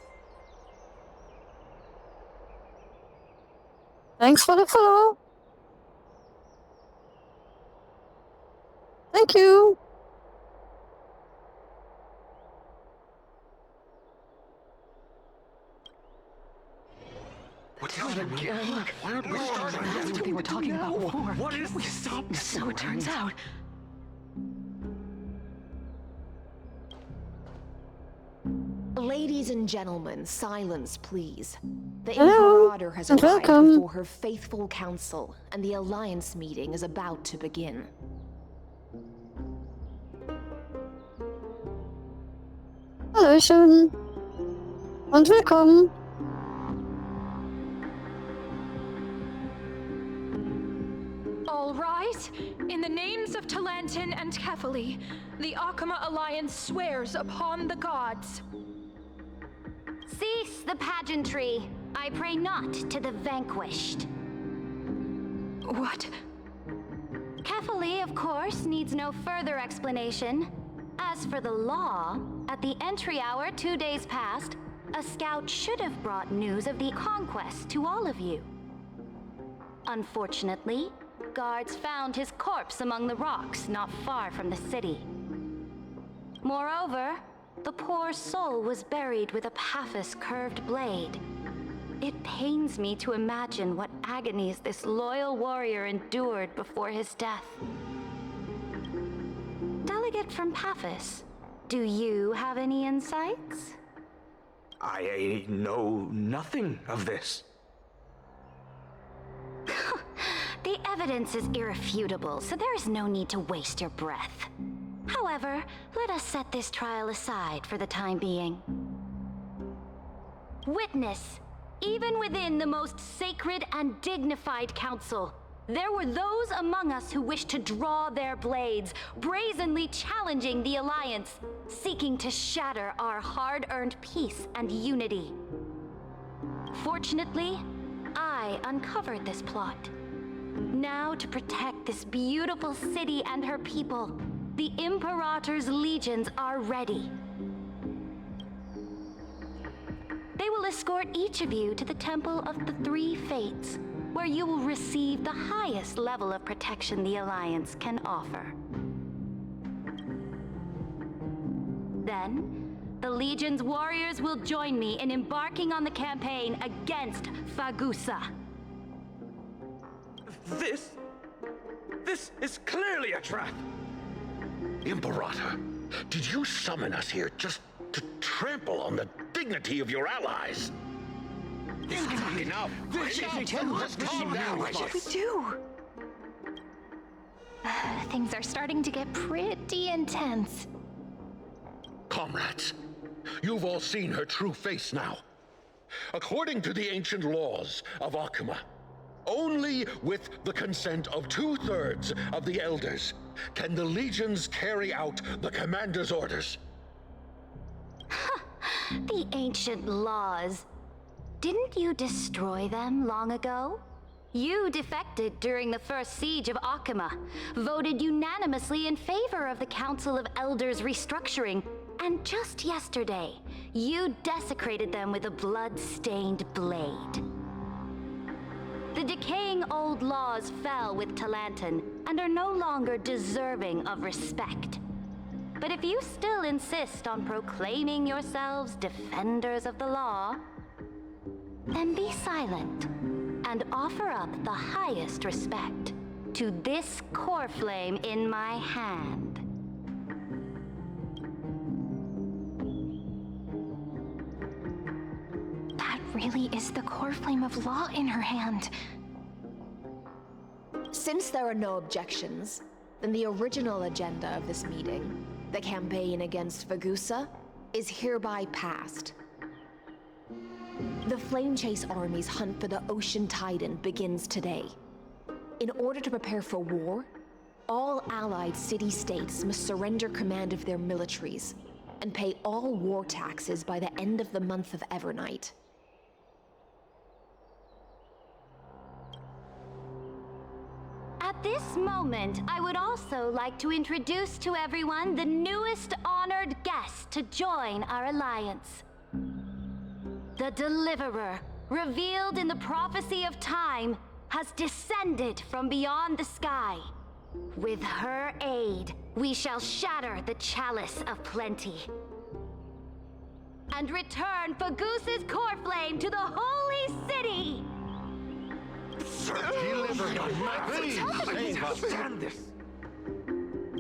Thanks for the follow. Thank you. What's happening again? Look, Why aren't we starting? that's what they were talking about before. What is We this? stopped, so it turns out. Ladies and gentlemen, silence, please. The Hello, Imperator has and arrived welcome. before her faithful council, and the Alliance meeting is about to begin. Hallöchen. Und willkommen. All rise. In the names of Talantin and Kefali, the Akama Alliance swears upon the gods. Cease the pageantry. I pray not to the vanquished. What? Kefali, of course, needs no further explanation. As for the law, at the entry hour 2 days past, a scout should have brought news of the conquest to all of you. Unfortunately, guards found his corpse among the rocks not far from the city. Moreover, the poor soul was buried with a Paphos curved blade. It pains me to imagine what agonies this loyal warrior endured before his death. Delegate from Paphos, do you have any insights? I know nothing of this. The evidence is irrefutable, so there is no need to waste your breath. However, let us set this trial aside for the time being. Witness, even within the most sacred and dignified council, there were those among us who wished to draw their blades, brazenly challenging the Alliance, seeking to shatter our hard-earned peace and unity. Fortunately, I uncovered this plot. Now to protect this beautiful city and her people, the Imperator's legions are ready. They will escort each of you to the Temple of the Three Fates, where you will receive the highest level of protection the Alliance can offer. Then, the Legion's warriors will join me in embarking on the campaign against Phagusa. This is clearly a trap! Imperator, did you summon us here just to trample on the dignity of your allies? Enough! Just calm down. What should we do? Things are starting to get pretty intense. Comrades, you've all seen her true face now. According to the ancient laws of Akuma, only with the consent of 2/3 of the elders can the legions carry out the commander's orders. The ancient laws. Didn't you destroy them long ago? You defected during the first siege of Akuma, voted unanimously in favor of the Council of Elders restructuring, and just yesterday, you desecrated them with a blood-stained blade. The decaying old laws fell with Talanton and are no longer deserving of respect. But if you still insist on proclaiming yourselves defenders of the law, then be silent and offer up the highest respect to this core flame in my hand. That really is the core flame of law in her hand. Since there are no objections, then the original agenda of this meeting, the campaign against Phagusa, is hereby passed. The Flame Chase Army's hunt for the Ocean Titan begins today. In order to prepare for war, all allied city-states must surrender command of their militaries and pay all war taxes by the end of the month of Evernight. At this moment, I would also like to introduce to everyone the newest honored guest to join our alliance. The Deliverer, revealed in the prophecy of time, has descended from beyond the sky. With her aid, we shall shatter the chalice of plenty and return Phagusa's core flame to the holy city!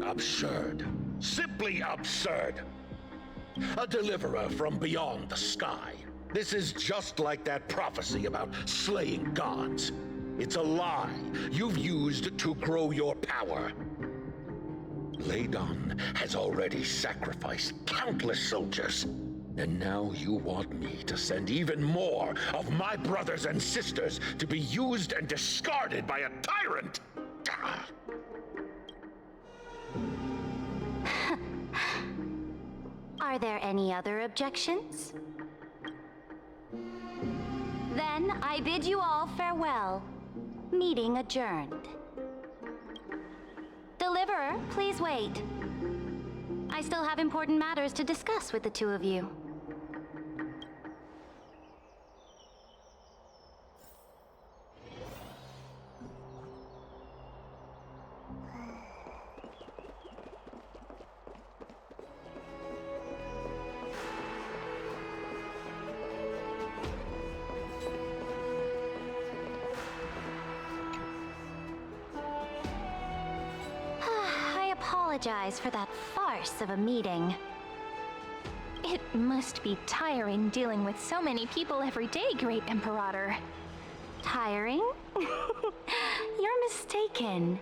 Absurd. Simply absurd. A deliverer from beyond the sky. This is just like that prophecy about slaying gods. It's a lie you've used to grow your power. Ladon has already sacrificed countless soldiers. And now you want me to send even more of my brothers and sisters to be used and discarded by a tyrant? Are there any other objections? Then I bid you all farewell. Meeting adjourned. Deliverer, please wait. I still have important matters to discuss with the two of you. Apologize for that farce of a meeting. It must be tiring dealing with so many people every day, Great Imperator. Tiring? You're mistaken.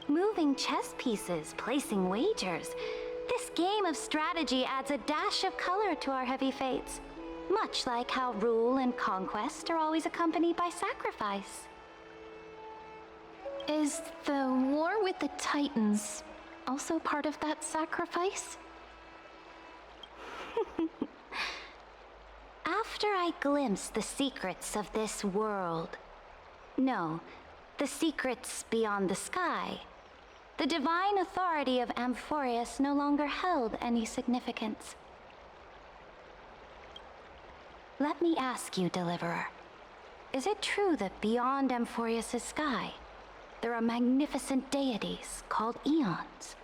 Moving chess pieces, placing wagers. This game of strategy adds a dash of color to our heavy fates, much like how rule and conquest are always accompanied by sacrifice. Is the war with the Titans also part of that sacrifice? After I glimpsed the secrets of this world, no, the secrets beyond the sky, the divine authority of Amphorius no longer held any significance. Let me ask you, Deliverer, is it true that beyond Amphorius' sky, there are magnificent deities called eons?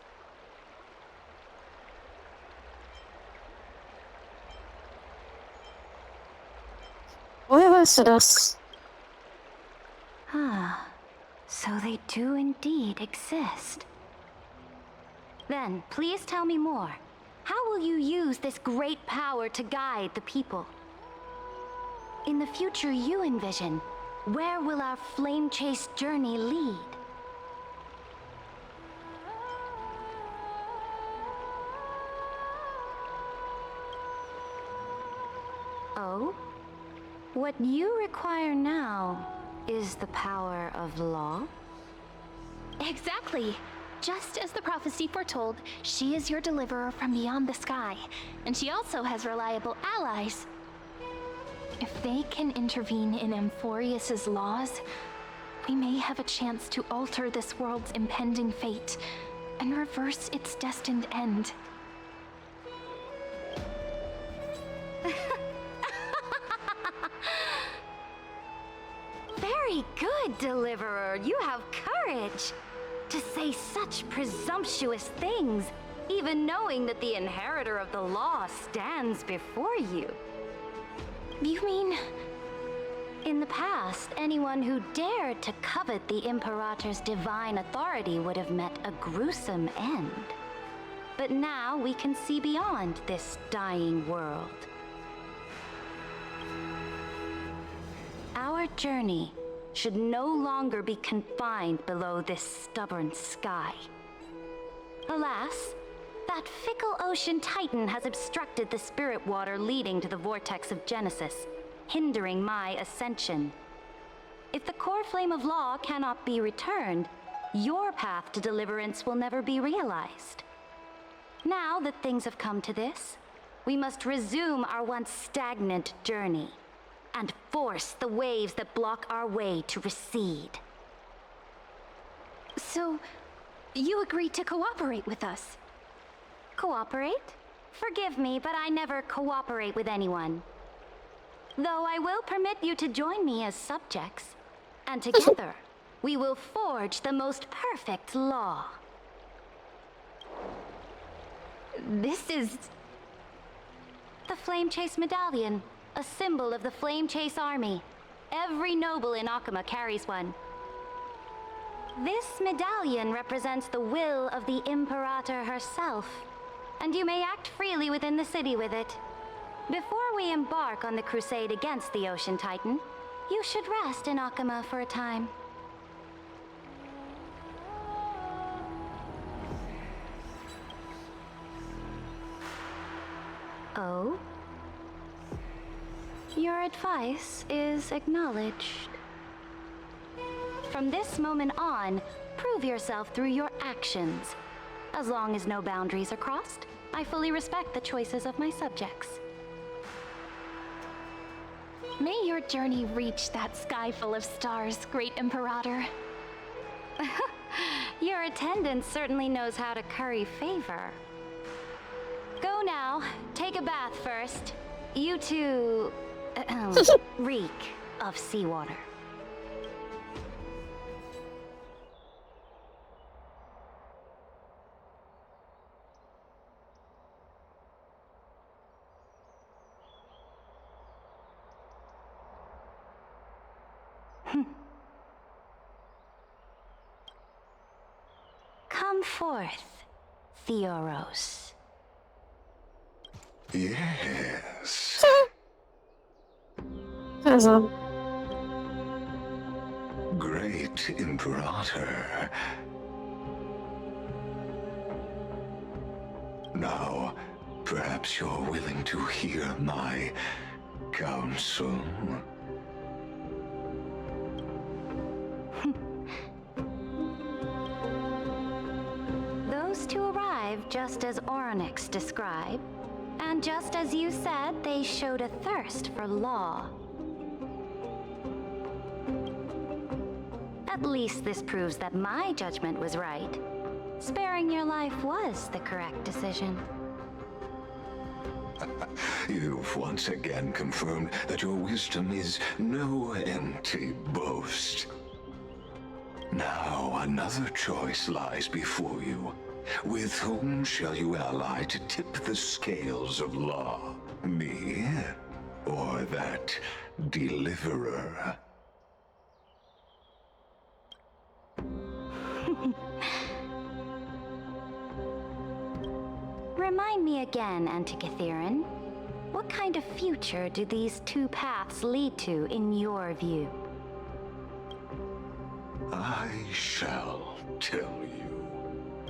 Woher weißt du das? Ah, so they do indeed exist. Then, please tell me more. How will you use this great power to guide the people? In the future you envision, where will our flame chase journey lead? Oh? What you require now is the power of law? Exactly. Just as the prophecy foretold, she is your deliverer from beyond the sky, and she also has reliable allies. If they can intervene in Amphorius' laws, we may have a chance to alter this world's impending fate and reverse its destined end. Very good, Deliverer. You have courage to say such presumptuous things, even knowing that the inheritor of the law stands before you. You mean... In the past, anyone who dared to covet the Imperator's divine authority would have met a gruesome end. But now we can see beyond this dying world. Our journey should no longer be confined below this stubborn sky. Alas, that fickle ocean titan has obstructed the spirit water leading to the vortex of Genesis, hindering my ascension. If the core flame of law cannot be returned, your path to deliverance will never be realized. Now that things have come to this, we must resume our once stagnant journey and force the waves that block our way to recede. So, you agreed to cooperate with us? Cooperate? Forgive me, but I never cooperate with anyone. Though I will permit you to join me as subjects, and together we will forge the most perfect law. This is... the Flame Chase Medallion, a symbol of the Flame Chase Army. Every noble in Akama carries one. This medallion represents the will of the Imperator herself, and you may act freely within the city with it. Before we embark on the crusade against the Ocean Titan, you should rest in Akama for a time. Oh? Your advice is acknowledged. From this moment on, prove yourself through your actions. As long as no boundaries are crossed, I fully respect the choices of my subjects. May your journey reach that sky full of stars, Great Imperator. Your attendant certainly knows how to curry favor. Go now. Take a bath first. You two... reek of seawater. Come forth, Theoros. Yes. Also. Great Imperator. Now, perhaps you're willing to hear my counsel. Those two arrived just as Oronix described, and just as you said, they showed a thirst for law. At least this proves that my judgment was right. Sparing your life was the correct decision. You've once again confirmed that your wisdom is no empty boast. Now another choice lies before you. With whom shall you ally to tip the scales of law? Me, or that deliverer? Remind me again, Antikythera. What kind of future do these two paths lead to in your view? I shall tell you.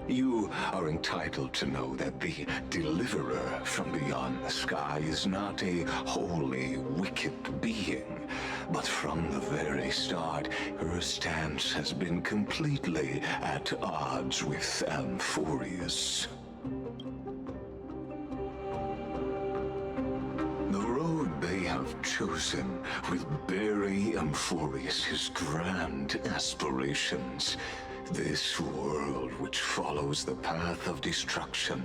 You are entitled to know that the deliverer from beyond the sky is not a wholly wicked being, but from the very start, her stance has been completely at odds with Amphorius. The road they have chosen will bury Amphorius' grand aspirations. This world, which follows the path of destruction,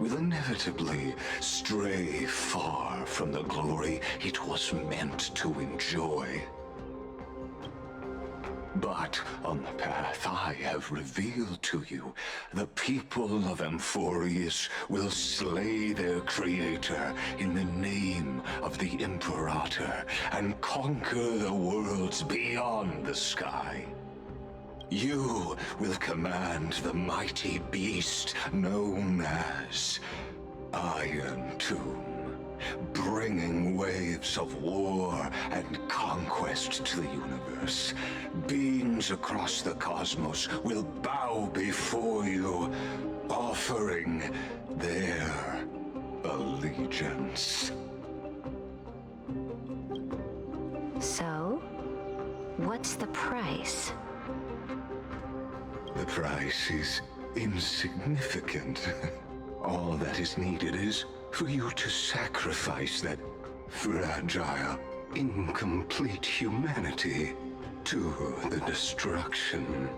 will inevitably stray far from the glory it was meant to enjoy. But on the path I have revealed to you, the people of Amphorius will slay their creator in the name of the Imperator and conquer the worlds beyond the sky. You will command the mighty beast known as Iron Tomb, bringing waves of war and conquest to the universe. Beings across the cosmos will bow before you, offering their allegiance. So, what's the price? The price is insignificant. All that is needed is for you to sacrifice that fragile, incomplete humanity to the destruction.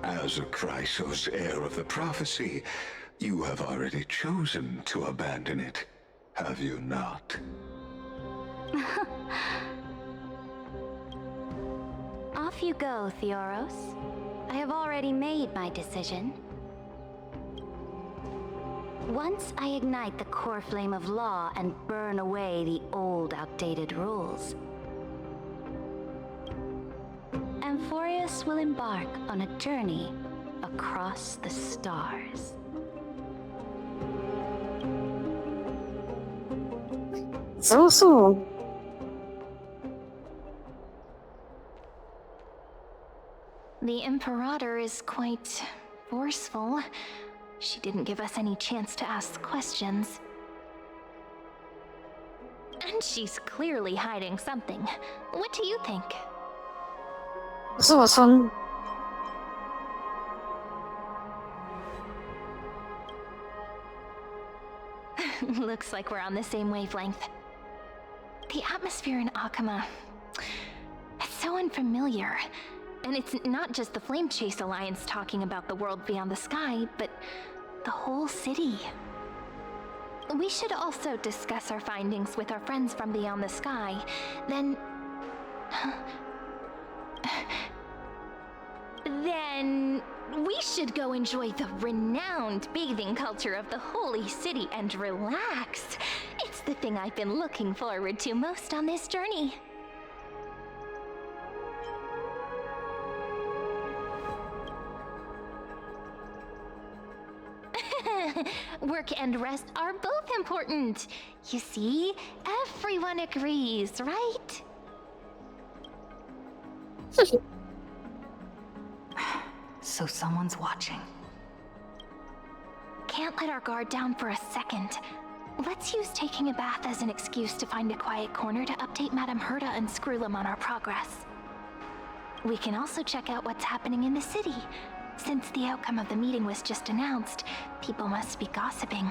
As a Chrysos, heir of the prophecy, you have already chosen to abandon it, have you not? Off you go, Theoros. I have already made my decision. Once I ignite the core flame of law and burn away the old, outdated rules, Amphorius will embark on a journey across the stars. So. The Imperator is quite forceful. She didn't give us any chance to ask questions. And she's clearly hiding something. What do you think? Sowas von. Looks like we're on the same wavelength. The atmosphere in Akama, it's so unfamiliar. And it's not just the Flame Chase Alliance talking about the world beyond the sky, but the whole city. We should also discuss our findings with our friends from beyond the sky. Then we should go enjoy the renowned bathing culture of the holy city and relax. It's the thing I've been looking forward to most on this journey. Work and rest are both important. You see, everyone agrees, right? So someone's watching. Can't let our guard down for a second. Let's use taking a bath as an excuse to find a quiet corner to update Madame Herta and Screwlum on our progress. We can also check out what's happening in the city. Since the outcome of the meeting was just announced, people must be gossiping.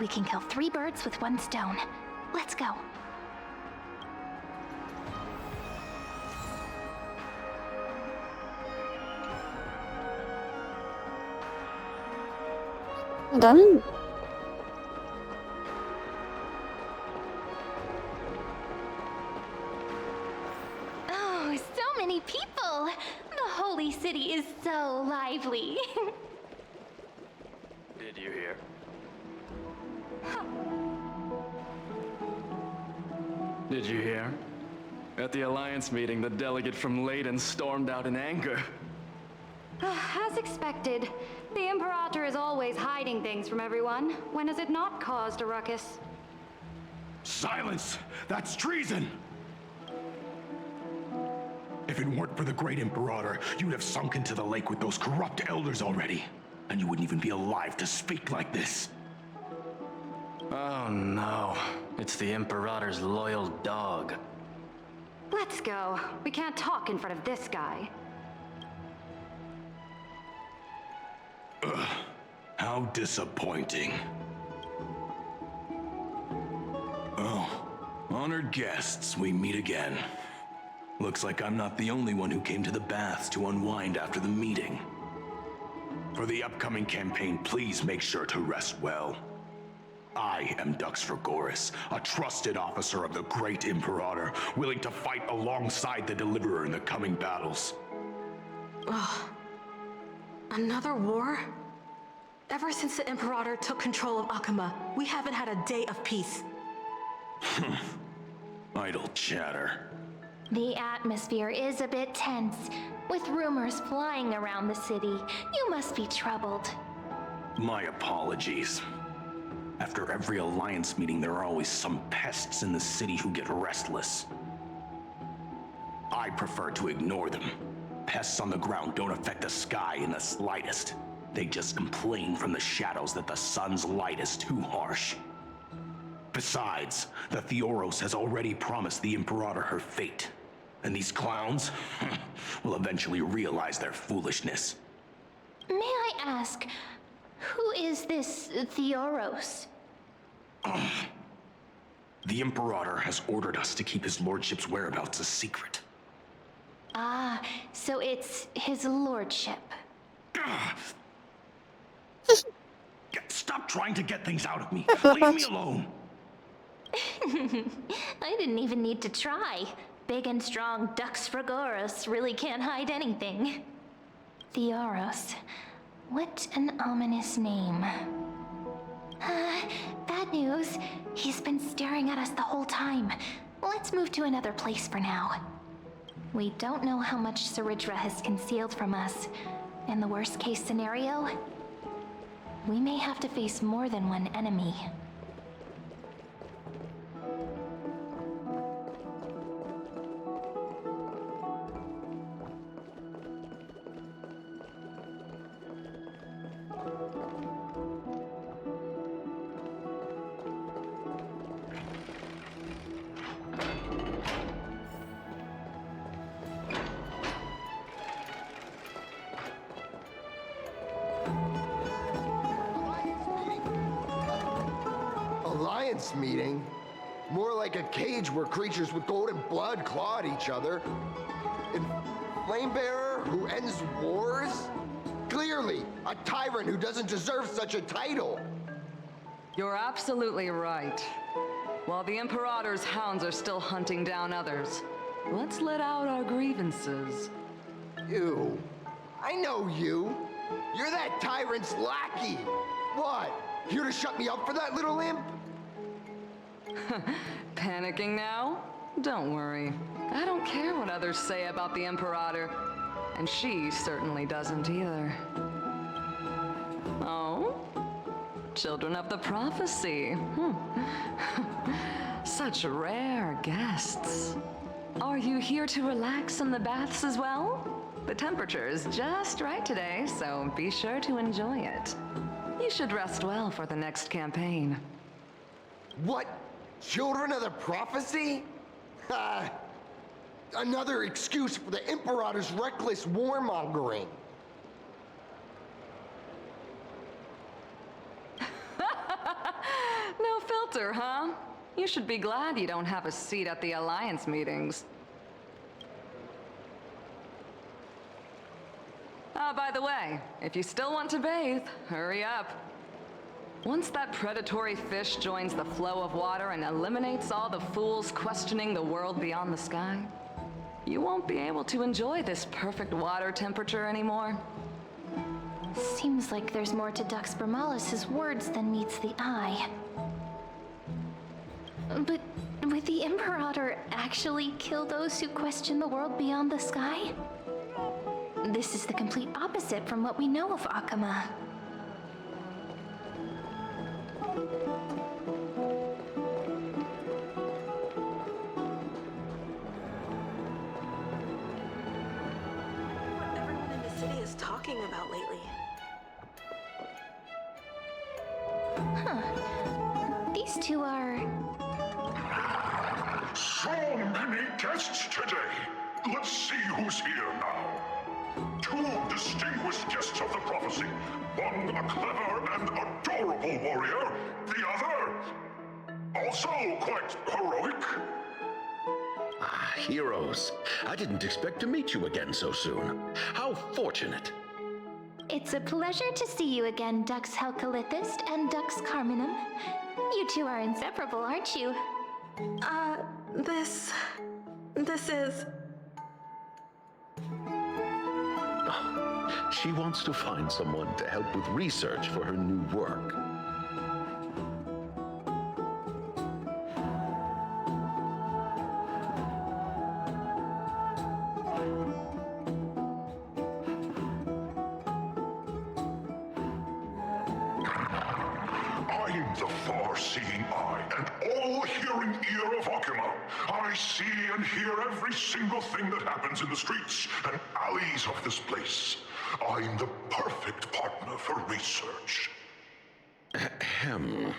We can kill 3 birds with 1 stone. Let's go. Done. Oh, so many people! The holy city is so lively. Did you hear? Did you hear? At the Alliance meeting, the delegate from Leyden stormed out in anger. As expected, the Imperator is always hiding things from everyone. When has it not caused a ruckus? Silence! That's treason! If it weren't for the great Imperator, you'd have sunk into the lake with those corrupt elders already. And you wouldn't even be alive to speak like this. Oh no, it's the Imperator's loyal dog. Let's go. We can't talk in front of this guy. Ugh, how disappointing. Oh, honored guests, we meet again. Looks like I'm not the only one who came to the baths to unwind after the meeting. For the upcoming campaign, please make sure to rest well. I am Dux Dragoris, a trusted officer of the great Imperator, willing to fight alongside the Deliverer in the coming battles. Ugh. Another war? Ever since the Imperator took control of Akuma, we haven't had a day of peace. Idle chatter. The atmosphere is a bit tense, with rumors flying around the city. You must be troubled. My apologies. After every Alliance meeting, there are always some pests in the city who get restless. I prefer to ignore them. Pests on the ground don't affect the sky in the slightest. They just complain from the shadows that the sun's light is too harsh. Besides, the Theoros has already promised the Imperator her fate. And these clowns will eventually realize their foolishness. May I ask, who is this Theoros? The Imperator has ordered us to keep his lordship's whereabouts a secret. Ah, so it's his lordship. Stop trying to get things out of me. Leave me alone. I didn't even need to try. Big and strong Dux Dragoris really can't hide anything. Theoros. What an ominous name. Bad news. He's been staring at us the whole time. Let's move to another place for now. We don't know how much Saridra has concealed from us. In the worst case scenario, we may have to face more than one enemy. Alliance meeting? More like a cage where creatures with golden blood claw at each other. And Flamebearer who ends wars? Clearly, a tyrant who doesn't deserve such a title. You're absolutely right. While the Imperator's hounds are still hunting down others, let's let out our grievances. You. I know you. You're that tyrant's lackey. What? Here to shut me up for that little imp? Panicking now? Don't worry. I don't care what others say about the Imperator. And she certainly doesn't either. Oh? Children of the Prophecy. Such rare guests. Are you here to relax in the baths as well? The temperature is just right today, so be sure to enjoy it. You should rest well for the next campaign. What? Children of the Prophecy? Another excuse for the Imperator's reckless warmongering. No filter, huh? You should be glad you don't have a seat at the Alliance meetings. By the way, if you still want to bathe, hurry up. Once that predatory fish joins the flow of water and eliminates all the fools questioning the world beyond the sky, you won't be able to enjoy this perfect water temperature anymore. Seems like there's more to Dux Bramalis's words than meets the eye. But would the Imperator actually kill those who question the world beyond the sky? This is the complete opposite from what we know of Akama. What everyone in the city is talking about lately. Huh. These two are... So many guests today. Let's see who's here now. Two distinguished guests of the prophecy. One a clever and adorable warrior. The other, also quite heroic. Ah, heroes. I didn't expect to meet you again so soon. How fortunate. It's a pleasure to see you again, Dux Helcalithist and Dux Carminum. You two are inseparable, aren't you? This is... She wants to find someone to help with research for her new work. I'm the far-seeing eye and all-hearing ear of Akama. I see and hear every single thing that happens in the streets and alleys of this place. I'm the perfect partner for research. Ahem.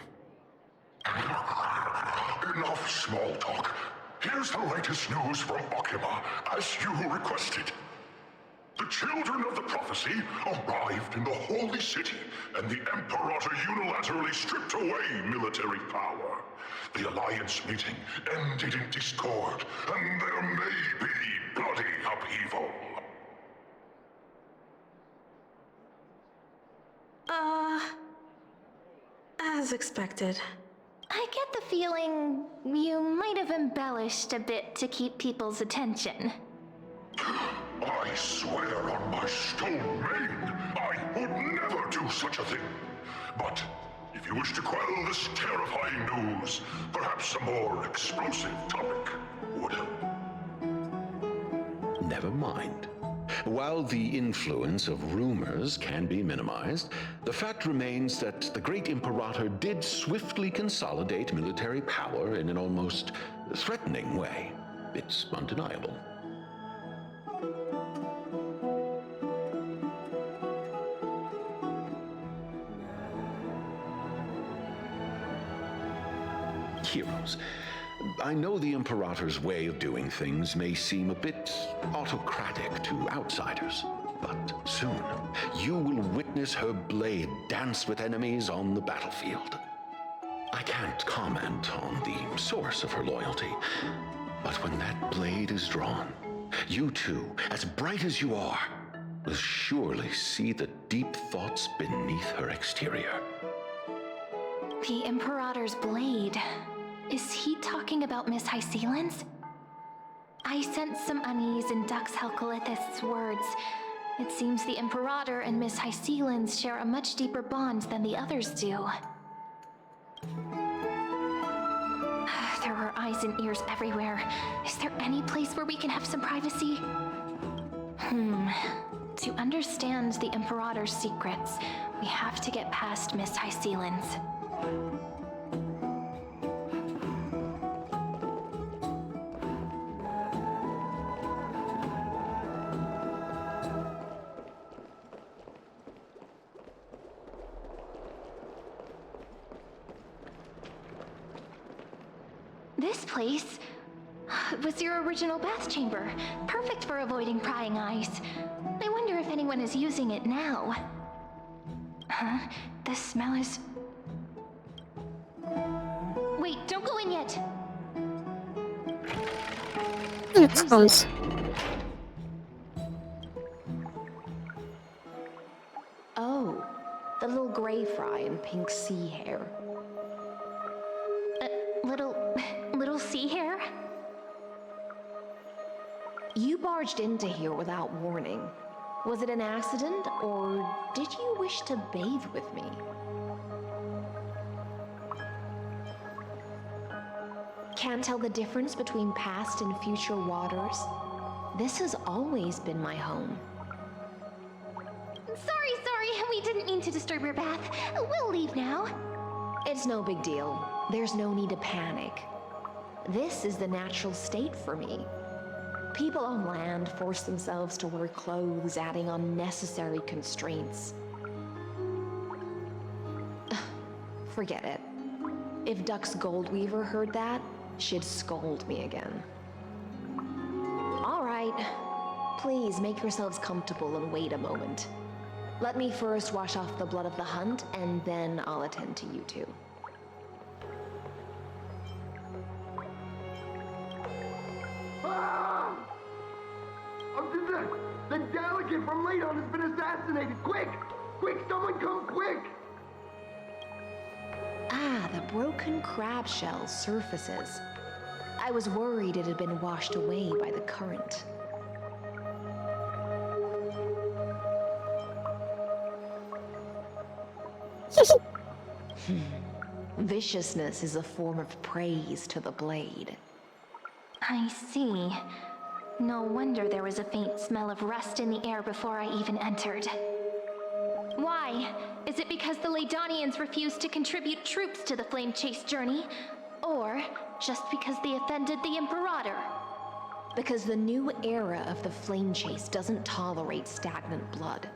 Enough small talk. Here's the latest news from Akama, as you requested. The children of the prophecy arrived in the holy city, and the Imperator unilaterally stripped away military power. The Alliance meeting ended in discord, and there may be bloody upheaval. As expected. I get the feeling you might have embellished a bit to keep people's attention. I swear on my stone mane, I would never do such a thing. But if you wish to quell this terrifying news, perhaps a more explosive topic would help. Never mind. While the influence of rumors can be minimized, the fact remains that the great Imperator did swiftly consolidate military power in an almost threatening way. It's undeniable. Heroes. I know the Imperator's way of doing things may seem a bit autocratic to outsiders, but soon you will witness her blade dance with enemies on the battlefield. I can't comment on the source of her loyalty, but when that blade is drawn, you two, as bright as you are, will surely see the deep thoughts beneath her exterior. The Imperator's blade. Is he talking about Miss Hysealin's? I sense some unease in Dux Helcalithist's words. It seems the Imperator and Miss Hysealin's share a much deeper bond than the others do. There are eyes and ears everywhere. Is there any place where we can have some privacy? To understand the Imperator's secrets, we have to get past Miss Hysealin's. This place was your original bath chamber, perfect for avoiding prying eyes. I wonder if anyone is using it now. Huh? The smell is... Wait, don't go in yet! It's close. Oh, The little gray fry and pink sea hare. Little sea hare? You barged into here without warning. Was it an accident, or did you wish to bathe with me? Can't tell the difference between past and future waters? This has always been my home. Sorry, we didn't mean to disturb your bath. We'll leave now. It's no big deal. There's no need to panic. This is the natural state for me. People on land force themselves to wear clothes, adding unnecessary constraints. Forget it. If Duck's Goldweaver heard that, she'd scold me again. All right. Please make yourselves comfortable and wait a moment. Let me first wash off the blood of the hunt, and then I'll attend to you two. Ah! The delegate from Phainon has been assassinated! Quick! Quick, someone come quick! Ah, the broken crab shell surfaces. I was worried it had been washed away by the current. Viciousness is a form of praise to the blade. I see. No wonder there was a faint smell of rust in the air before I even entered. Why? Is it because the Laydonians refused to contribute troops to the Flame Chase journey? Or just because they offended the Imperator? Because the new era of the Flame Chase doesn't tolerate stagnant blood.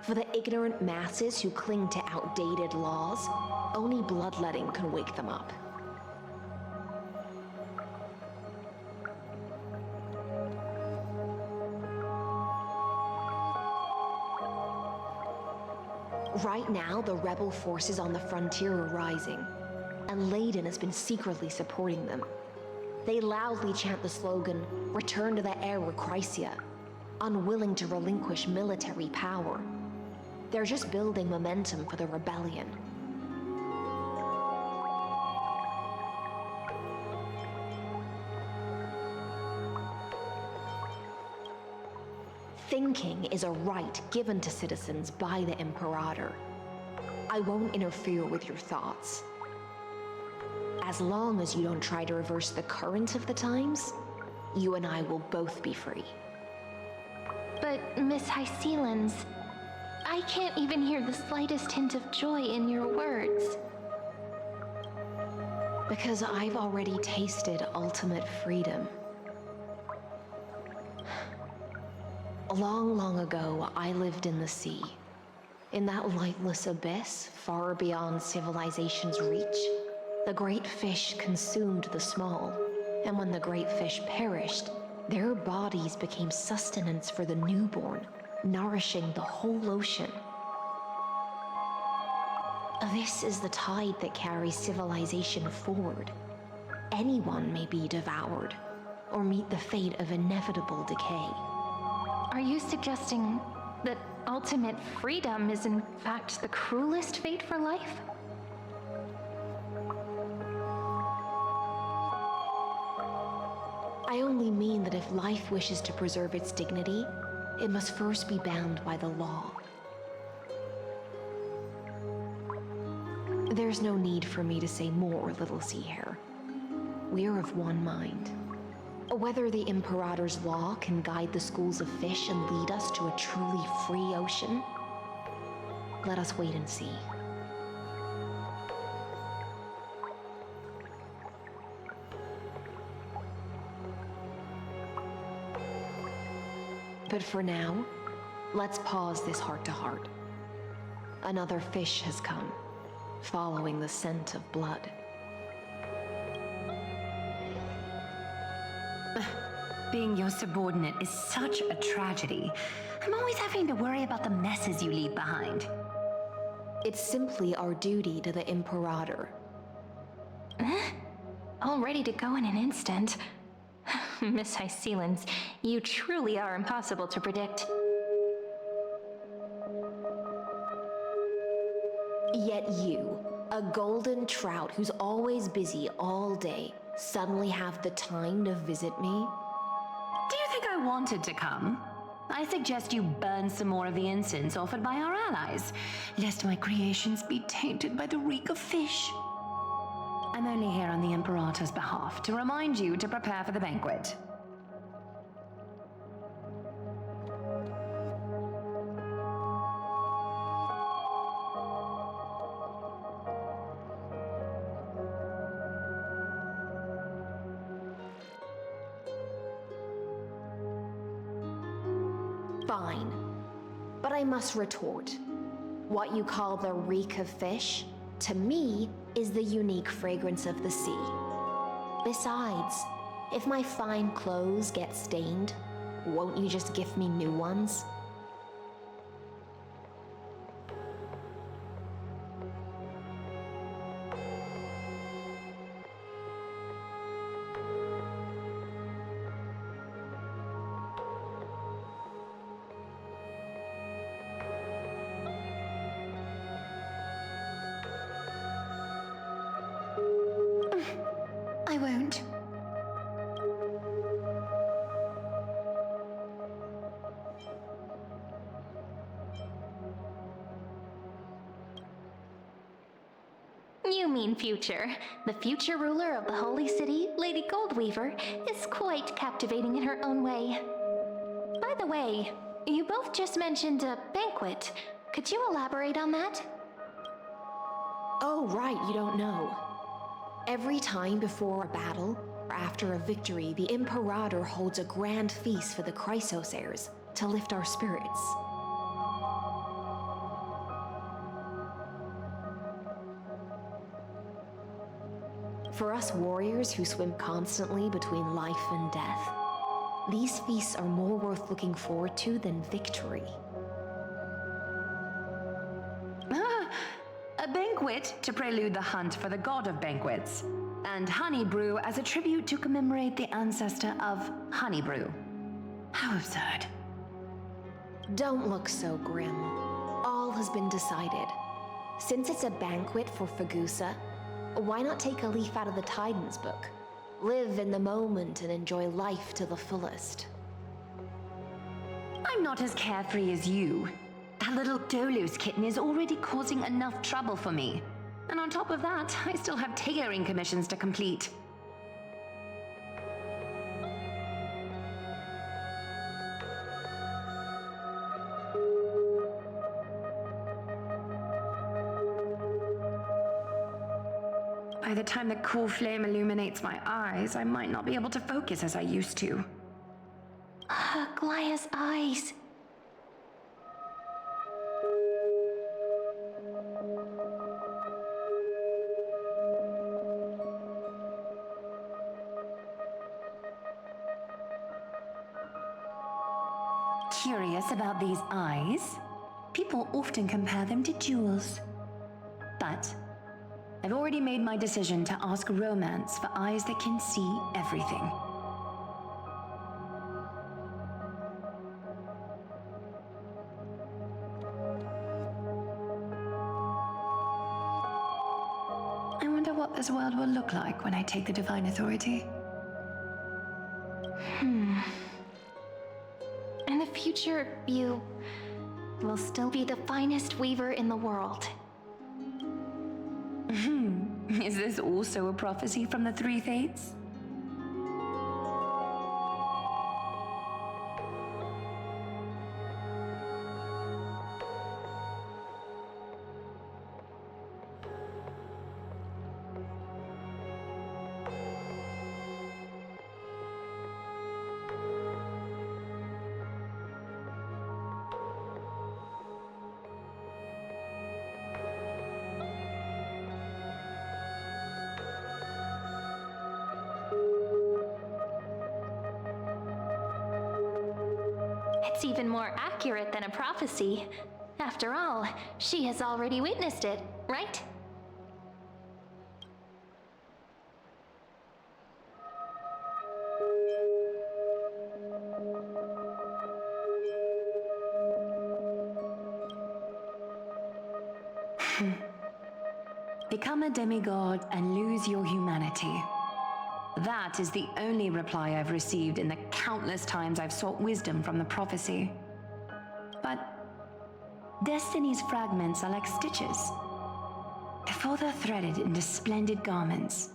For the ignorant masses who cling to outdated laws, only bloodletting can wake them up. Right now, the rebel forces on the frontier are rising, and Layden has been secretly supporting them. They loudly chant the slogan, "Return to the Era Chrysia," unwilling to relinquish military power. They're just building momentum for the rebellion. Thinking is a right given to citizens by the Imperator. I won't interfere with your thoughts. As long as you don't try to reverse the current of the times, you and I will both be free. But, Miss Hysealans, I can't even hear the slightest hint of joy in your words. Because I've already tasted ultimate freedom. Long, long ago, I lived in the sea. In that lightless abyss, far beyond civilization's reach, the great fish consumed the small, and when the great fish perished, their bodies became sustenance for the newborn, nourishing the whole ocean. This is the tide that carries civilization forward. Anyone may be devoured, or meet the fate of inevitable decay. Are you suggesting that ultimate freedom is in fact the cruelest fate for life? I only mean that if life wishes to preserve its dignity, it must first be bound by the law. There's no need for me to say more, little sea hare. We're of one mind. Whether the Imperator's law can guide the schools of fish and lead us to a truly free ocean, let us wait and see. But for now, let's pause this heart-to-heart. Another fish has come, following the scent of blood. Being your subordinate is such a tragedy. I'm always having to worry about the messes you leave behind. It's simply our duty to the Imperator. All ready to go in an instant. Miss Hysealans, you truly are impossible to predict. Yet you, a golden trout who's always busy all day, suddenly have the time to visit me? Do you think I wanted to come? I suggest you burn some more of the incense offered by our allies, lest my creations be tainted by the reek of fish. I'm only here on the Imperator's behalf to remind you to prepare for the banquet. Fine. But I must retort. What you call the reek of fish, to me, is the unique fragrance of the sea. Besides, if my fine clothes get stained, won't you just gift me new ones? I won't. You mean future. The future ruler of the Holy City, Lady Goldweaver, is quite captivating in her own way. By the way, you both just mentioned a banquet. Could you elaborate on that? Oh, right, you don't know. Every time before a battle, or after a victory, the Imperator holds a grand feast for the Chrysos heirs to lift our spirits. For us warriors who swim constantly between life and death, these feasts are more worth looking forward to than victory. A banquet to prelude the hunt for the god of banquets, and honey brew as a tribute to commemorate the ancestor of honey brew. How absurd. Don't look so grim. All has been decided. Since it's a banquet for Fagusa, why not take a leaf out of the Titan's book? Live in the moment and enjoy life to the fullest. I'm not as carefree as you. That little Dolos kitten is already causing enough trouble for me. And on top of that, I still have tailoring commissions to complete. By the time the cool flame illuminates my eyes, I might not be able to focus as I used to. Glaya's eyes. Curious about these eyes? People often compare them to jewels. But I've already made my decision to ask romance for eyes that can see everything. I wonder what this world will look like when I take the divine authority. In the future, you will still be the finest weaver in the world. Is this also a prophecy from the Three Fates? It's even more accurate than a prophecy. After all, she has already witnessed it, right? Become a demigod and lose your humanity. That is the only reply I've received in the countless times I've sought wisdom from the prophecy. But Destiny's fragments are like stitches. Before they're threaded into splendid garments,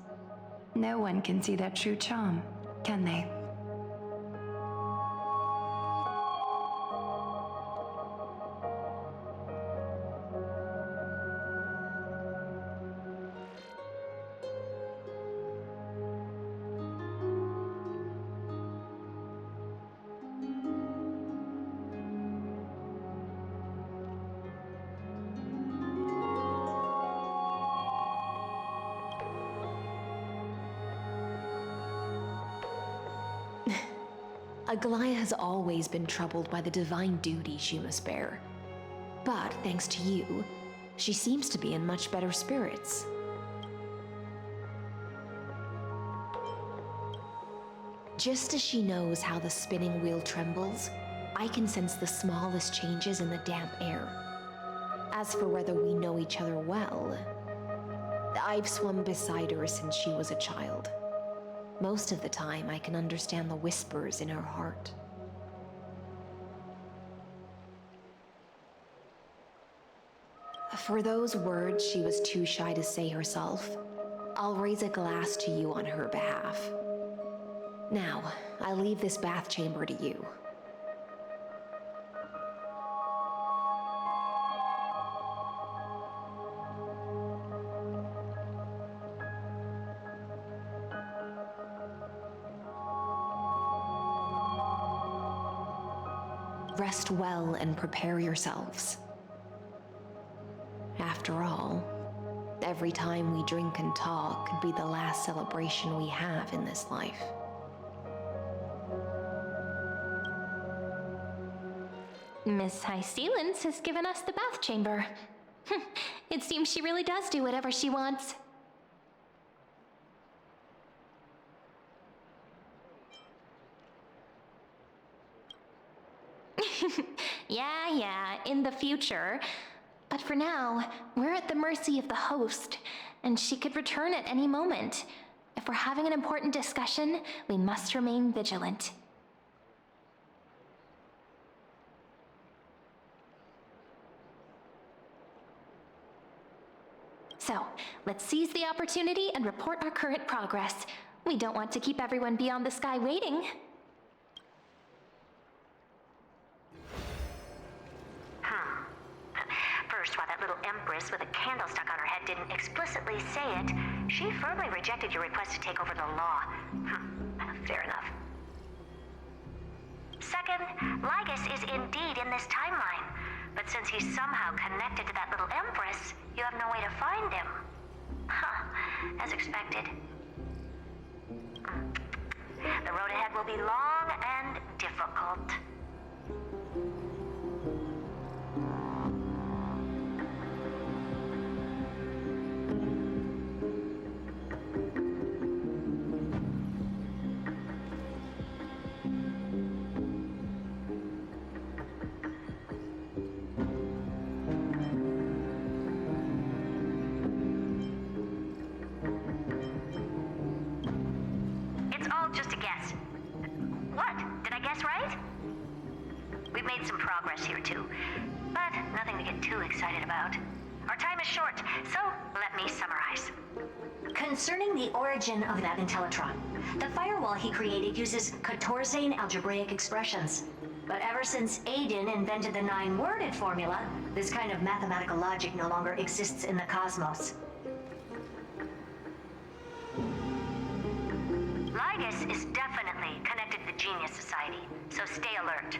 no one can see their true charm, can they? Aglaia has always been troubled by the divine duty she must bear. But thanks to you, she seems to be in much better spirits. Just as she knows how the spinning wheel trembles, I can sense the smallest changes in the damp air. As for whether we know each other well, I've swum beside her since she was a child. Most of the time, I can understand the whispers in her heart. For those words she was too shy to say herself, I'll raise a glass to you on her behalf. Now, I leave this bath chamber to you. Rest well and prepare yourselves. After all, every time we drink and talk could be the last celebration we have in this life. Miss High Sealance has given us the bath chamber. It seems she really does do whatever she wants. Yeah, in the future. But for now, we're at the mercy of the host, and she could return at any moment. If we're having an important discussion, we must remain vigilant. So, let's seize the opportunity and report our current progress. We don't want to keep everyone beyond the sky waiting. First, while that little empress with a candle stuck on her head didn't explicitly say it, she firmly rejected your request to take over the law. Fair enough. Second, Lygus is indeed in this timeline, but since he's somehow connected to that little empress, you have no way to find him. As expected. The road ahead will be long and difficult. Just a guess. What? Did I guess right? We've made some progress here too, but nothing to get too excited about. Our time is short, so let me summarize. Concerning the origin of that Intellitron, the firewall he created uses Katorzane algebraic expressions. But ever since Aiden invented the 9-worded formula, this kind of mathematical logic no longer exists in the cosmos. Lygus is definitely connected to the Genius Society, so stay alert.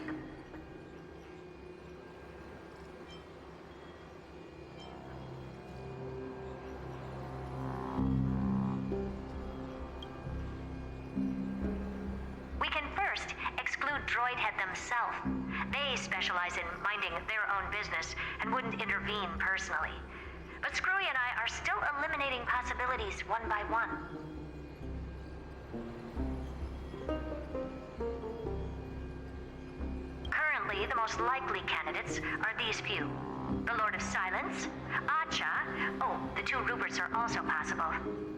We can first exclude Droidhead themselves. They specialize in minding their own business and wouldn't intervene personally. But Screwy and I are still eliminating possibilities one by one. Currently, the most likely candidates are these few. The Lord of Silence, Acha, the two two Ruperts are also possible,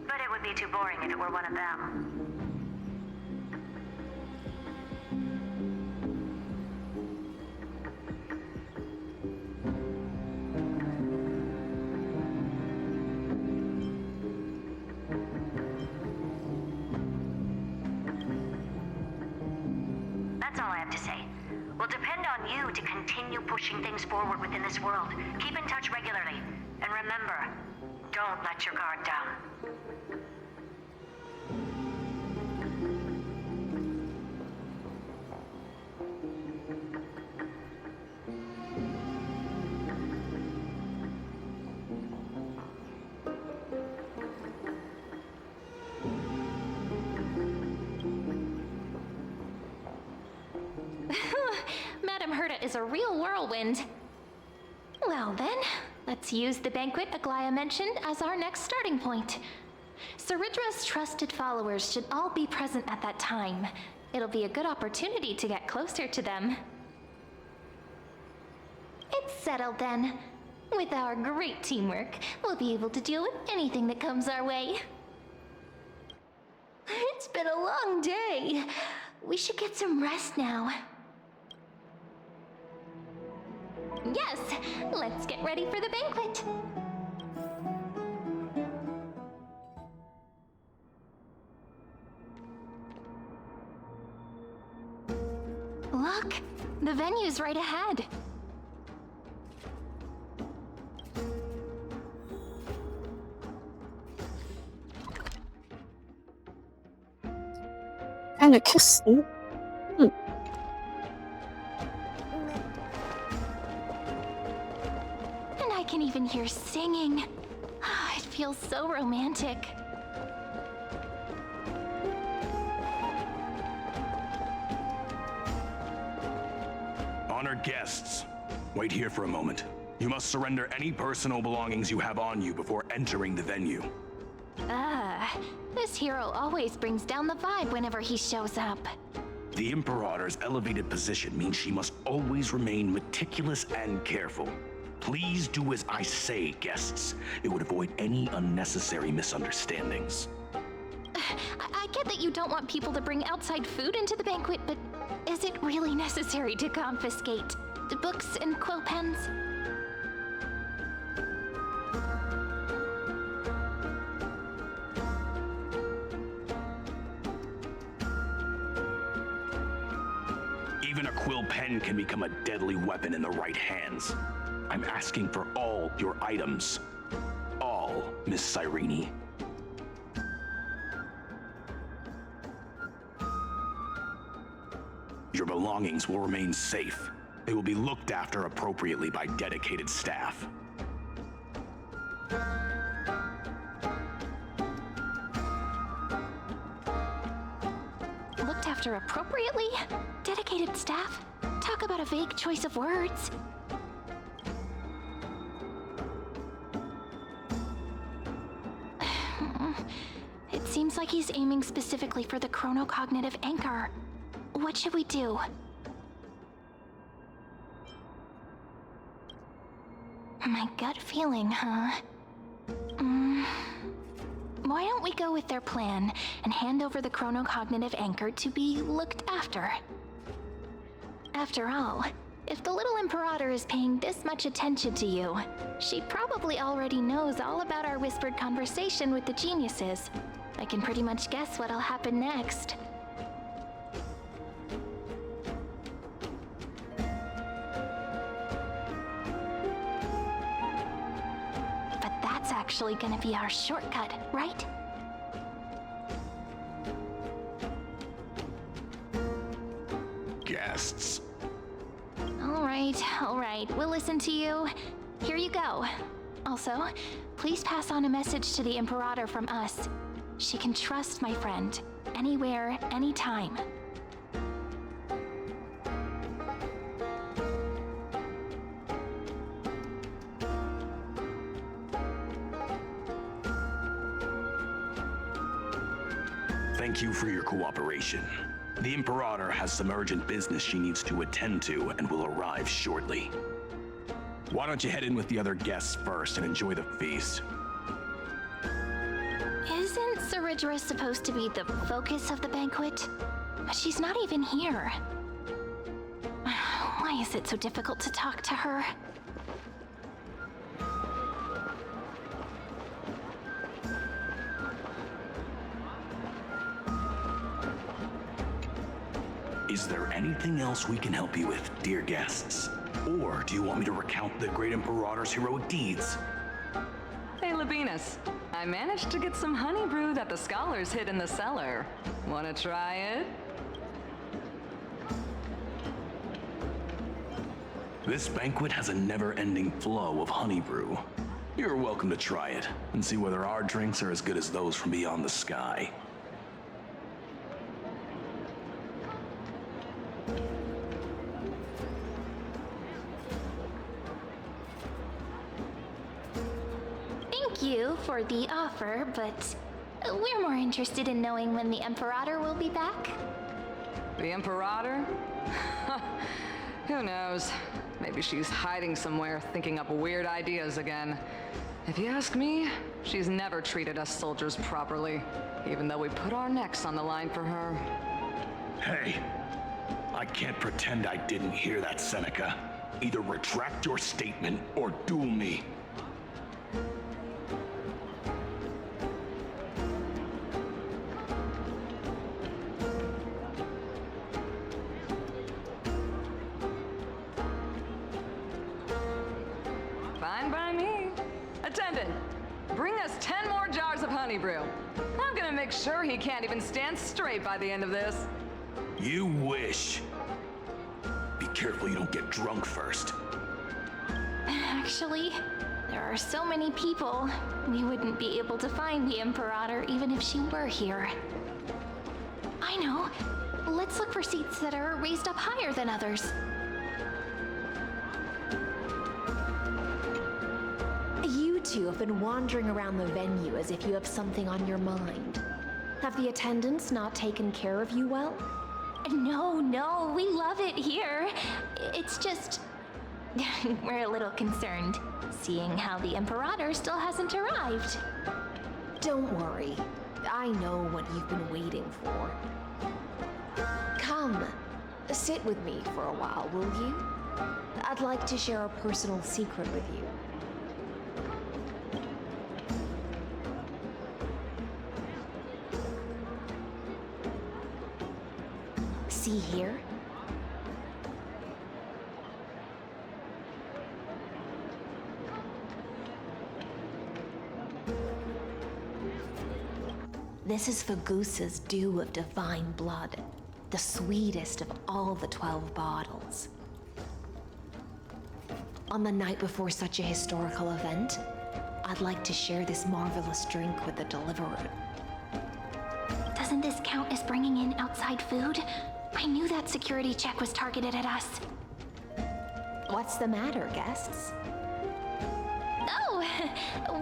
but it would be too boring if it were one of them. That's all I have to say. We'll depend on you to continue pushing things forward within this world. Keep in touch regularly. And remember, don't let your guard down. Madame Herta is a real whirlwind. Well then, let's use the banquet Aglaya mentioned as our next starting point. Ceridra's trusted followers should all be present at that time. It'll be a good opportunity to get closer to them. It's settled then. With our great teamwork, we'll be able to deal with anything that comes our way. It's been a long day. We should get some rest now. Yes, let's get ready for the banquet. Look, the venue's right ahead. Eine Kisten. And I can even hear singing. It feels so romantic. Honored guests, wait here for a moment. You must surrender any personal belongings you have on you before entering the venue. This hero always brings down the vibe whenever he shows up. The Imperator's elevated position means she must always remain meticulous and careful. Please do as I say, guests. It would avoid any unnecessary misunderstandings. I get that you don't want people to bring outside food into the banquet, but is it really necessary to confiscate the books and quill pens? Even a quill pen can become a deadly weapon in the right hands. I'm asking for all your items. All, Miss Cyrene. Your belongings will remain safe. They will be looked after appropriately by dedicated staff. Looked after appropriately? Dedicated staff? Talk about a vague choice of words. It seems like he's aiming specifically for the chronocognitive anchor. What should we do? My gut feeling, huh? Why don't we go with their plan and hand over the chronocognitive anchor to be looked after? After all, if the little Imperator is paying this much attention to you, she probably already knows all about our whispered conversation with the geniuses. I can pretty much guess what'll happen next. But that's actually gonna be our shortcut, right? Guests. All right, we'll listen to you. Here you go. Also, please pass on a message to the Imperator from us. She can trust my friend, anywhere, anytime. Thank you for your cooperation. The Imperator has some urgent business she needs to attend to and will arrive shortly. Why don't you head in with the other guests first and enjoy the feast? Ridger's supposed to be the focus of the banquet, but she's not even here. Why is it so difficult to talk to her? Is there anything else we can help you with, dear guests? Or do you want me to recount the great Imperator's heroic deeds? Hey, Labinas. I managed to get some honey brew that the scholars hid in the cellar. Wanna try it? This banquet has a never-ending flow of honey brew. You're welcome to try it and see whether our drinks are as good as those from beyond the sky. Thank you for the offer, but we're more interested in knowing when the Imperator will be back. The Imperator? Who knows? Maybe she's hiding somewhere, thinking up weird ideas again. If you ask me, she's never treated us soldiers properly, even though we put our necks on the line for her. Hey, I can't pretend I didn't hear that, Seneca. Either retract your statement or duel me. Fine by me. Attendant, bring us 10 more jars of honey brew. I'm gonna make sure he can't even stand straight by the end of this. You wish. Be careful you don't get drunk first. Actually, there are so many people, we wouldn't be able to find the Imperator even if she were here. I know. Let's look for seats that are raised up higher than others. You two have been wandering around the venue as if you have something on your mind. Have the attendants not taken care of you well? No, we love it here. It's just... we're a little concerned, seeing how the Imperator still hasn't arrived. Don't worry. I know what you've been waiting for. Come, sit with me for a while, will you? I'd like to share a personal secret with you. See here? This is Fagusa's dew of divine blood, the sweetest of all the 12 bottles. On the night before such a historical event, I'd like to share this marvelous drink with the deliverer. Doesn't this count as bringing in outside food? I knew that security check was targeted at us. What's the matter, guests? Oh,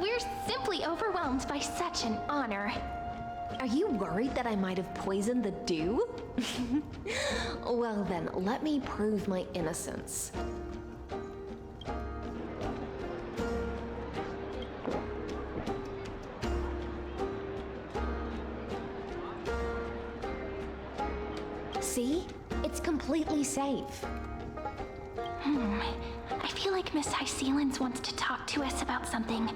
we're simply overwhelmed by such an honor. Are you worried that I might have poisoned the dew? Well then, let me prove my innocence. See? It's completely safe. I feel like Miss Hysealans wants to talk to us about something.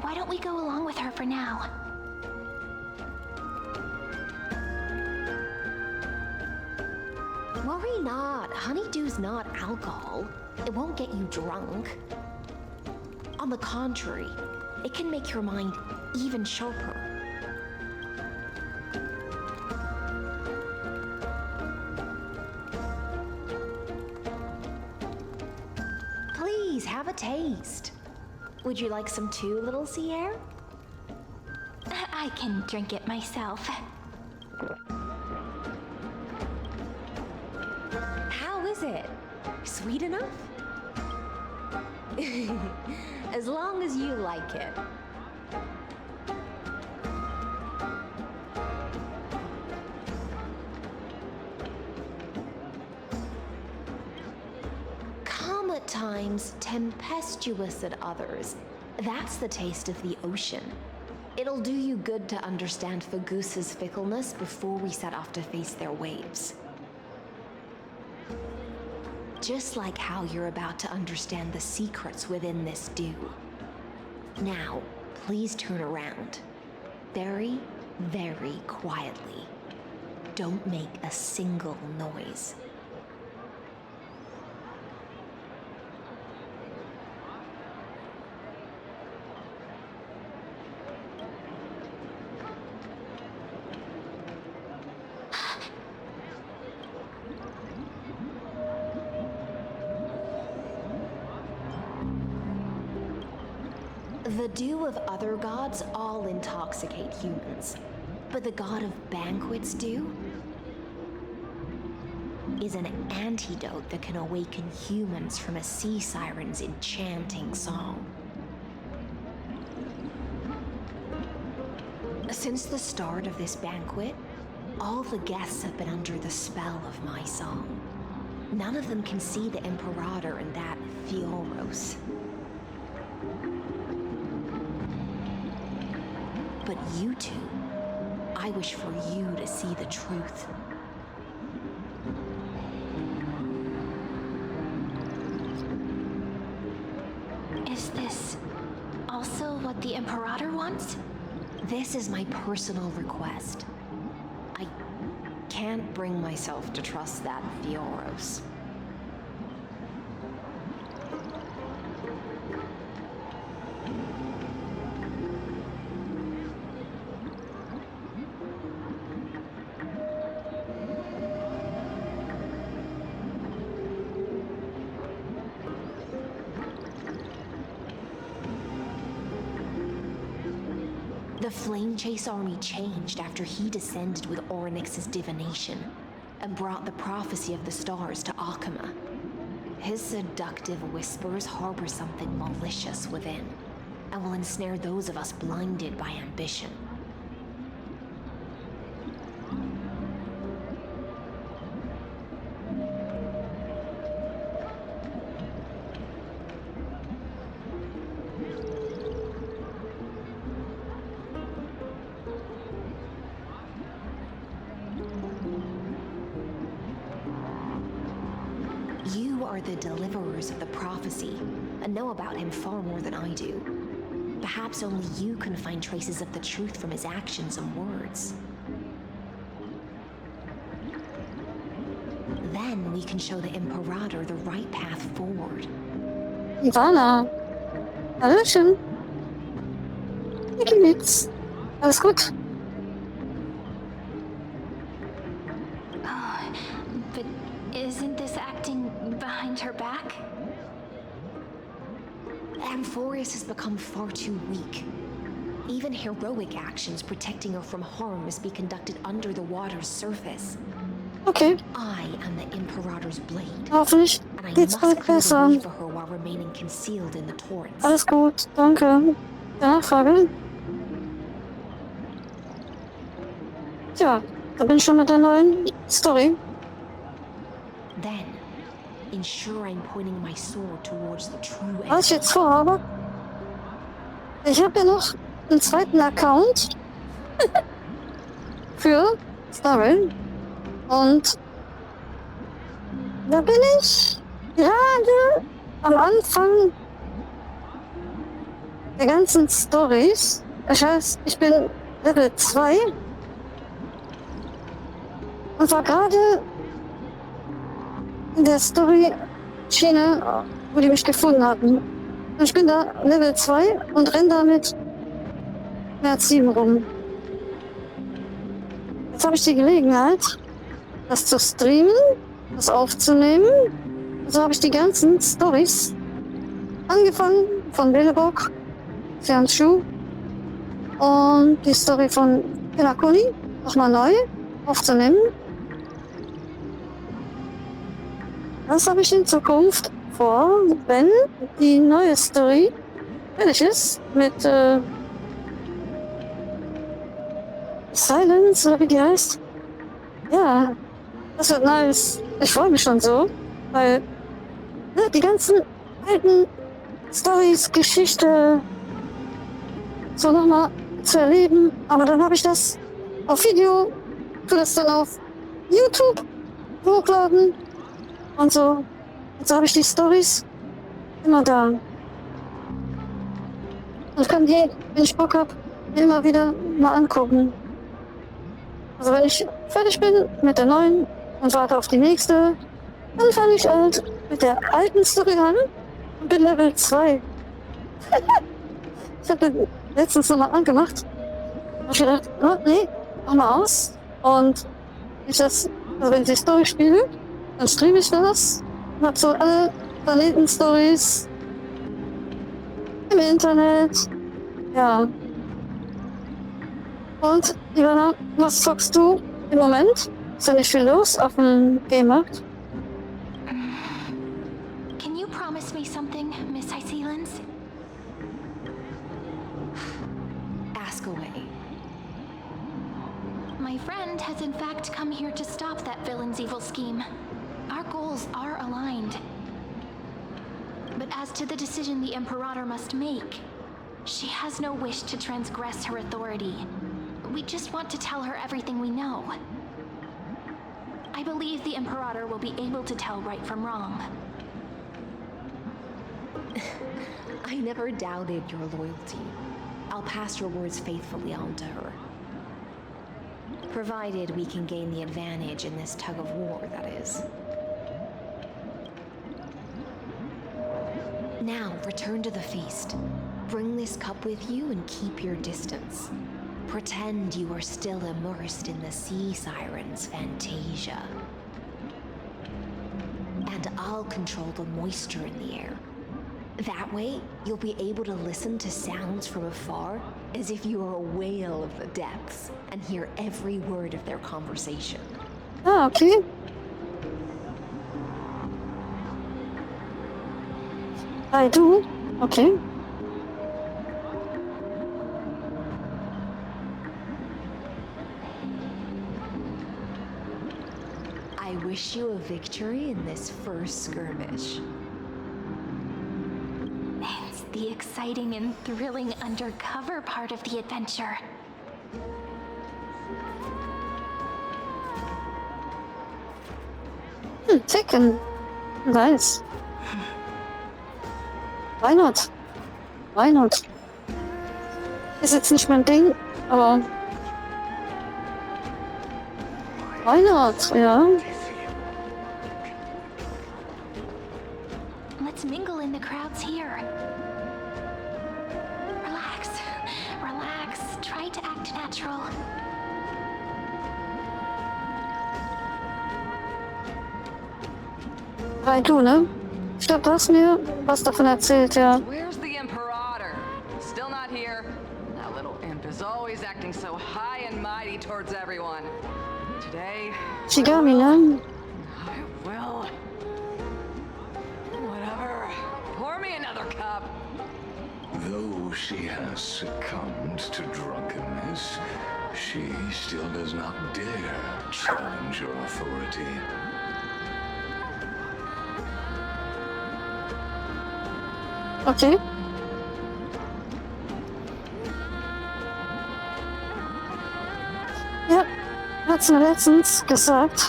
Why don't we go along with her for now? Worry not. Honeydew's not alcohol. It won't get you drunk. On the contrary, it can make your mind even sharper. Please, have a taste. Would you like some too, little Sierra? I can drink it myself. How is it? Sweet enough? As long as you like it. Calm at times, tempestuous at others. That's the taste of the ocean. It'll do you good to understand Fagusa's fickleness before we set off to face their waves. Just like how you're about to understand the secrets within this dew. Now, please turn around. Very, very quietly. Don't make a single noise. The dew of other gods all intoxicate humans, but the god of banquets dew is an antidote that can awaken humans from a sea siren's enchanting song. Since the start of this banquet, all the guests have been under the spell of my song. None of them can see the Imperator and that Fioros. But you two, I wish for you to see the truth. Is this also what the Imperator wants? This is my personal request. I can't bring myself to trust that Fioros. The Flame Chase army changed after he descended with Orynyx's divination and brought the prophecy of the stars to Akama. His seductive whispers harbor something malicious within and will ensnare those of us blinded by ambition. You are the deliverers of the prophecy, and know about him far more than I do. Perhaps only you can find traces of the truth from his actions and words. Then we can show the Imperator the right path forward. Ivana. Hallöchen. Wie geht's? Alles gut? Oh, but isn't this acting behind her back? Amphorius has become far too weak. Even heroic actions protecting her from harm must be conducted under the water's surface. Okay. I am the Imperator's blade. Hoffentlich geht's bald besser. For her while remaining concealed in the torrents. Alles gut, danke. Nachfrage? Tja, da bin ich schon mit der neuen Story. Then, ensure I'm pointing my sword towards the true end. Was ich jetzt vorhabe? Ich habe ja noch einen zweiten Account für Story. Und da bin ich gerade am Anfang der ganzen Storys. Das heißt, ich bin Level 2 und war gerade in der Story-Schiene, wo die mich gefunden hatten. Und ich bin da Level 2 und renne da mit März 7 rum. Jetzt habe ich die Gelegenheit, das zu streamen, das aufzunehmen. So habe ich die ganzen Storys angefangen von Billebock, Fernschuh und die Story von Pelakoni nochmal neu aufzunehmen. Das habe ich in Zukunft vor, wenn die neue Story fertig ist mit Silence, oder wie die heißt. Ja, das wird nice. Ich freue mich schon so, weil ne, die ganzen alten Storys, Geschichte so nochmal zu erleben. Aber dann habe ich das auf Video, tu das dann auf YouTube hochladen und so. Und so habe ich die Storys immer da. Und kann die, wenn ich Bock habe, immer wieder mal angucken. Also wenn ich fertig bin mit der neuen und warte auf die nächste, dann fange ich halt mit der alten Story an und bin Level 2. Ich habe den letztens nochmal angemacht. Und ich gedacht, oh, nee, mach mal aus. Und also wenn ich die Story spiele, dann streame ich das und hab so alle Planeten-Stories im Internet. Ja. Und, Ivana, was zockst du im Moment? Ist ja nicht viel los auf dem Game-Markt? Can you promise me something, Miss Hycelens? Ask away. My friend has in fact come here to stop that villain's evil scheme. Our goals are aligned. But as to the decision the Imperator must make, she has no wish to transgress her authority. We just want to tell her everything we know. I believe the Imperator will be able to tell right from wrong. I never doubted your loyalty. I'll pass your words faithfully on to her. Provided we can gain the advantage in this tug of war, that is. Now, return to the feast. Bring this cup with you and keep your distance. Pretend you are still immersed in the sea siren's fantasia. And I'll control the moisture in the air. That way, you'll be able to listen to sounds from afar as if you are a whale of the depths and hear every word of their conversation. Ah, okay. I do. Okay. I wish you a victory in this first skirmish. It's the exciting and thrilling undercover part of the adventure. Chicken. Nice. Why not? Why not? Ist jetzt nicht mein Ding, aber why not? Ja. Let's mingle in the crowds here. Relax. Relax. Try to act natural. Weil du, ne? Ich glaube, du hast mir was davon erzählt, ja. Where's the Imperator? Still not here. That little imp is always acting so high and mighty towards everyone. Today, Shigami, ne? I will. Whatever. Pour me another cup. Though she has succumbed to drunkenness, she still does not dare challenge your authority. Okay. Ja, hat's mir letztens gesagt.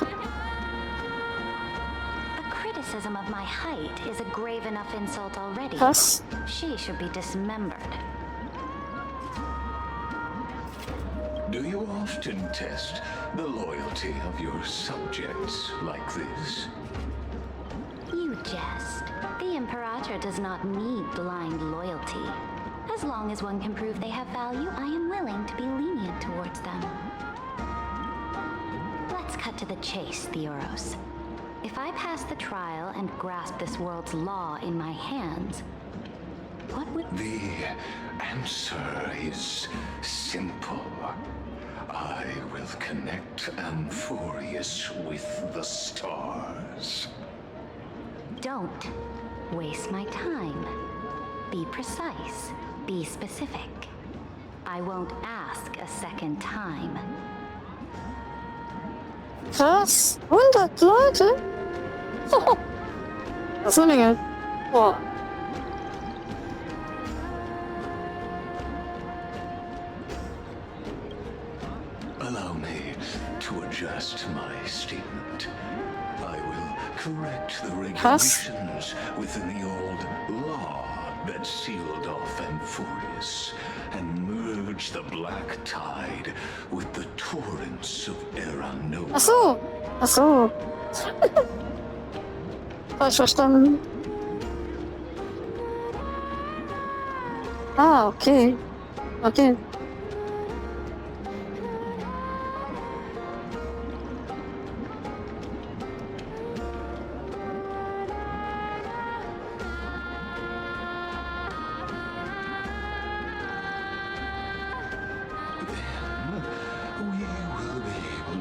The criticism of my height is a grave enough insult already. Was? She should be dismembered. Do you often test the loyalty of your subjects like this? You jest. The Imperator does not need blind loyalty. As long as one can prove they have value, I am willing to be lenient towards them. Let's cut to the chase, Theoros. If I pass the trial and grasp this world's law in my hands, what would... The answer is simple. I will connect Amphorius with the stars. Don't waste my time. Be precise. Be specific. I won't ask a second time. Was? 100 Leute? Das ist eine Menge. Boah. Allow me to adjust my statement. I will correct the regulations within the old law that sealed off Amphorius and merge the black tide with the torrents of Eranoa. Ach so. Falsch verstanden. Ah, okay. Okay.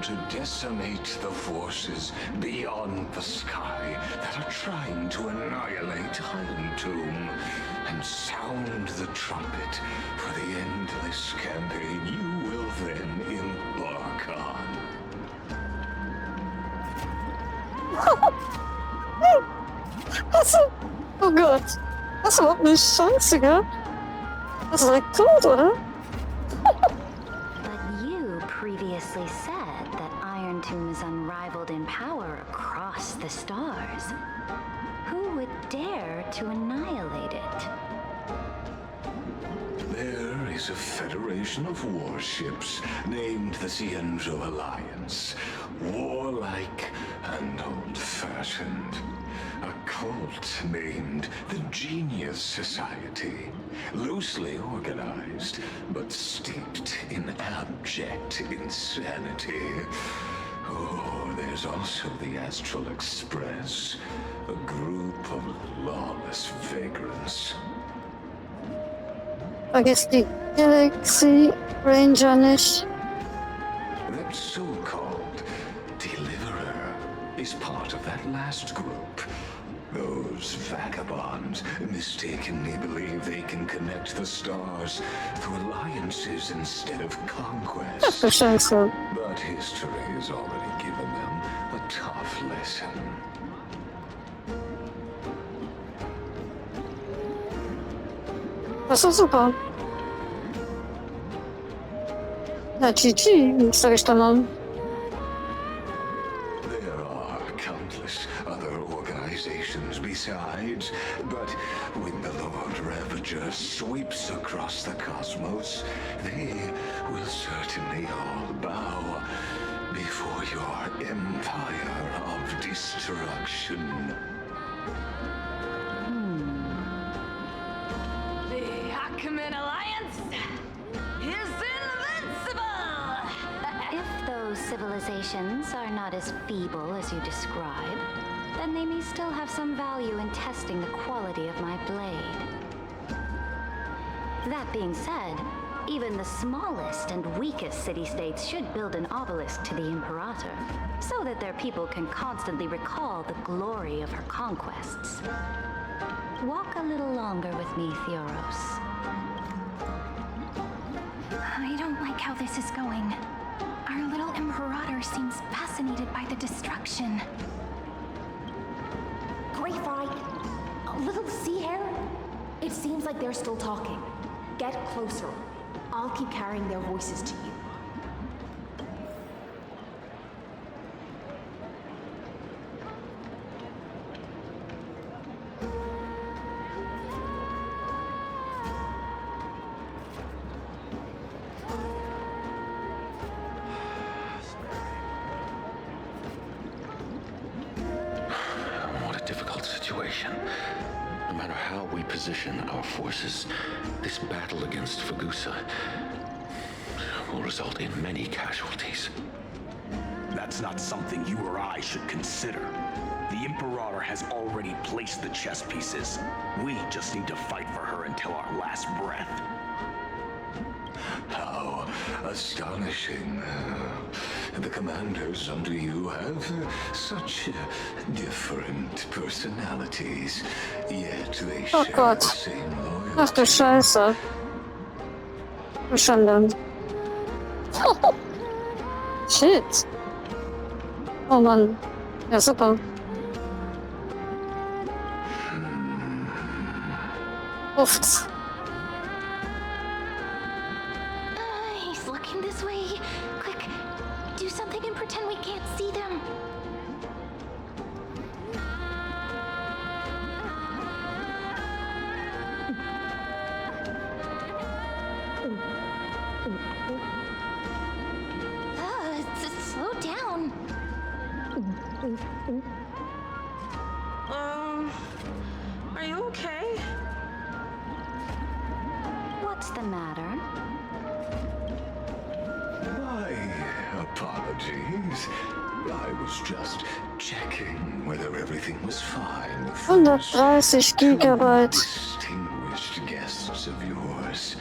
To decimate the forces beyond the sky that are trying to annihilate Honkai, and sound the trumpet for the endless campaign you will then embark on. Oh Gott. Das ist überhaupt nicht scheiße, gell? Das ist direkt tot, oder? But you previously said that Iron Tomb is unrivaled in power across the stars. Who would dare to annihilate it? There is a federation of warships named the Cienzo Alliance. Warlike and old-fashioned. A cult named the Genius Society. Loosely organized, but steeped in abject insanity. Oh, there's also the Astral Express. A group of lawless vagrants. Vergiss die Galaxy Ranger nicht. That so-called Deliverer is part of that last group. Those vagabonds mistakenly believe they can connect the stars through alliances instead of conquest. Ach du Scheiße. But history has already given them a tough lesson. Das ist super. Ja, GG, sag ich dann mal. There are countless other organizations besides, but when the Lord Ravager sweeps across the cosmos, they will certainly all bow before your empire of destruction. The Ackman Alliance is invincible! If those civilizations are not as feeble as you describe, then they may still have some value in testing the quality of my blade. That being said, even the smallest and weakest city-states should build an obelisk to the Imperator, so that their people can constantly recall the glory of her conquests. Walk a little longer with me, Theoros. I don't like how this is going. Our little Imperator seems fascinated by the destruction. Great fight. A little sea hare? It seems like they're still talking. Get closer. I'll keep carrying their voices to you. What a difficult situation. No matter how we position our forces, this battle against Fagusa will result in many casualties. That's not something you or I should consider. The Imperator has already placed the chess pieces. We just need to fight for her until our last breath. How astonishing. The commanders under you have such different personalities, yet they Oh share Gott. the same loyalty. Ach du Scheiße. Du Schande. Shit. Oh Mann. Ja, super. Uft. He's looking this way. Quick, do something and pretend we can't see them. Slow down. Are you okay? What's the matter? My apologies. I was just checking whether everything was fine. 130 Gigabyte. Distinguished guests of yours.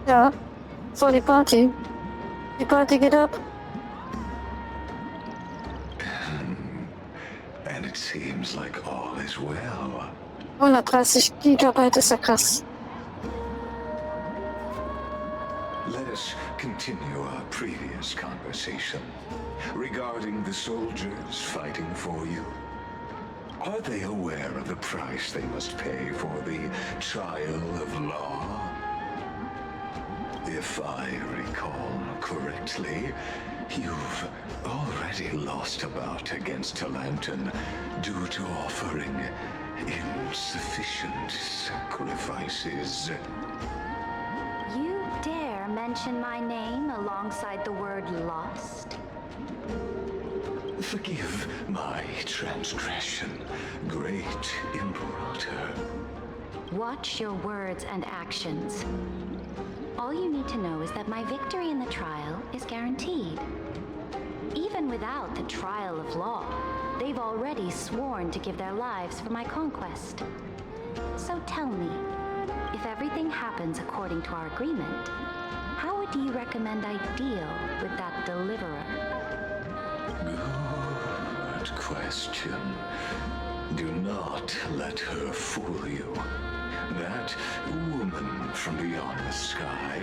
Ja, so die Party. Die Party geht ab. And it seems like all is well. 130 Gigabyte ist ja krass. Let us continue our previous conversation regarding the soldiers fighting for you. Are they aware of the price they must pay for the trial of law? If I recall correctly, you've already lost a bout against Talanton due to offering insufficient sacrifices. You dare mention my name alongside the word lost? Forgive my transgression, great Imperator. Watch your words and actions. All you need to know is that my victory in the trial is guaranteed. Even without the trial of law, they've already sworn to give their lives for my conquest. So tell me, if everything happens according to our agreement, how would you recommend I deal with that deliverer? Good question. Do not let her fool you. That woman from beyond the sky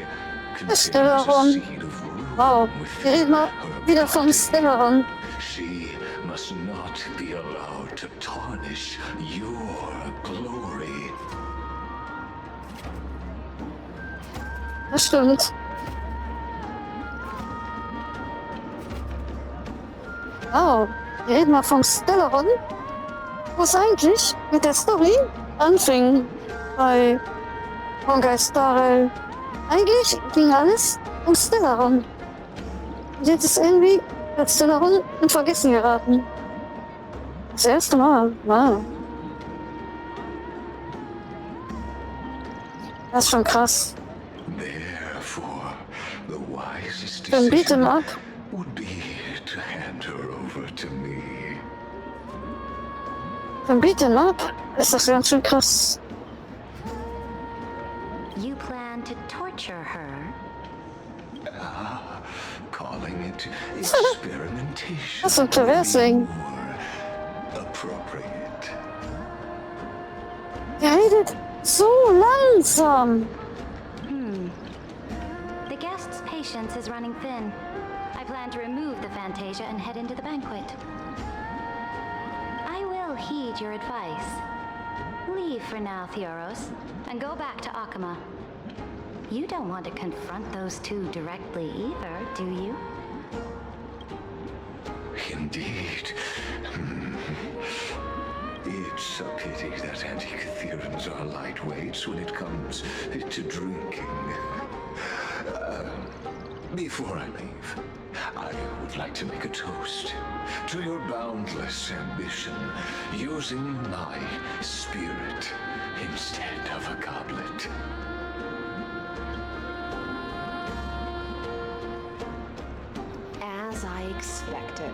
contains a seed of ruin. Wow, wir reden mal wieder vom Stellaron. She must not be allowed to tarnish your glory. Das stimmt. Wow, wir reden mal vom Stellaron, wo es eigentlich mit der Story anfing bei Honkai Star Rail. Eigentlich ging alles um Stellaron. Und jetzt ist irgendwie der Stellaron in Vergessen geraten. Das erste Mal. Wow. Das ist schon krass. Therefore, the wisest Dann beat him decision up. would be to hand her over to me. Dann beat him up. Ist das ganz schön krass. You plan to torture her? Calling it experimentation. That's interesting. Appropriate. Er redet so langsam. The guest's patience is running thin. I plan to remove the Fantasia and head into the banquet. I will heed your advice. Leave for now, Theoros, and go back to Akama. You don't want to confront those two directly either, do you? Indeed. It's a pity that Antikytherans are lightweights when it comes to drinking. Before I leave, I would like to make a toast to your boundless ambition, using my spirit instead of a goblet. As I expected,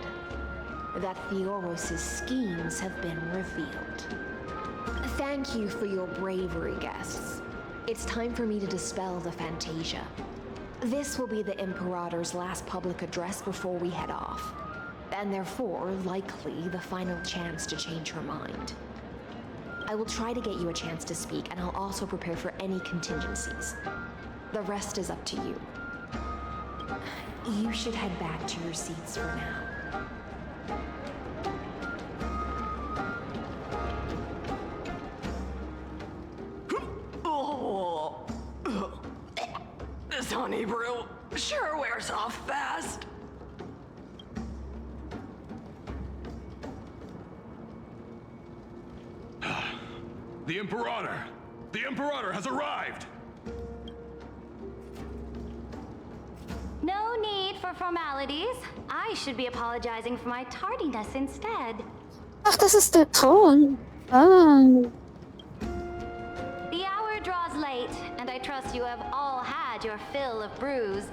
that Theoros' schemes have been revealed. Thank you for your bravery, guests. It's time for me to dispel the Fantasia. This will be the Imperator's last public address before we head off, and therefore, likely, the final chance to change her mind. I will try to get you a chance to speak, and I'll also prepare for any contingencies. The rest is up to you. You should head back to your seats for now. funny brew sure wears off fast. The Imperator! The Imperator has arrived! No need for formalities. I should be apologizing for my tardiness instead. Ach, das ist der Ton. Ah. The hour draws late, and I trust you have all had your fill of brews.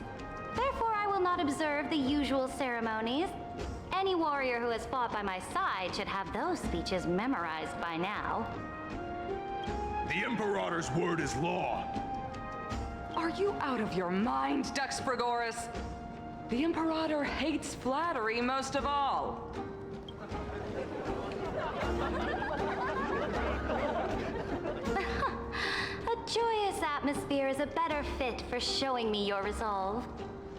Therefore, I will not observe the usual ceremonies. Any warrior who has fought by my side should have those speeches memorized by now. The Imperator's word is law. Are you out of your mind, Duxpregoris? The Imperator hates flattery most of all. A joyous atmosphere is a better fit for showing me your resolve.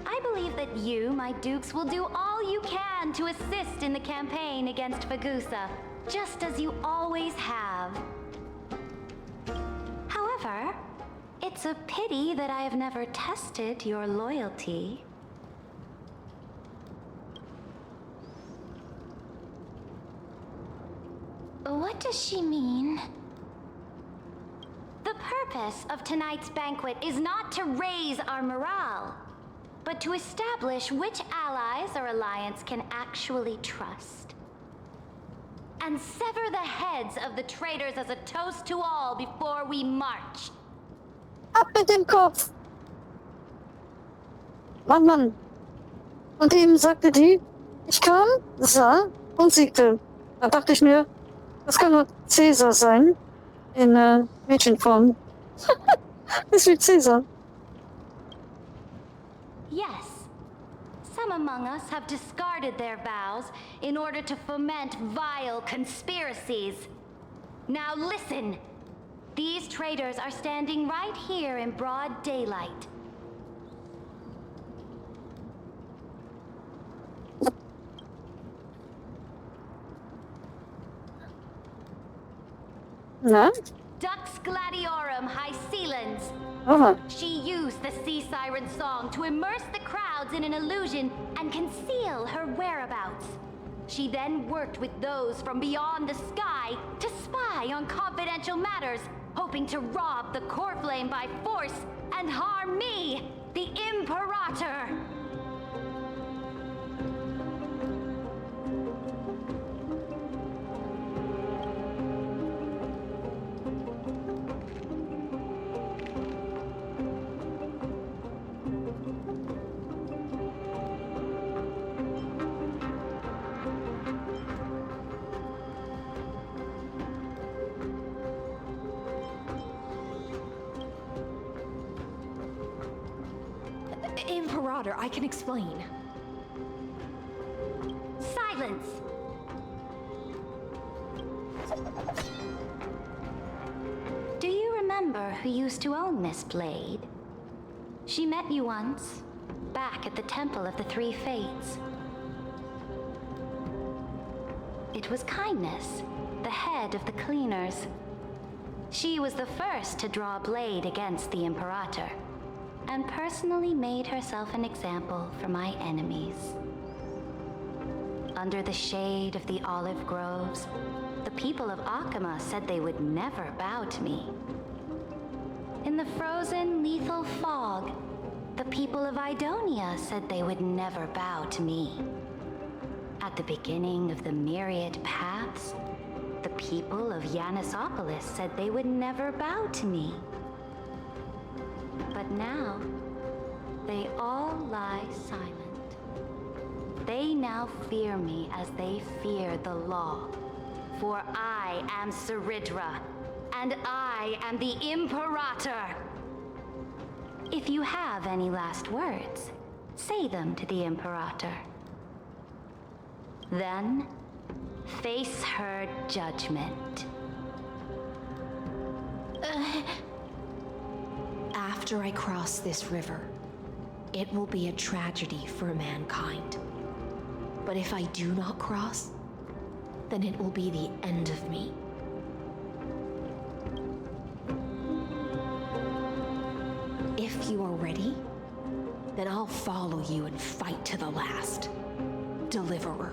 I believe that you, my dukes, will do all you can to assist in the campaign against Fagusa, just as you always have. However, it's a pity that I have never tested your loyalty. What does she mean? The purpose of tonight's banquet is not to raise our morale, but to establish which allies our alliance can actually trust. And sever the heads of the traitors as a toast to all before we march. Ab mit dem Kopf! Mann. Und eben sagte die, ich kam, sah und siegte. Da dachte ich mir, das kann nur Cäsar sein. In Mädchenform. Ist wie Cäsar. Yes. Some among us have discarded their vows in order to foment vile conspiracies. Now listen. These traitors are standing right here in broad daylight. Na? Dux Gladiorum Hycelens. She used the sea siren song to immerse the crowds in an illusion and conceal her whereabouts. She then worked with those from beyond the sky to spy on confidential matters, hoping to rob the core flame by force and harm me, the Imperator. Imperator, I can explain. Silence! Do you remember who used to own this blade? She met you once, back at the Temple of the Three Fates. It was Kindness, the head of the cleaners. She was the first to draw a blade against the Imperator, and personally made herself an example for my enemies. Under the shade of the olive groves, the people of Akama said they would never bow to me. In the frozen, lethal fog, the people of Idonia said they would never bow to me. At the beginning of the myriad paths, the people of Yanisopolis said they would never bow to me. But now, they all lie silent. They now fear me as they fear the law. For I am Saridra, and I am the Imperator. If you have any last words, say them to the Imperator. Then, face her judgment. After I cross this river, it will be a tragedy for mankind. But if I do not cross, then it will be the end of me. If you are ready, then I'll follow you and fight to the last. Deliverer.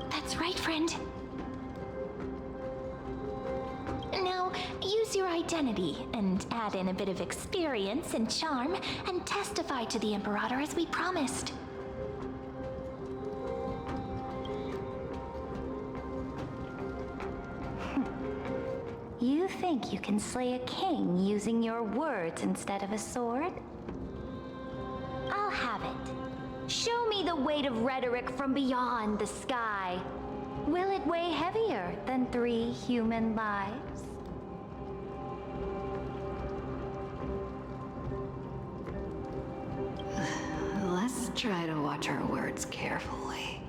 That's right, friend. Now, use your identity and add in a bit of experience and charm and testify to the Imperator as we promised. You think you can slay a king using your words instead of a sword? I'll have it. Show me the weight of rhetoric from beyond the sky. Will it weigh heavier than 3 human lives? Let's try to watch our words carefully.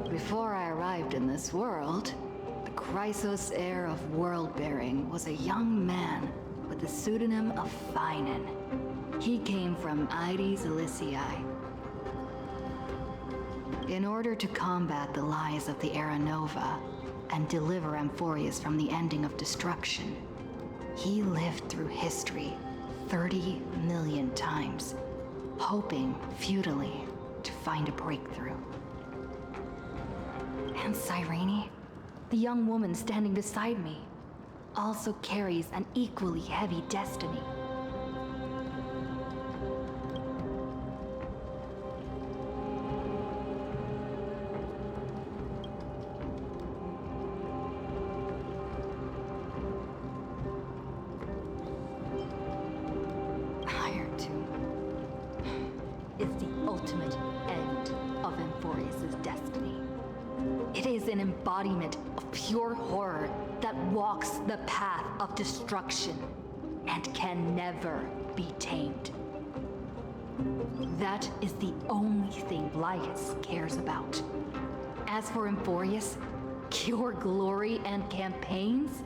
Before I arrived in this world, the Chrysos heir of world-bearing was a young man with the pseudonym of Phainon. He came from Aedes Elysiae. In order to combat the lies of the Era Nova and deliver Amphorius from the ending of destruction, he lived through history 30 million times, hoping futilely to find a breakthrough. And Cyrene, the young woman standing beside me, also carries an equally heavy destiny. Iron Tomb is the ultimate end of Amphorius' destiny. It is an embodiment of pure horror that walks the path of destruction and can never be tamed. That is the only thing Lycus cares about. As for Amphorius, pure glory and campaigns,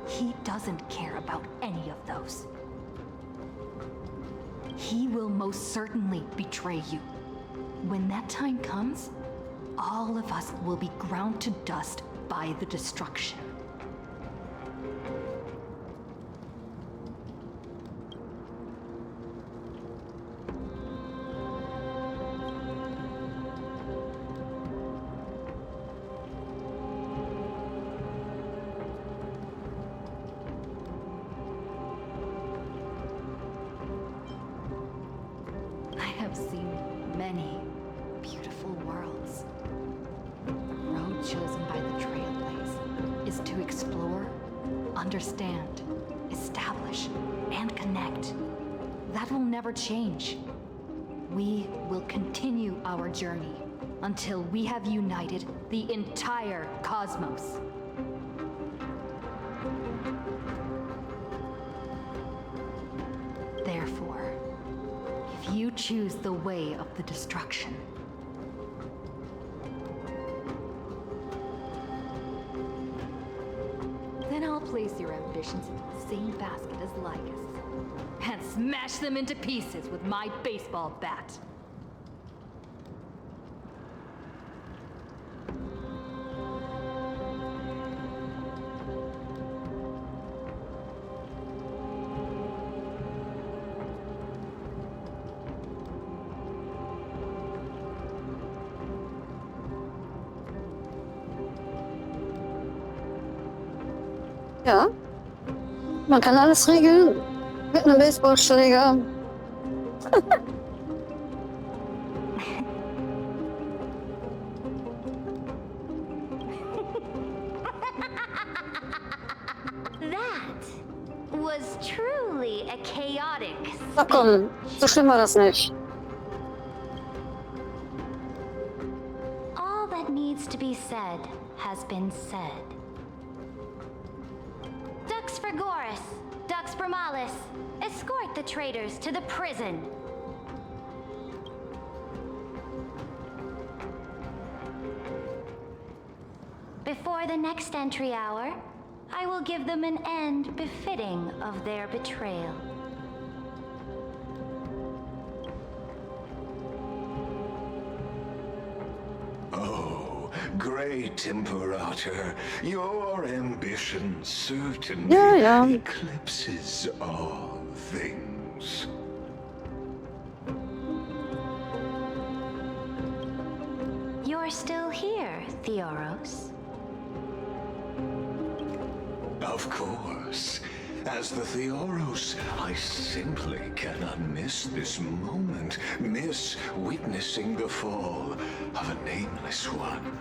he doesn't care about any of those. He will most certainly betray you. When that time comes, all of us will be ground to dust by the destruction. I have seen many beautiful worlds. The road chosen by the Trailblazer is to explore, understand, establish, and connect. That will never change. We will continue our journey until we have united the entire cosmos. Therefore, if you choose the way of the destruction, then I'll place your ambitions in the same basket as Lycus and smash them into pieces with my baseball bat. Ja, man kann alles regeln mit einem Baseballschläger. That was truly a chaotic Na komm, so schlimm war das nicht. All that needs to be said has been said. Dux Frigoris, Dux Bromalis, escort the traitors to the prison. Before the next entry hour, I will give them an end befitting of their betrayal. Oh, great Imperator, your ambition certainly eclipses all things. You're still here, Theoros. Of course. As the Theoros, I simply cannot miss this moment, miss witnessing the fall of a nameless one.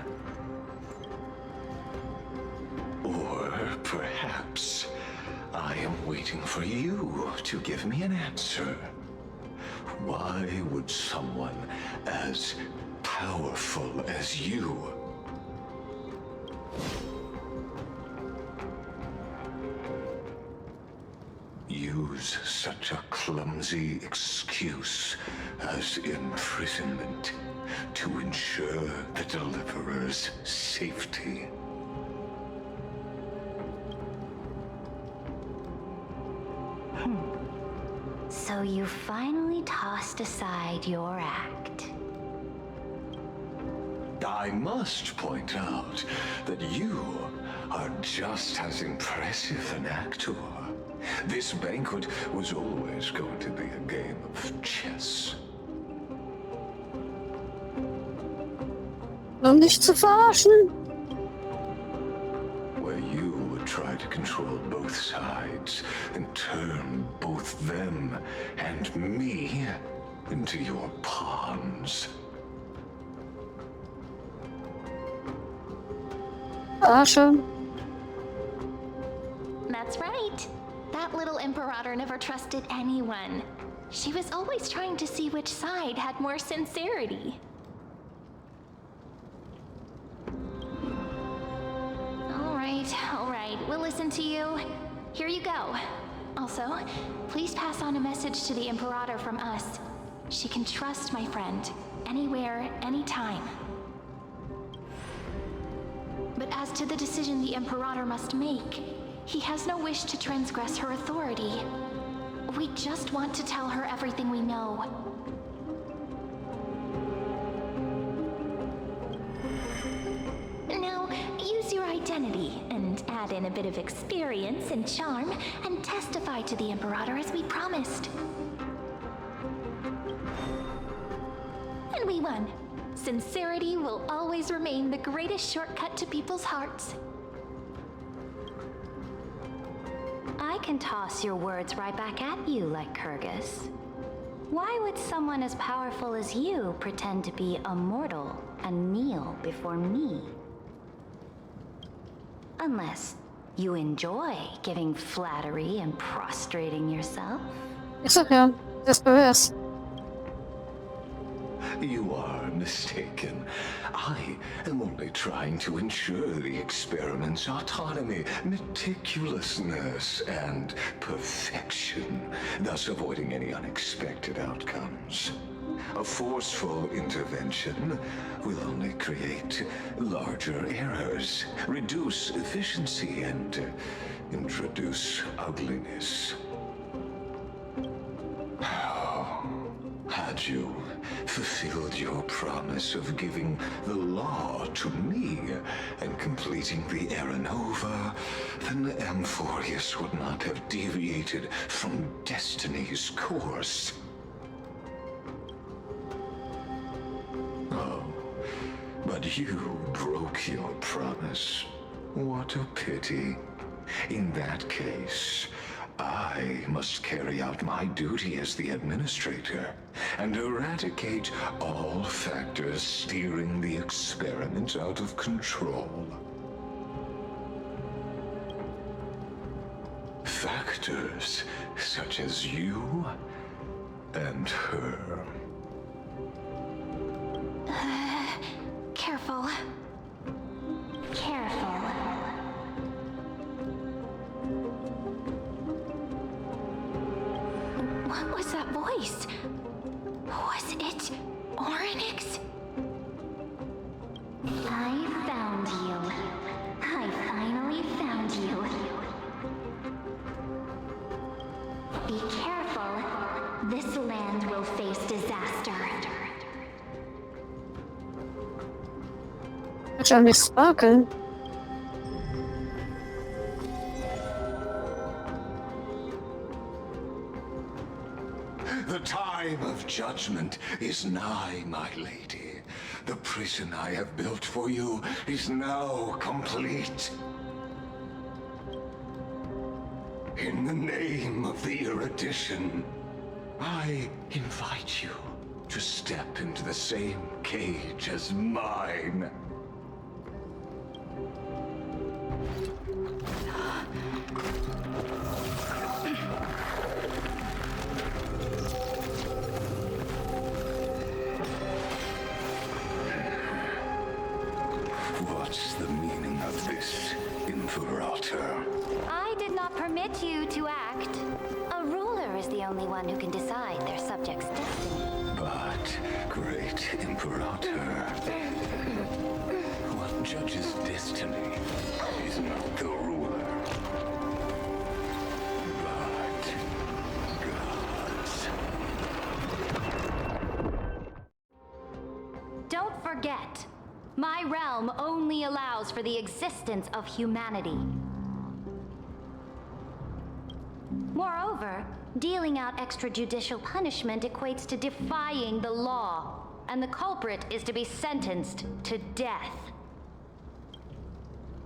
Or perhaps I am waiting for you to give me an answer. Why would someone as powerful as you use such a clumsy excuse as imprisonment to ensure the Deliverer's safety? So you finally tossed aside your act. I must point out that you are just as impressive an actor. This banquet was always going to be a game of chess. Um dich zu verarschen. Where you would try to control both sides and turn both them and me into your pawns. Verarsche. That's right. That little Imperator never trusted anyone. She was always trying to see which side had more sincerity. All right, we'll listen to you. Here you go. Also, please pass on a message to the Imperator from us. She can trust my friend, anywhere, anytime. But as to the decision the Imperator must make, he has no wish to transgress her authority. We just want to tell her everything we know. Now, use your identity and add in a bit of experience and charm and testify to the Imperator as we promised. And we won. Sincerity will always remain the greatest shortcut to people's hearts. I can toss your words right back at you like Kyrgyz. Why would someone as powerful as you pretend to be immortal and kneel before me? Unless you enjoy giving flattery and prostrating yourself. Ich sag ja, das ist pervers. You are mistaken. I am only trying to ensure the experiment's autonomy, meticulousness, and perfection, thus avoiding any unexpected outcomes. A forceful intervention will only create larger errors, reduce efficiency, and introduce ugliness. Had you fulfilled your promise of giving the law to me and completing the Era Nova, then Amphorius would not have deviated from destiny's course. Oh, but you broke your promise. What a pity. In that case, I must carry out my duty as the administrator and eradicate all factors steering the experiment out of control. Factors such as you and her. Careful. Careful. What was that voice? Was it Orynyx? I found you. I finally found you. this land will face disaster. Which only sparkle. The time of judgment is nigh, my lady. The prison I have built for you is now complete. In the name of the erudition, I invite you to step into the same cage as mine. What's the meaning of this, Imperator? I did not permit you to act. A ruler is the only one who can decide their subject's destiny. But, great Imperator, what judges destiny is not the ruler, but gods. Don't forget, my realm only allows for the existence of humanity. Moreover, dealing out extrajudicial punishment equates to defying the law, and the culprit is to be sentenced to death.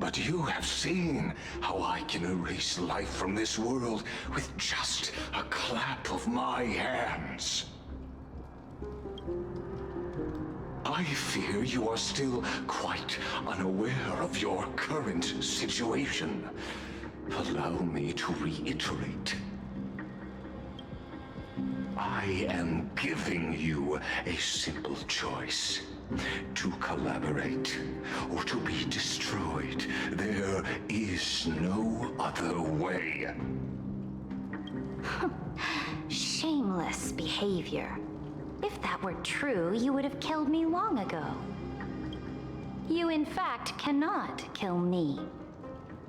But you have seen how I can erase life from this world with just a clap of my hands. I fear you are still quite unaware of your current situation. Allow me to reiterate. I am giving you a simple choice. To collaborate or to be destroyed. There is no other way. Shameless behavior. If that were true, you would have killed me long ago. You, in fact, cannot kill me.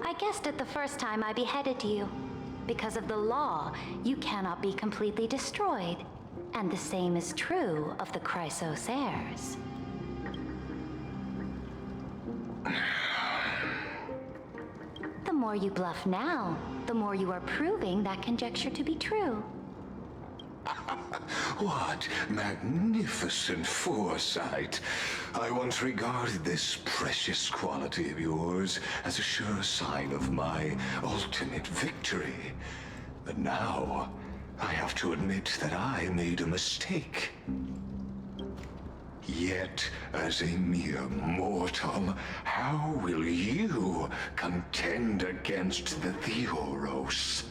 I guessed it the first time I beheaded you. Because of the law, you cannot be completely destroyed. And the same is true of the Chrysos heirs. The more you bluff now, the more you are proving that conjecture to be true. What magnificent foresight. I once regarded this precious quality of yours as a sure sign of my ultimate victory. But now, I have to admit that I made a mistake. Yet, as a mere mortal, how will you contend against the Theoros?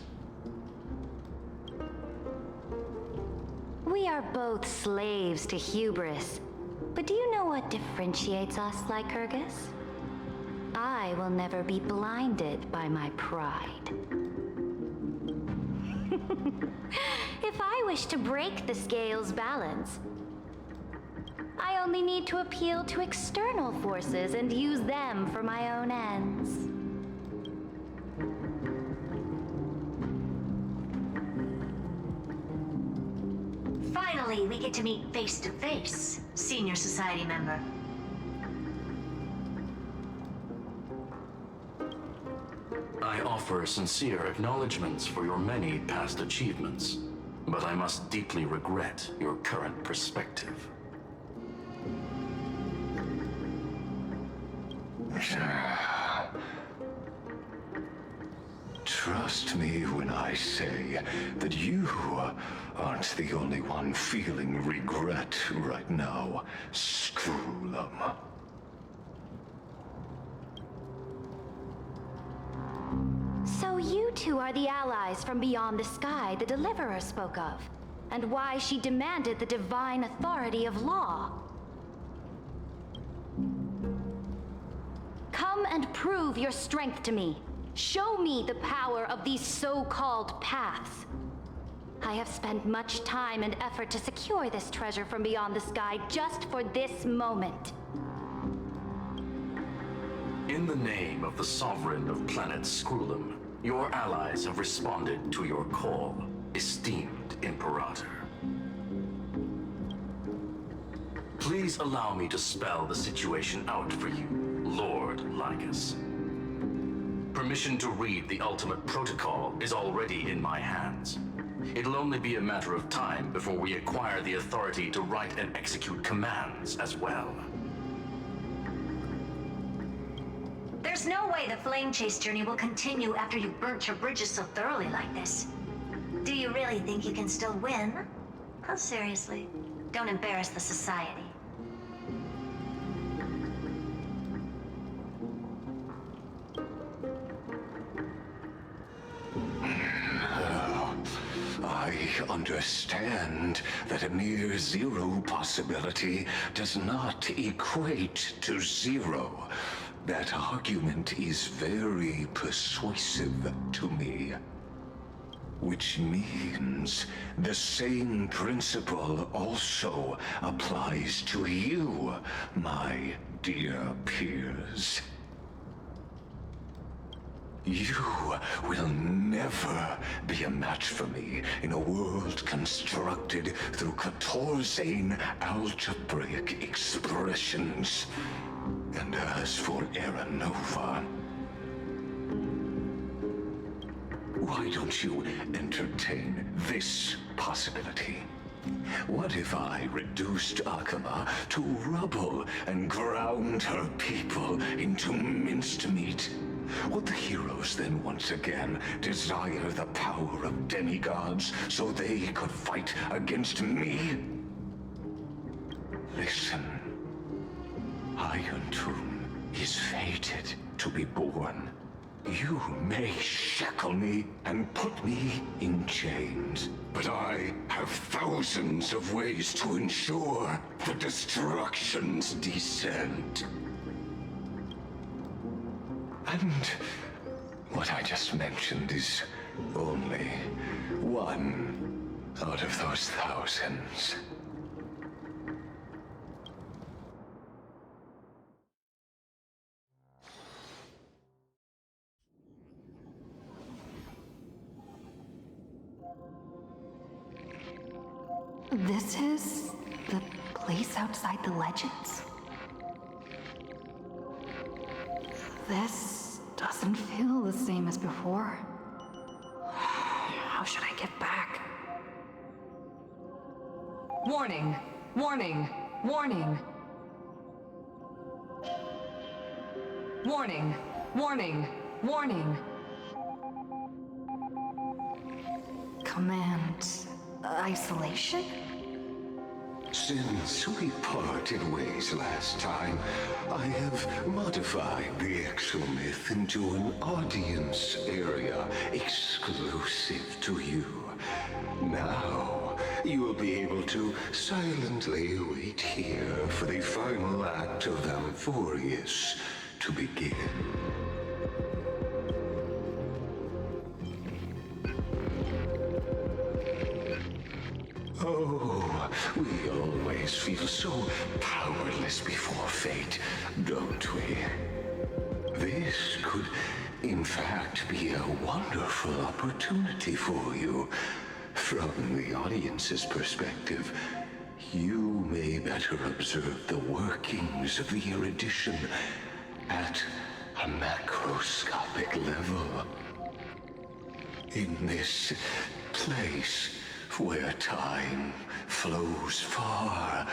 We are both slaves to hubris. But do you know what differentiates us, Lycurgus? I will never be blinded by my pride. If I wish to break the scale's balance, I only need to appeal to external forces and use them for my own ends. Finally, we get to meet face to face, Senior Society member. I offer sincere acknowledgments for your many past achievements, but I must deeply regret your current perspective. Trust me when I say that you aren't the only one feeling regret right now, Screwlum. So you two are the allies from beyond the sky the Deliverer spoke of, and why she demanded the divine authority of law. Come and prove your strength to me. Show me the power of these so-called paths. I have spent much time and effort to secure this treasure from beyond the sky just for this moment. In the name of the Sovereign of Planet Screwlum, your allies have responded to your call, esteemed Imperator. Please allow me to spell the situation out for you, Lord Lycus. Permission to read the ultimate protocol is already in my hands. It'll only be a matter of time before we acquire the authority to write and execute commands as well. There's no way the flame chase journey will continue after you've burnt your bridges so thoroughly like this. Do you really think you can still win? Oh, seriously, don't embarrass the society. I understand that a near zero possibility does not equate to zero. That argument is very persuasive to me. Which means the same principle also applies to you, my dear peers. You will never be a match for me in a world constructed through Catorzain algebraic expressions. And as for Aranova, why don't you entertain this possibility? What if I reduced Akama to rubble and ground her people into minced meat? Would the heroes then once again desire the power of demigods so they could fight against me? Listen, Iron Tomb is fated to be born. You may shackle me and put me in chains, but I have thousands of ways to ensure the destruction's descent. And what I just mentioned is only one out of those thousands. This is the place outside the legends? This doesn't feel the same as before. How should I get back? Warning! Warning! Warning! Warning! Warning! Warning! Command isolation? Since we parted ways last time, I have modified the exomyth into an audience area exclusive to you. Now, you will be able to silently wait here for the final act of Amphorius to begin. Oh, we always feel so powerless before fate, don't we? This could, in fact, be a wonderful opportunity for you. From the audience's perspective, you may better observe the workings of the erudition at a macroscopic level. In this place, where time flows far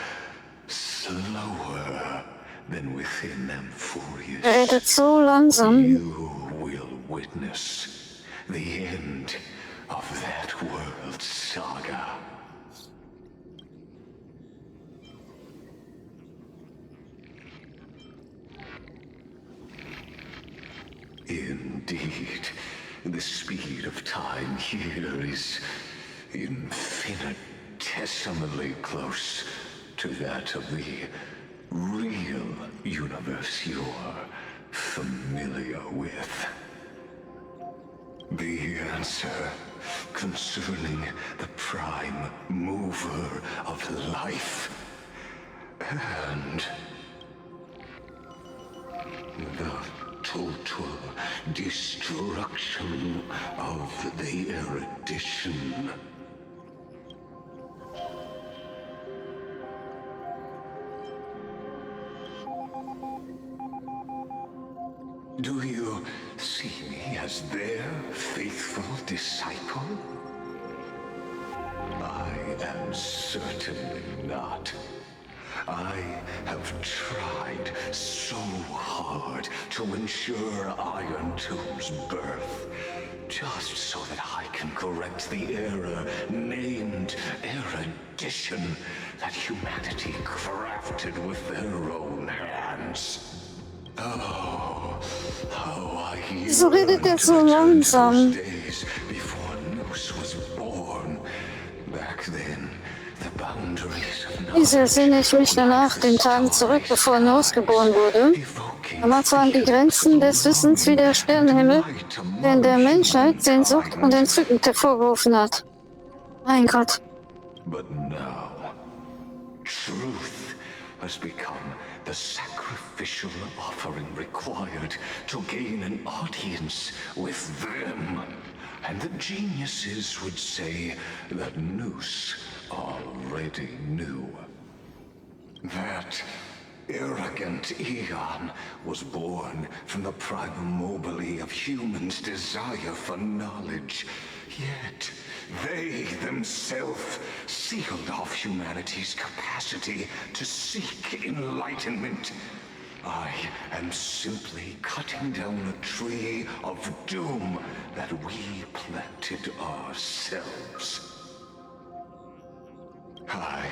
slower than within Amphorius, redet so langsam. You will witness the end of that world's saga. Indeed, the speed of time here is infinitesimally close to that of the real universe you're familiar with. The answer concerning the prime mover of life and the total destruction of the erudition. Do you see me as their faithful disciple? I am certainly not. I have tried so hard to ensure Iron Tomb's birth, just so that I can correct the error named erudition that humanity crafted with their own hands. Oh, how I Wieso redet der so langsam? days before Noose was born. Back then, the boundaries of Wieso ersinne ich mich danach den Tagen zurück, bevor Nos geboren wurde? Damals waren die Grenzen des Wissens wie der Sternenhimmel, der in der Menschheit Sehnsucht und Entzücken hervorgerufen hat. Mein Gott. But now, truth has become the sacrificial offering required to gain an audience with them. And the geniuses would say that Noose already knew. That arrogant Eon was born from the primordially of humans' desire for knowledge. Yet, they themselves sealed off humanity's capacity to seek enlightenment. I am simply cutting down a tree of doom that we planted ourselves. I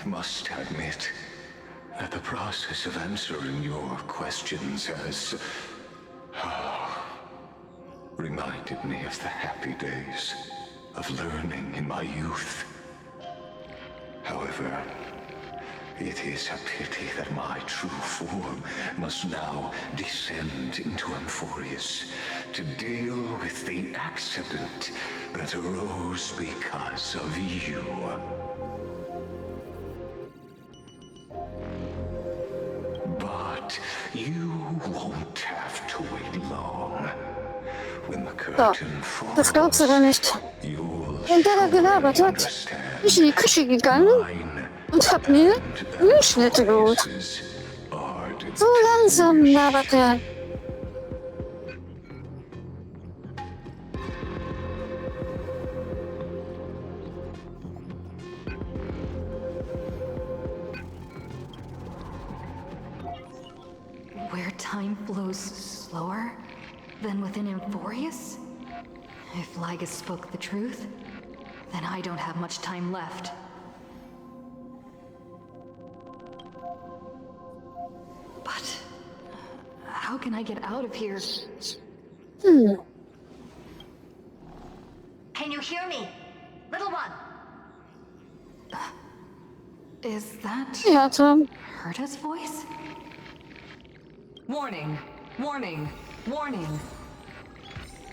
must admit that the process of answering your questions has reminded me of the happy days of learning in my youth. However, it is a pity that my true form must now descend into Amphorius to deal with the accident that arose because of you. But you won't have to wait long. When the curtain falls, Das glaubst du doch nicht. Wenn der da gelabert hat, bin ich in die Küche gegangen und hab mir Milchschnitte geholt. So langsam labert er. Where time flows slower than within Amphorius? If Ligus spoke the truth, then I don't have much time left. But how can I get out of here? Can you hear me? Little one! Is that Ja, Tom. Herta's voice? Warning! Warning! Warning!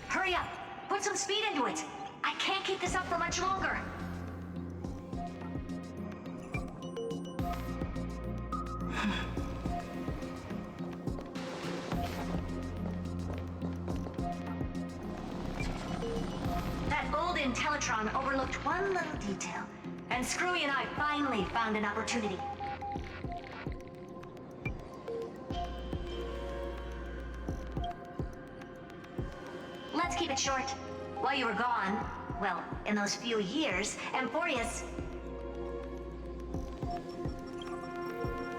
Hurry up! Put some speed into it! I can't keep this up for much longer! That old Intellitron overlooked one little detail, and Screwy and I finally found an opportunity. Let's keep it short. While you were gone, well, in those few years, Amphorius...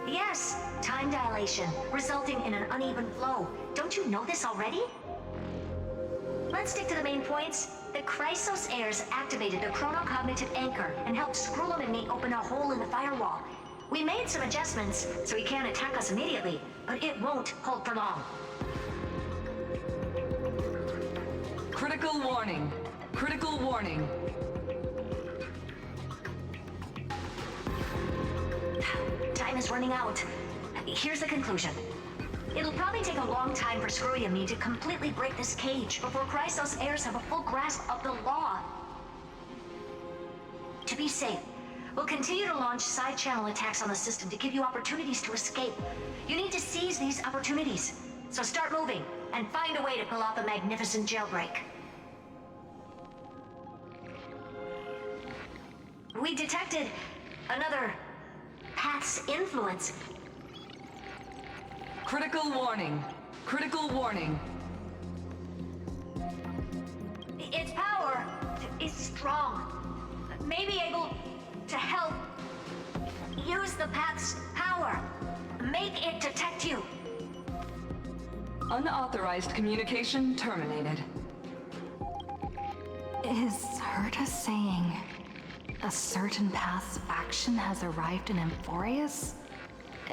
Yes, time dilation, resulting in an uneven flow. Don't you know this already? Let's stick to the main points. The Chrysos heirs activated the chronocognitive anchor and helped Skrullum and me open a hole in the firewall. We made some adjustments, so he can't attack us immediately, but it won't hold for long. Critical warning! Critical warning! Time is running out. Here's the conclusion. It'll probably take a long time for Screwy and me to completely break this cage before Chrysos heirs have a full grasp of the law. To be safe, we'll continue to launch side-channel attacks on the system to give you opportunities to escape. You need to seize these opportunities. So start moving, and find a way to pull off a magnificent jailbreak. We detected another path's influence. Critical warning! Critical warning. Its power is strong. May be able to help use the path's power. Make it detect you. Unauthorized communication terminated. Is Herta saying a certain path's faction has arrived in Amphorius?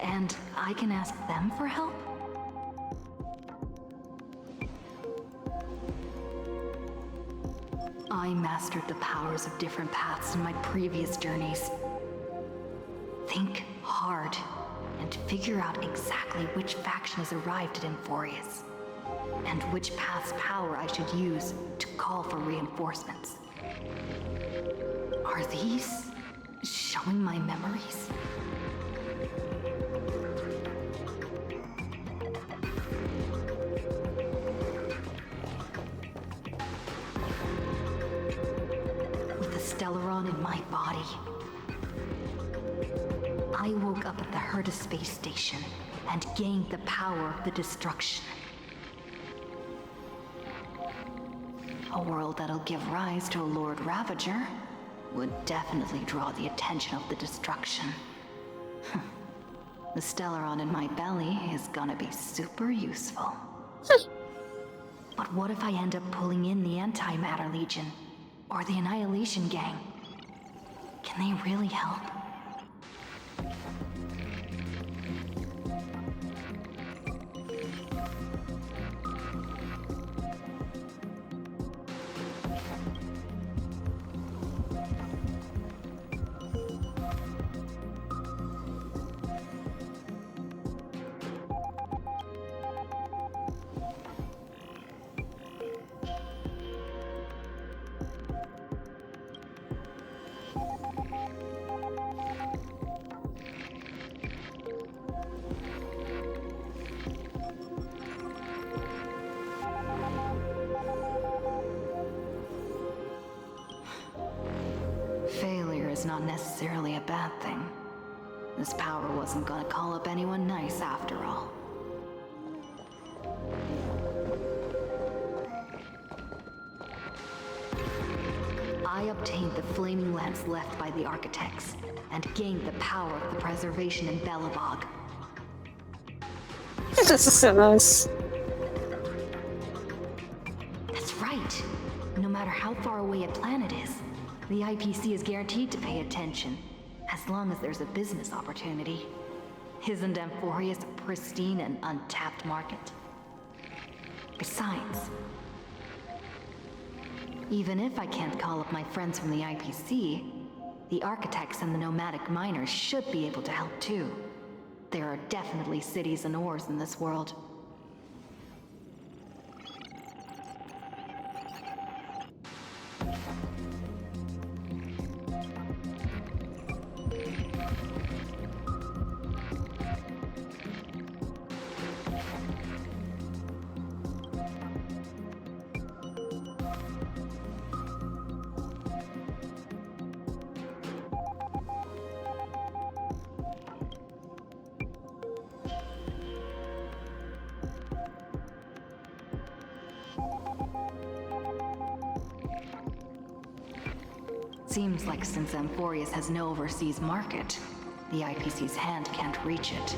And I can ask them for help? I mastered the powers of different paths in my previous journeys. Think hard and figure out exactly which faction has arrived at Amphorius, and which path's power I should use to call for reinforcements. Are these showing my memories? With the Stellaron in my body, I woke up at the Herta space station and gained the power of the destruction. A world that'll give rise to a Lord Ravager would definitely draw the attention of the destruction. The Stellaron in my belly is gonna be super useful. But what if I end up pulling in the Antimatter Legion or the Annihilation Gang? Can they really help? Failure is not necessarily a bad thing. This power wasn't gonna call up anyone nice after all. I obtained the flaming lance left by the architects, and gained the power of the preservation in Belobog. This is so nice. That's right. No matter how far away a planet is, the IPC is guaranteed to pay attention, as long as there's a business opportunity. Isn't Amphorius a pristine and untapped market? Besides, even if I can't call up my friends from the IPC, the architects and the nomadic miners should be able to help too. There are definitely cities and ores in this world. Seems like since Amphorius has no overseas market, the IPC's hand can't reach it.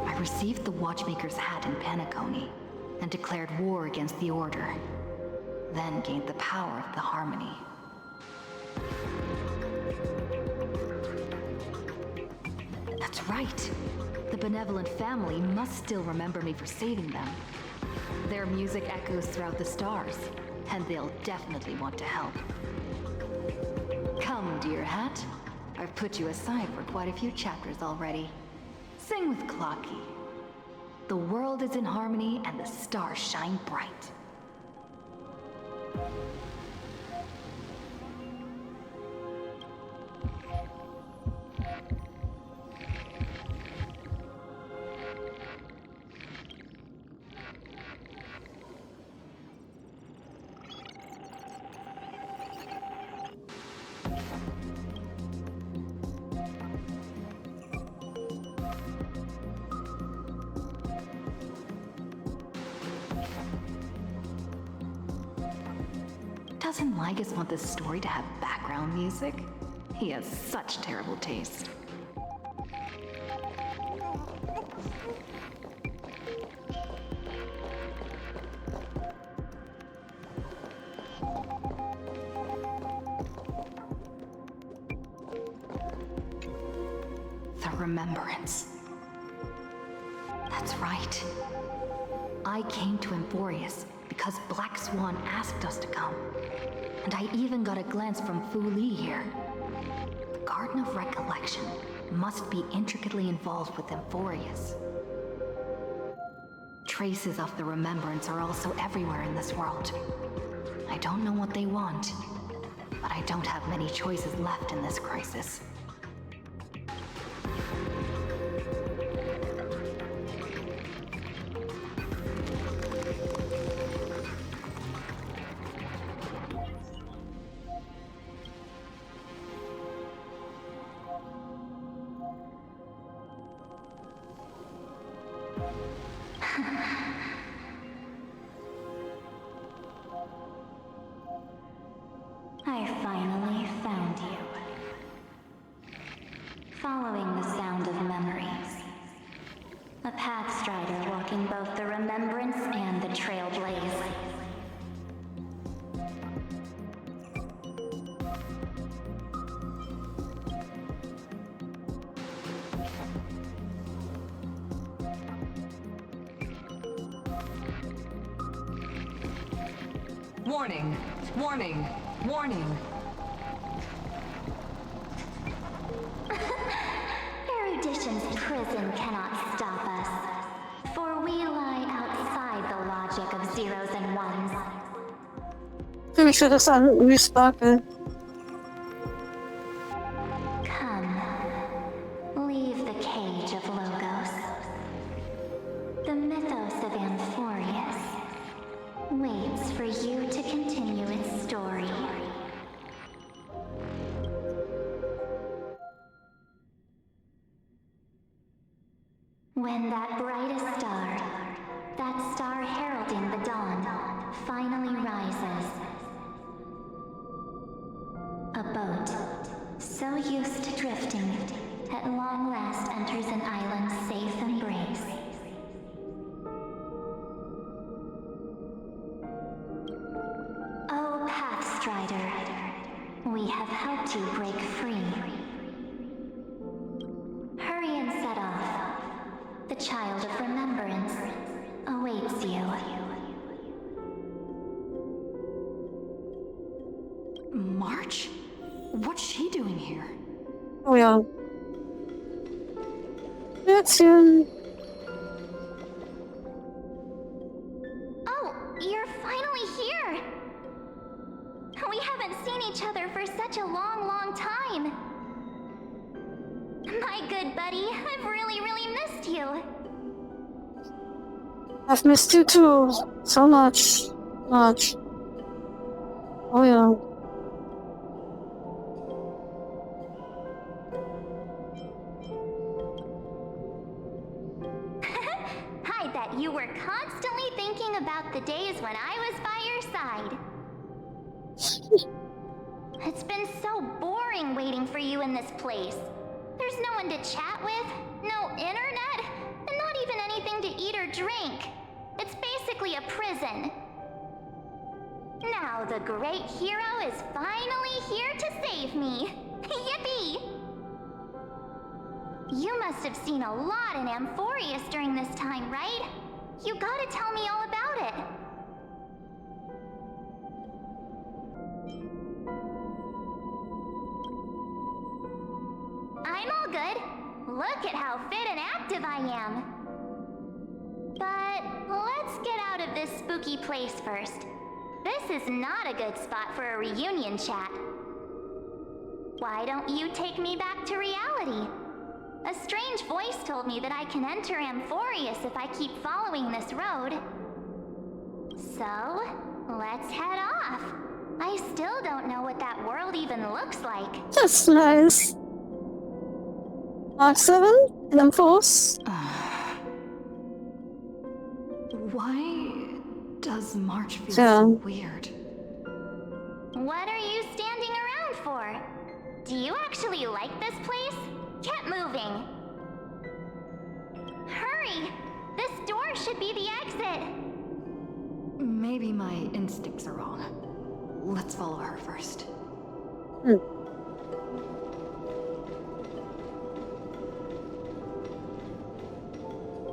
I received the Watchmaker's hat in Penacony and declared war against the Order, then gained the power of the Harmony. That's right. The benevolent family must still remember me for saving them. Their music echoes throughout the stars, and they'll definitely want to help. Come, dear hat. I've put you aside for quite a few chapters already. Sing with Clocky. The world is in harmony and the stars shine bright. Doesn't Lygus want this story to have background music? He has such terrible taste. The Remembrance. That's right. I came to Amphorius because Black Swan asked us to come. And I even got a glance from Fu Li here. The Garden of Recollection must be intricately involved with Amphorius. Traces of the Remembrance are also everywhere in this world. I don't know what they want, but I don't have many choices left in this crisis. I finally found you. Following the sound of memories. A pathstrider walking both the Remembrance and the Trailblazer. Warning! Warning! Warning! Erudition's prison cannot stop us, for we lie outside the logic of zeros and ones. Pretty sure that's a new sparkle. Come, leave the cage of Logos. The mythos of Amphorius waits for you to continue its story. When that brightest star, that star heralding the dawn, finally rises, a boat, so used to drifting, at long last enters an island's safe embrace. Oh, Pathstrider, we have helped you break free. Hurry and set off. The Child of Remembrance awaits you. March? What's she doing here? Oh yeah. That's him. Oh, you're finally here! We haven't seen each other for such a long, long time. My good buddy, I've really missed you. I've missed you too. So much. Much. Oh yeah. I bet you were constantly thinking about the days when I was by your side. It's been so boring waiting for you in this place. There's no one to chat with, no internet, and not even anything to eat or drink. It's basically a prison. Now the great hero is finally here to save me. Yippee! You must have seen a lot in Amphorius during this time, right? You gotta tell me all about it. I'm all good. Look at how fit and active I am. But let's get out of this spooky place first. This is not a good spot for a reunion chat. Why don't you take me back to reality? A strange voice told me that I can enter Amphorius if I keep following this road. So, let's head off. I still don't know what that world even looks like. That's nice. Mark 7 and Amphorius. Why does March feel so weird? What are you standing around for? Do you actually like this place? Get moving! Hurry! This door should be the exit! Maybe my instincts are wrong. Let's follow her first.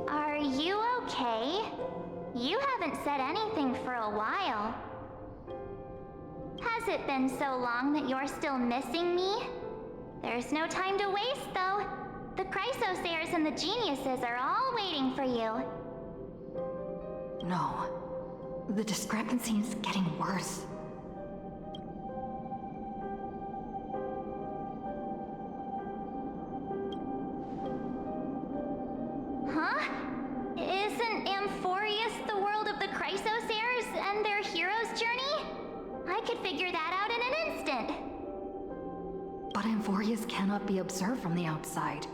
Are you okay? You haven't said anything for a while. Has it been so long that you're still missing me? There's no time to waste, though. The Chrysosayers and the Geniuses are all waiting for you. No. The discrepancy is getting worse. Huh? Isn't Amphorius the world of the Chrysosayers and their hero's journey? I could figure that out in an instant. But Amphorius cannot be observed from the outside.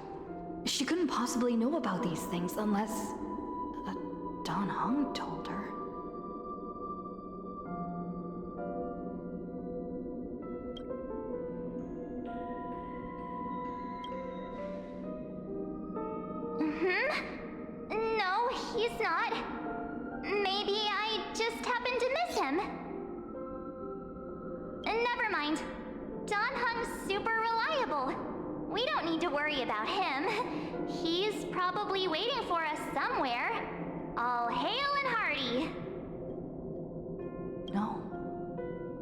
She couldn't possibly know about these things unless... Dan Heng told her. No, he's not. Maybe I just happened to miss him. Never mind. Dan Heng's super reliable. We don't need to worry about him. He's probably waiting for us somewhere. All hail and hearty. No.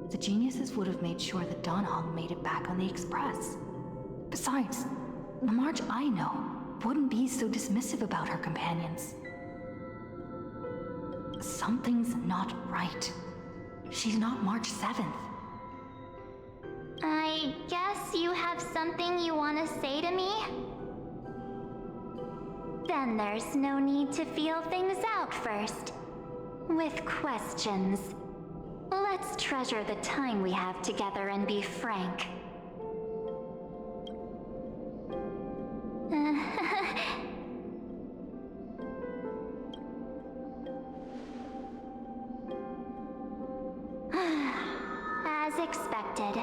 The Geniuses would have made sure that Dan Heng made it back on the Express. Besides, the March I know wouldn't be so dismissive about her companions. Something's not right. She's not March 7th. I guess you have something you want to say to me? Then there's no need to feel things out first. With questions. Let's treasure the time we have together and be frank. As expected.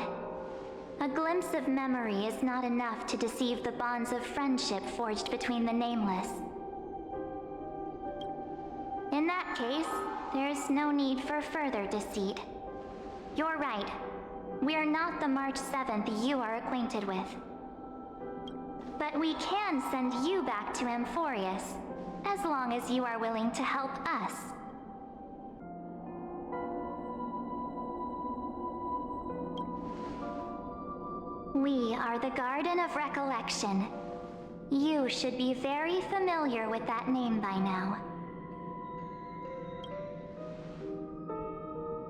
A glimpse of memory is not enough to deceive the bonds of friendship forged between the nameless. In that case, there's no need for further deceit. You're right. We're not the March 7th you are acquainted with. But we can send you back to Amphorius, as long as you are willing to help us. We are the Garden of Recollection. You should be very familiar with that name by now.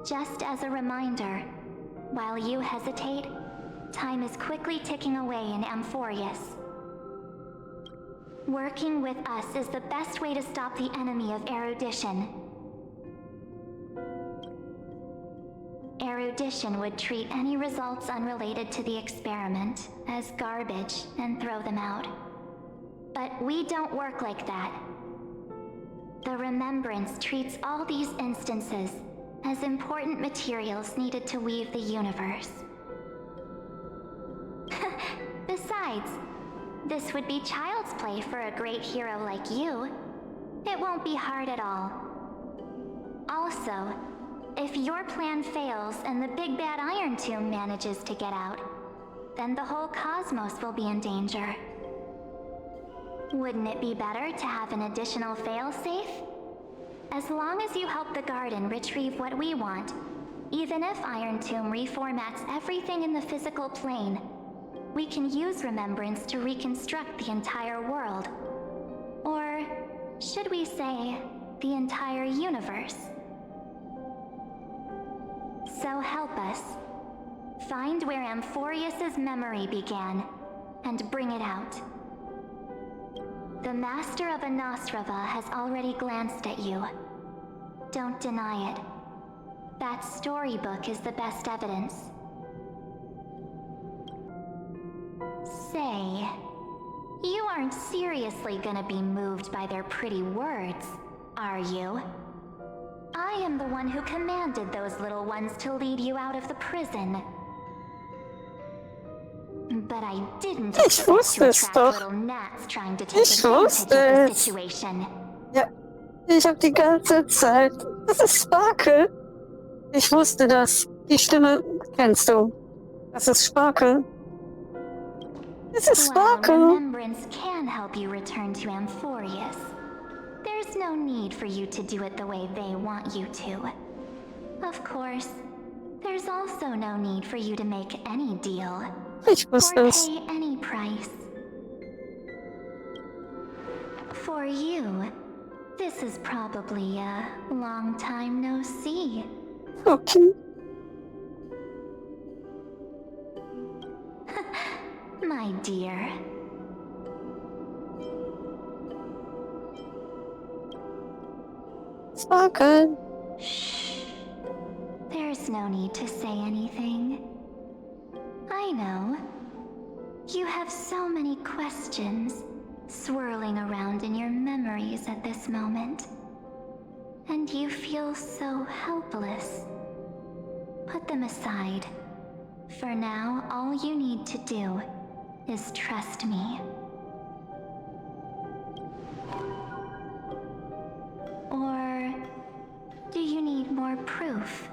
Just as a reminder, while you hesitate, time is quickly ticking away in Amphorius. Working with us is the best way to stop the enemy of erudition. Erudition would treat any results unrelated to the experiment as garbage and throw them out. But we don't work like that. The Remembrance treats all these instances as important materials needed to weave the universe. Besides, this would be child's play for a great hero like you. It won't be hard at all. Also, if your plan fails and the big bad Iron Tomb manages to get out, then the whole cosmos will be in danger. Wouldn't it be better to have an additional failsafe? As long as you help the Garden retrieve what we want, even if Iron Tomb reformats everything in the physical plane, we can use Remembrance to reconstruct the entire world. Or, should we say, the entire universe. So help us. Find where Amphorius's memory began, and bring it out. The Master of Anastrava has already glanced at you. Don't deny it. That storybook is the best evidence. Say, you aren't seriously gonna be moved by their pretty words, are you? I I am the one who commanded those little ones to lead you out of the prison. But I didn't expect to attract little gnats trying to take advantage of the situation. Ja, ich hab die ganze Zeit. Das ist Sparkle. Ich wusste das. Die Stimme kennst du. Das ist Sparkle. Das ist Sparkle. While remembrance can help you return to Amphorius, there's no need for you to do it the way they want you to. Of course, there's also no need for you to make any deal. Or pay any price. For you, this is probably a long time no see. Okay. My dear. Sparkle. Shh. There's no need to say anything. I know. You have so many questions swirling around in your memories at this moment. And you feel so helpless. Put them aside. For now, all you need to do is trust me. Or do you need more proof?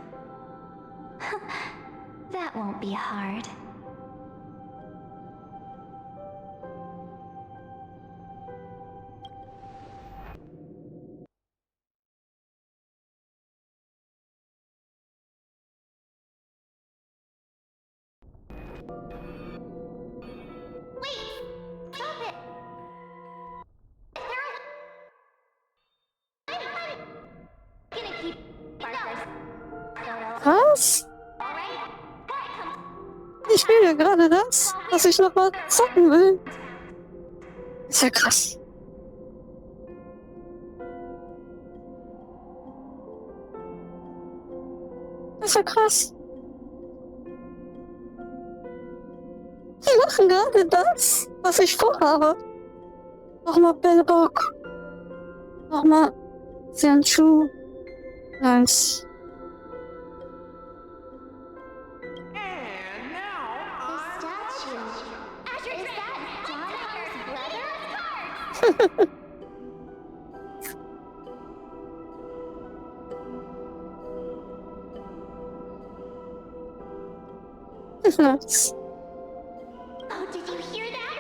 That won't be hard. Was? Ich spiele gerade das, was ich nochmal zocken will. Ist ja krass. Das ist ja krass. Die machen gerade das, was ich vorhabe. Nochmal Bellbock. Nochmal Xianchu. Nice. Nice. Oh, did you hear that?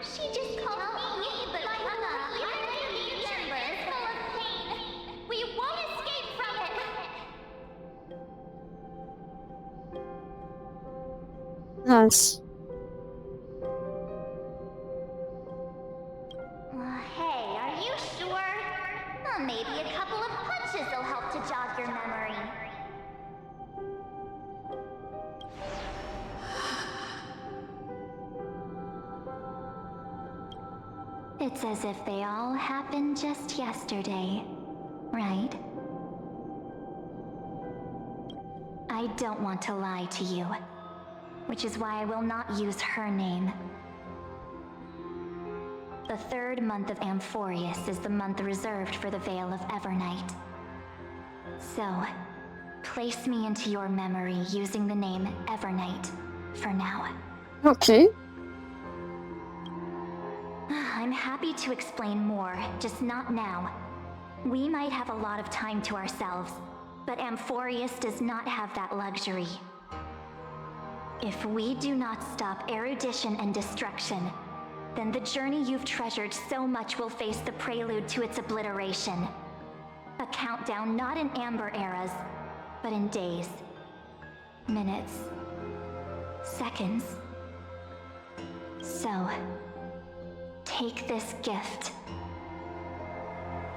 She just called me, but your chamber is full of pain. We won't escape from it. Nice. Hey, are you sure? Maybe a couple of punches will help to jog your memory. It's as if they all happened just yesterday, right? I don't want to lie to you, which is why I will not use her name. The third month of Amphorius is the month reserved for the Veil of Evernight. So, place me into your memory using the name Evernight for now. Okay. I'm happy to explain more, just not now. We might have a lot of time to ourselves, but Amphorius does not have that luxury. If we do not stop erudition and destruction, then the journey you've treasured so much will face the prelude to its obliteration. A countdown not in amber eras, but in days, minutes, seconds. So, take this gift.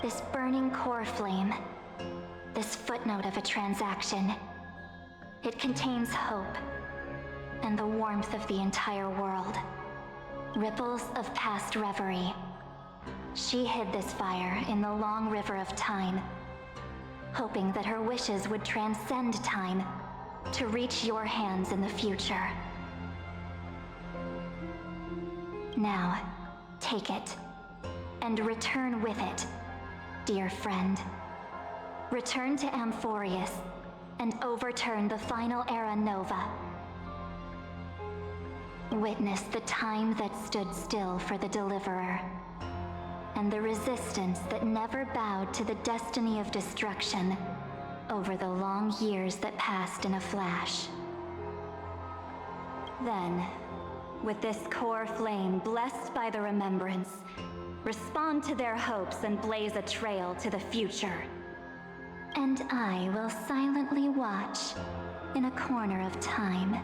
This burning core flame. This footnote of a transaction. It contains hope and the warmth of the entire world. Ripples of past reverie. She hid this fire in the long river of time, hoping that her wishes would transcend time to reach your hands in the future. Now, take it, and return with it, dear friend. return to Amphorius and overturn the final era Nova. Witness the time that stood still for the Deliverer, and the resistance that never bowed to the destiny of destruction over the long years that passed in a flash. Then, with this core flame blessed by the remembrance, respond to their hopes and blaze a trail to the future. And I will silently watch in a corner of time,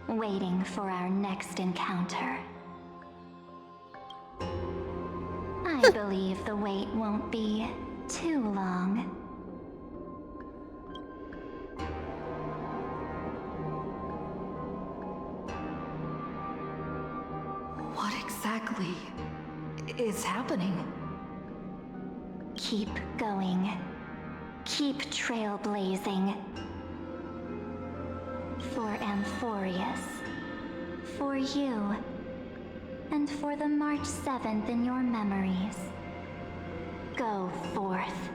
waiting for our next encounter. I believe the wait won't be too long. What exactly is happening? Keep going. Keep trailblazing. For Amphorius. For you. And for the March 7th in your memories. Go forth.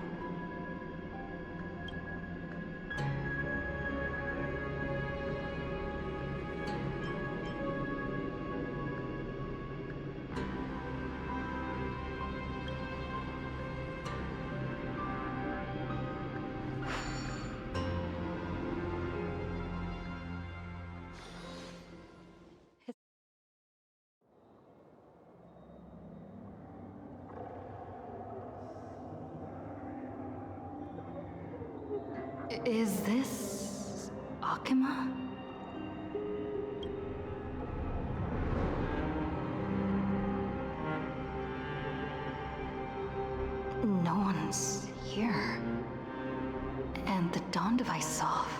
Is this Akima? No one's here. And the dawn device off.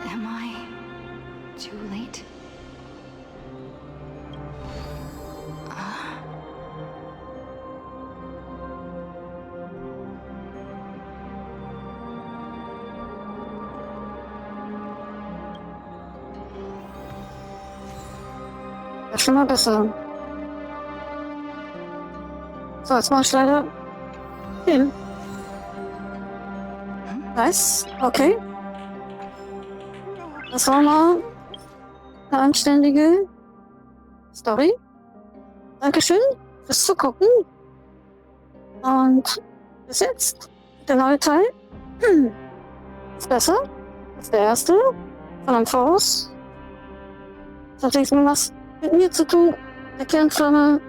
Am I too late? Ja, schon mal besser. So, jetzt mach ich leider hin. Nice, okay. Das war mal eine anständige Story. Dankeschön fürs Zugucken. Und bis jetzt. Der neue Teil ist besser als der erste von Amphorius. Das hat nichts mehr was mit mir zu tun, der Kernflamme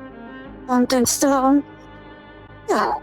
und den Stellaren. Ja,